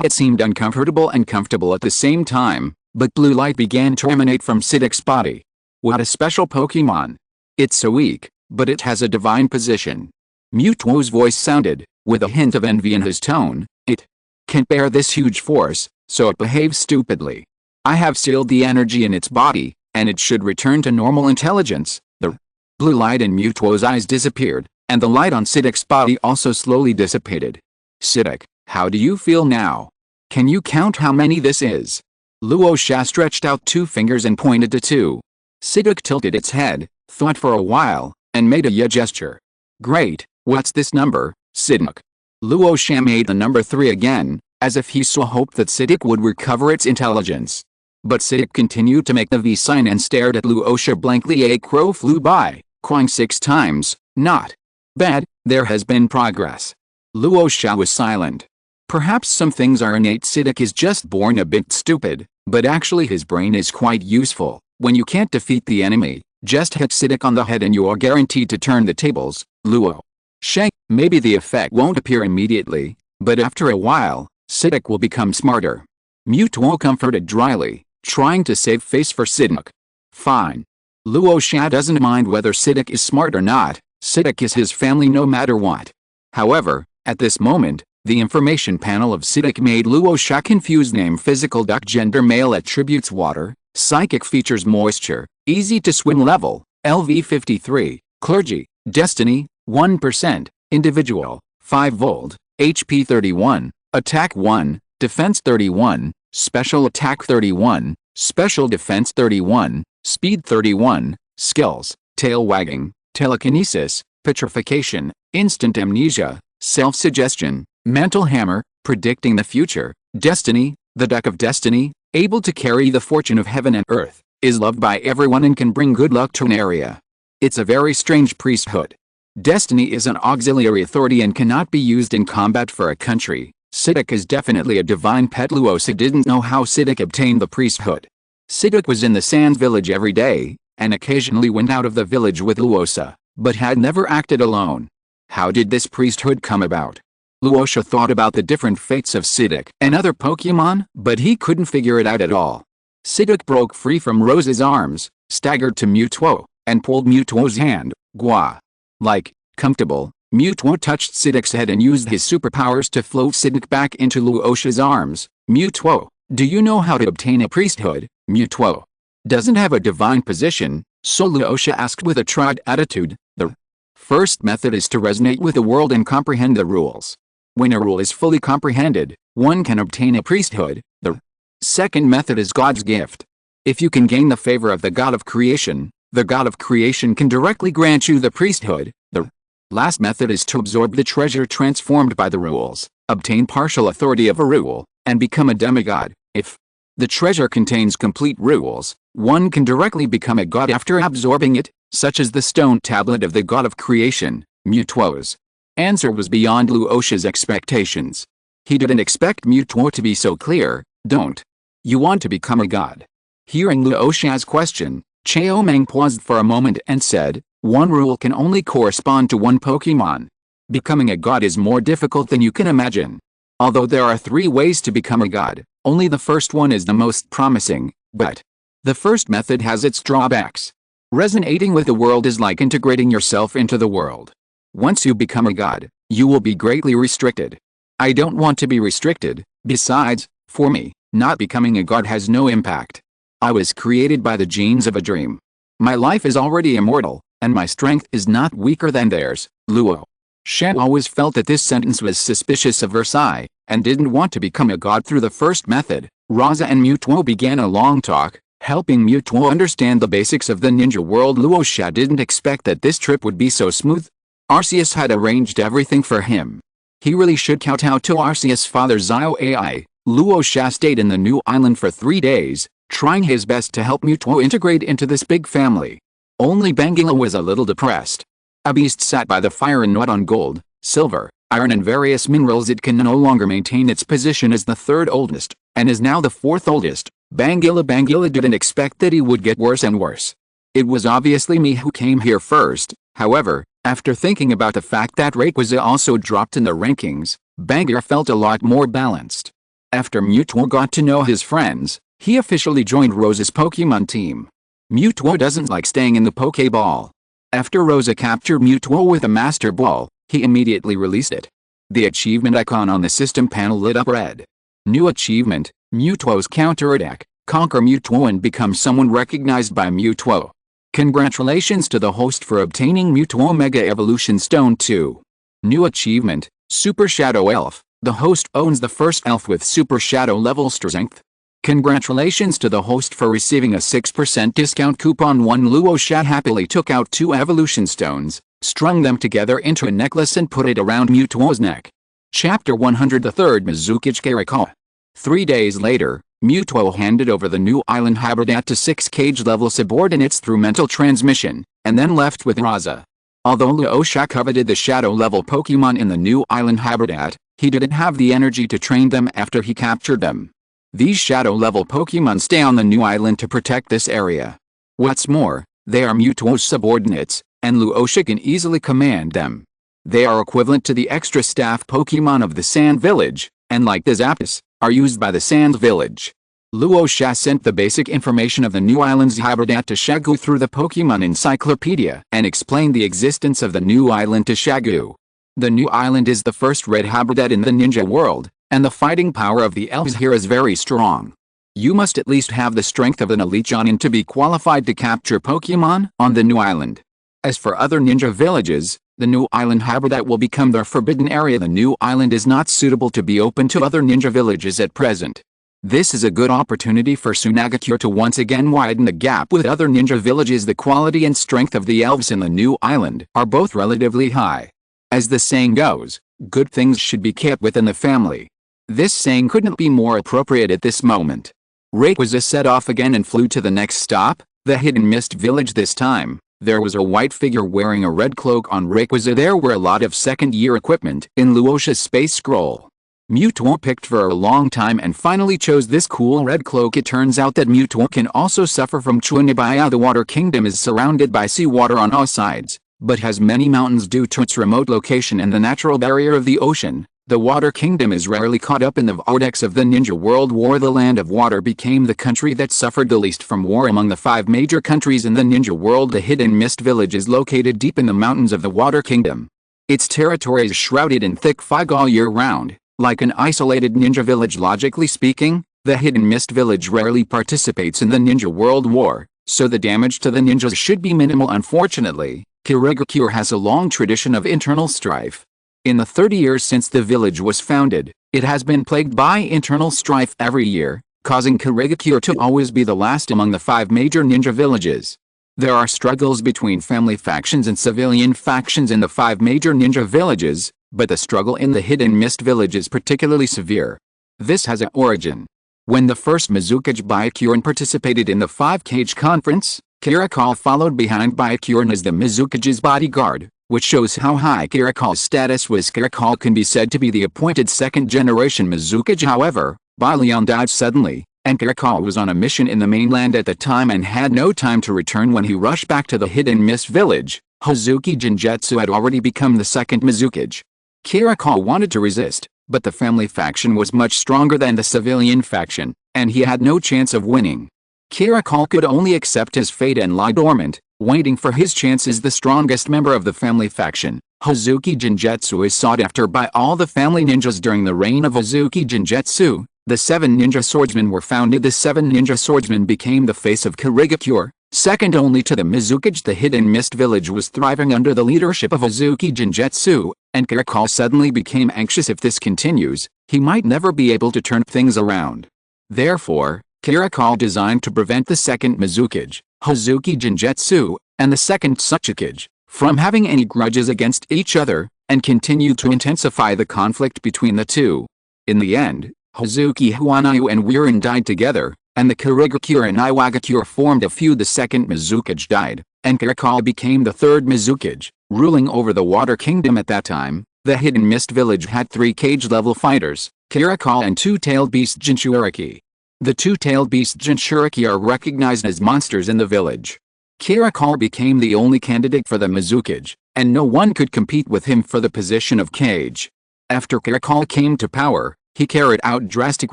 It seemed uncomfortable and comfortable at the same time, but blue light began to emanate from Psyduck's body. What a special Pokémon. It's so weak, but it has a divine position. Mewtwo's voice sounded, with a hint of envy in his tone. It can't bear this huge force, so it behaves stupidly. I have sealed the energy in its body, and it should return to normal intelligence. The blue light in Mewtwo's eyes disappeared, and the light on Siddiq's body also slowly dissipated. Siddiq, how do you feel now? Can you count how many this is? Luo Sha stretched out 2 fingers and pointed to 2. Siddiq tilted its head, thought for a while, and made a yeah gesture. Great, what's this number, Siddiq? Luo Sha made the number 3 again, as if he saw hope that Siddiq would recover its intelligence. But Siddiq continued to make the V sign and stared at Luo Sha blankly. A crow flew by, crying 6 times, not bad, there has been progress. Luo Sha was silent. Perhaps some things are innate. Siddiq is just born a bit stupid, but actually his brain is quite useful. When you can't defeat the enemy, just hit Siddiq on the head and you are guaranteed to turn the tables. Luo Sha, maybe the effect won't appear immediately, but after a while, Siddiq will become smarter. Mewtwo comforted dryly, trying to save face for Siddiq. Fine. Luo Sha doesn't mind whether Siddiq is smart or not. Siddiq is his family no matter what. However, at this moment, the information panel of Siddiq made Luo Sha confused. Name: physical duck, gender male, attributes water, psychic features moisture, easy to swim level, LV 53, clergy, destiny, 1%, individual, 5 volt, HP 31, attack 1, defense 31, special attack 31, special defense 31, speed 31, skills, tail wagging, telekinesis, petrification, instant amnesia, self-suggestion, mental hammer, predicting the future, destiny, the duck of destiny, able to carry the fortune of heaven and earth, is loved by everyone and can bring good luck to an area. It's a very strange priesthood. Destiny is an auxiliary authority and cannot be used in combat for a country. Siddiq is definitely a divine pet. Luo Sha didn't know how Siddiq obtained the priesthood. Siddiq was in the Sands village every day, and occasionally went out of the village with Luo Sha, but had never acted alone. How did this priesthood come about? Luo Sha thought about the different fates of Siddiq and other Pokémon, but he couldn't figure it out at all. Siddiq broke free from Rose's arms, staggered to Mewtwo, and pulled Mewtwo's hand. Gua. Like, comfortable, Mewtwo touched Siddiq's head and used his superpowers to float Siddiq back into Luo Sha's arms. Mewtwo, do you know how to obtain a priesthood? Mewtwo doesn't have a divine position, so Luo Sha asked with a tried attitude. The first method is to resonate with the world and comprehend the rules. When a rule is fully comprehended, one can obtain a priesthood. The second method is God's gift. If you can gain the favor of the God of creation, the God of creation can directly grant you the priesthood. The last method is to absorb the treasure transformed by the rules, obtain partial authority of a rule, and become a demigod. If the treasure contains complete rules, one can directly become a god after absorbing it, such as the stone tablet of the God of creation. Mewtwo's answer was beyond Luo Sha's expectations. He didn't expect Mewtwo to be so clear. Don't you want to become a god? Hearing Luo Sha's question, Xiao paused for a moment and said, one rule can only correspond to one Pokémon. Becoming a god is more difficult than you can imagine. Although there are 3 ways to become a god, only the first one is the most promising, but the first method has its drawbacks. Resonating with the world is like integrating yourself into the world. Once you become a god, you will be greatly restricted. I don't want to be restricted. Besides, for me, not becoming a god has no impact. I was created by the genes of a dream. My life is already immortal, and my strength is not weaker than theirs. Luo Sha always felt that this sentence was suspicious of Versailles, and didn't want to become a god through the first method. Rasa and Mewtwo began a long talk, helping Mewtwo understand the basics of the ninja world. Luo Sha didn't expect that this trip would be so smooth. Arceus had arranged everything for him. He really should kowtow to Arceus' father Xiao Ai. Luo Sha stayed in the new island for 3 days, trying his best to help Mewtwo integrate into this big family. Only Bangila was a little depressed. A beast sat by the fire and gnawed on gold, silver, iron and various minerals. It can no longer maintain its position as the 3rd oldest, and is now the 4th oldest. Bangila didn't expect that he would get worse and worse. It was obviously me who came here first. However, after thinking about the fact that Rayquaza also dropped in the rankings, Bangila felt a lot more balanced. After Mewtwo got to know his friends, he officially joined Rosa's Pokemon team. Mewtwo doesn't like staying in the Pokeball. After Rosa captured Mewtwo with a Master Ball, he immediately released it. The achievement icon on the system panel lit up red. New achievement, Mewtwo's counterattack, Conquer Mutuo and become someone recognized by Mutuo. Congratulations to the host for obtaining Mutuo Mega Evolution Stone 2. New achievement, Super Shadow Elf. The host owns the first elf with Super Shadow level strength. Congratulations to the host for receiving a 6% discount coupon. Luo Sha happily took out 2 evolution stones, strung them together into a necklace and put it around Mutuo's neck. Chapter 100. The third Kazekage Karula. 3 days later, Mutuo handed over the new island habitat to 6 cage level subordinates through mental transmission, and then left with Rasa. Although Luo Sha coveted the shadow level Pokemon in the new island habitat, he didn't have the energy to train them after he captured them. These shadow level Pokemon stay on the new island to protect this area. What's more, they are Mutuo's subordinates, and Luo Sha can easily command them. They are equivalent to the extra staff Pokemon of the Sand Village, and like the SYNOPSIS, are used by the Sand Village. Luo Sha sent the basic information of the new island's habitat to Shagu through the Pokemon Encyclopedia and explained the existence of the new island to Shagu. The new island is the first red habitat in the ninja world, and the fighting power of the elves here is very strong. You must at least have the strength of an elite Jonin to be qualified to capture Pokemon on the new island. As for other ninja villages, the new island habitat will become their forbidden area. The new island is not suitable to be open to other ninja villages at present. This is a good opportunity for Sunagakure to once again widen the gap with other ninja villages. The quality and strength of the elves in the new island are both relatively high. As the saying goes, good things should be kept within the family. This saying couldn't be more appropriate at this moment. Rayquaza set off again and flew to the next stop, the Hidden Mist Village. This time, there was a white figure wearing a red cloak on Rayquaza. There were a lot of second-year equipment in Luo Sha's space scroll. Mutuo picked for a long time and finally chose this cool red cloak. It turns out that Mutuo can also suffer from Chunibaya. The Water Kingdom is surrounded by seawater on all sides, but has many mountains due to its remote location and the natural barrier of the ocean. The Water Kingdom is rarely caught up in the vortex of the Ninja World War. The Land of Water became the country that suffered the least from war among the 5 major countries in the Ninja World. The Hidden Mist Village is located deep in the mountains of the Water Kingdom. Its territory is shrouded in thick fog all year round. Like an isolated ninja village. Logically speaking, the Hidden Mist Village rarely participates in the Ninja World War, so the damage to the ninjas should be minimal. Unfortunately, Kazekage has a long tradition of internal strife. In the 30 years since the village was founded, it has been plagued by internal strife every year, causing Kazekage to always be the last among the 5 major ninja villages. There are struggles between family factions and civilian factions in the 5 major ninja villages, but the struggle in the Hidden Mist Village is particularly severe. This has an origin. When the first Kazekage Byakuren participated in the 5-Kage conference, Karula followed behind Byakuren as the Kazekage's bodyguard, which shows how high Karula's status was. Karula can be said to be the appointed second-generation Kazekage. However, Byakuren died suddenly, and Karula was on a mission in the mainland at the time and had no time to return. When he rushed back to the Hidden Mist Village, Hazuki Jinjutsu had already become the second Kazekage. Karula wanted to resist, but the family faction was much stronger than the civilian faction, and he had no chance of winning. Karula could only accept his fate and lie dormant, waiting for his chance. As the strongest member of the family faction, Hazuki Jinjutsu is sought after by all the family ninjas. During the reign of Hazuki Jinjutsu, the 7 ninja swordsmen were founded. The 7 ninja swordsmen became the face of Kazekage, second only to the Kazekage. The Hidden Mist Village was thriving under the leadership of Hazuki Jinjutsu, and Karula suddenly became anxious. If this continues, he might never be able to turn things around. Therefore, Karula designed to prevent the second Kazekage, Hazuki Jinjutsu, and the second Kazekage from having any grudges against each other, and continue to intensify the conflict between the two. In the end, Hazuki Huanayu and Wirin died together, and the Kazekage and Iwagakure formed a feud. The second Kazekage died, and Karula became the third Kazekage, ruling over the Water Kingdom. At that time, the Hidden Mist Village had 3 cage-level fighters, Karula and 2-tailed beast Jinchuriki. The 2-tailed beast Jinchuriki are recognized as monsters in the village. Karula became the only candidate for the Kazekage, and no one could compete with him for the position of Kage. After Karula came to power, he carried out drastic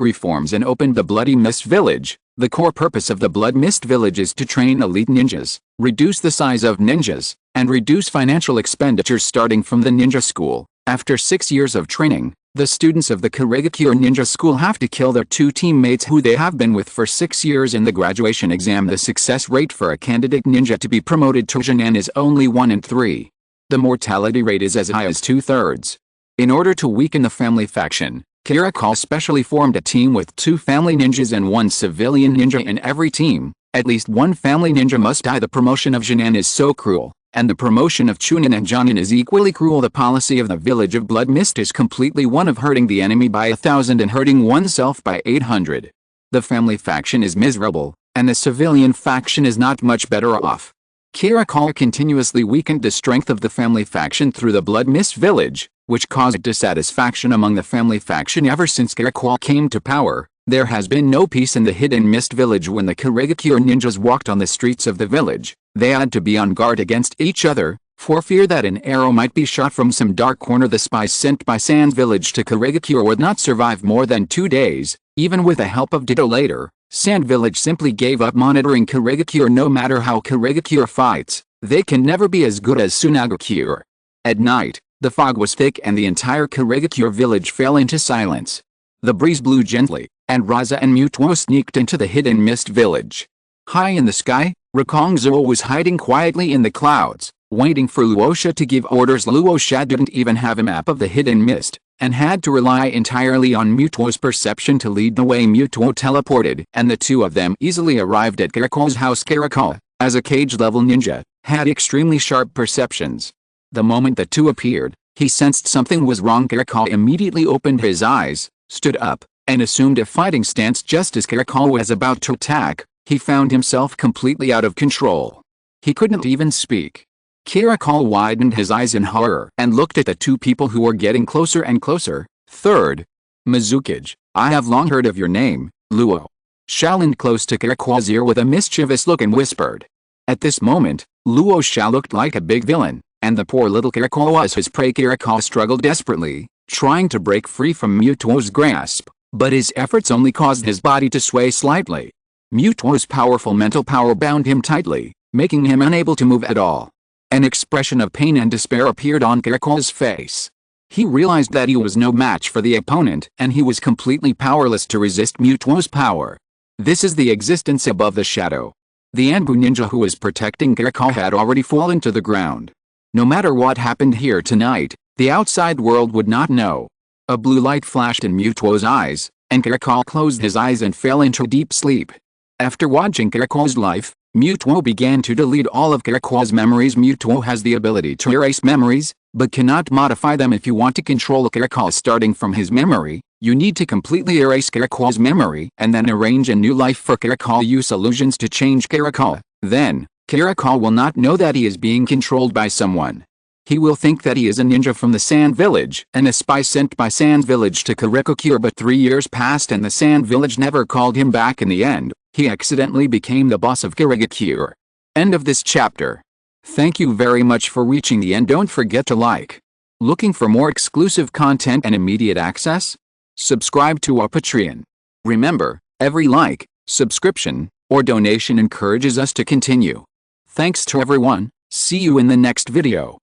reforms and opened the Bloody Mist Village. The core purpose of the Blood Mist Village is to train elite ninjas, reduce the size of ninjas, and reduce financial expenditures starting from the ninja school. After 6 years of training, The students of the Karigakure Ninja School have to kill their 2 teammates who they have been with for 6 years in the graduation exam. The success rate for a candidate ninja to be promoted to Jonin is only 1 in 3. The mortality rate is as high as 2/3. In order to weaken the family faction, Karula specially formed a team with 2 family ninjas and 1 civilian ninja in every team. At least 1 family ninja must die. The promotion of Jonin is so cruel, and the promotion of Chunin and Jonin is equally cruel. The policy of the village of Blood Mist is completely one of hurting the enemy by 1,000 and hurting oneself by 800. The family faction is miserable, and the civilian faction is not much better off. Karula continuously weakened the strength of the family faction through the Blood Mist village, which caused dissatisfaction among the family faction. Ever since Karula came to power, there has been no peace in the Hidden Mist village. When the Karigakure ninjas walked on the streets of the village, they had to be on guard against each other, for fear that an arrow might be shot from some dark corner. The spies sent by Sand village to Karigakure would not survive more than 2 days, even with the help of Ditto later. Sand village simply gave up monitoring Karigakure. No matter how Karigakure fights, they can never be as good as Sunagakure. At night, the fog was thick and the entire Karigakure village fell into silence. The breeze blew gently, and Rasa and Mutuo sneaked into the Hidden Mist village. High in the sky, Rakongzuo was hiding quietly in the clouds, waiting for Luo Sha to give orders. Luo Sha didn't even have a map of the Hidden Mist, and had to rely entirely on Mutuo's perception to lead the way. Mutuo teleported, and the 2 of them easily arrived at Karula's house. Karula, as a cage-level ninja, had extremely sharp perceptions. The moment the 2 appeared, he sensed something was wrong. Karula immediately opened his eyes, stood up, and assumed a fighting stance. Just as Karula was about to attack, he found himself completely out of control. He couldn't even speak. Karula widened his eyes in horror and looked at the 2 people who were getting closer and closer. Third, Mizukage, I have long heard of your name, Luo Sha leaned close to Karula's ear with a mischievous look and whispered. At this moment, Luo Sha looked like a big villain, and the poor little Karula was his prey. Karula struggled desperately, trying to break free from Mutuo's grasp, but his efforts only caused his body to sway slightly. Mutuo's powerful mental power bound him tightly, making him unable to move at all. An expression of pain and despair appeared on Karula's face. He realized that he was no match for the opponent, and he was completely powerless to resist Mutuo's power. This is the existence above the shadow. The Anbu ninja who was protecting Karula had already fallen to the ground. No matter what happened here tonight, the outside world would not know. A blue light flashed in Mutuo's eyes, and Karula closed his eyes and fell into deep sleep. After watching Karula's life, Mutuo began to delete all of Karula's memories. Mutuo has the ability to erase memories, but cannot modify them. If you want to control Karula starting from his memory, you need to completely erase Karula's memory and then arrange a new life for Karula. Use illusions to change Karula. Then, Karula will not know that he is being controlled by someone. He will think that he is a ninja from the Sand Village and a spy sent by Sand Village to Karigakure. But 3 years passed and the Sand Village never called him back. In the end, he accidentally became the boss of Karigakure. End of this chapter. Thank you very much for reaching the end. Don't forget to like. Looking for more exclusive content and immediate access? Subscribe to our Patreon. Remember, every like, subscription, or donation encourages us to continue. Thanks to everyone. See you in the next video.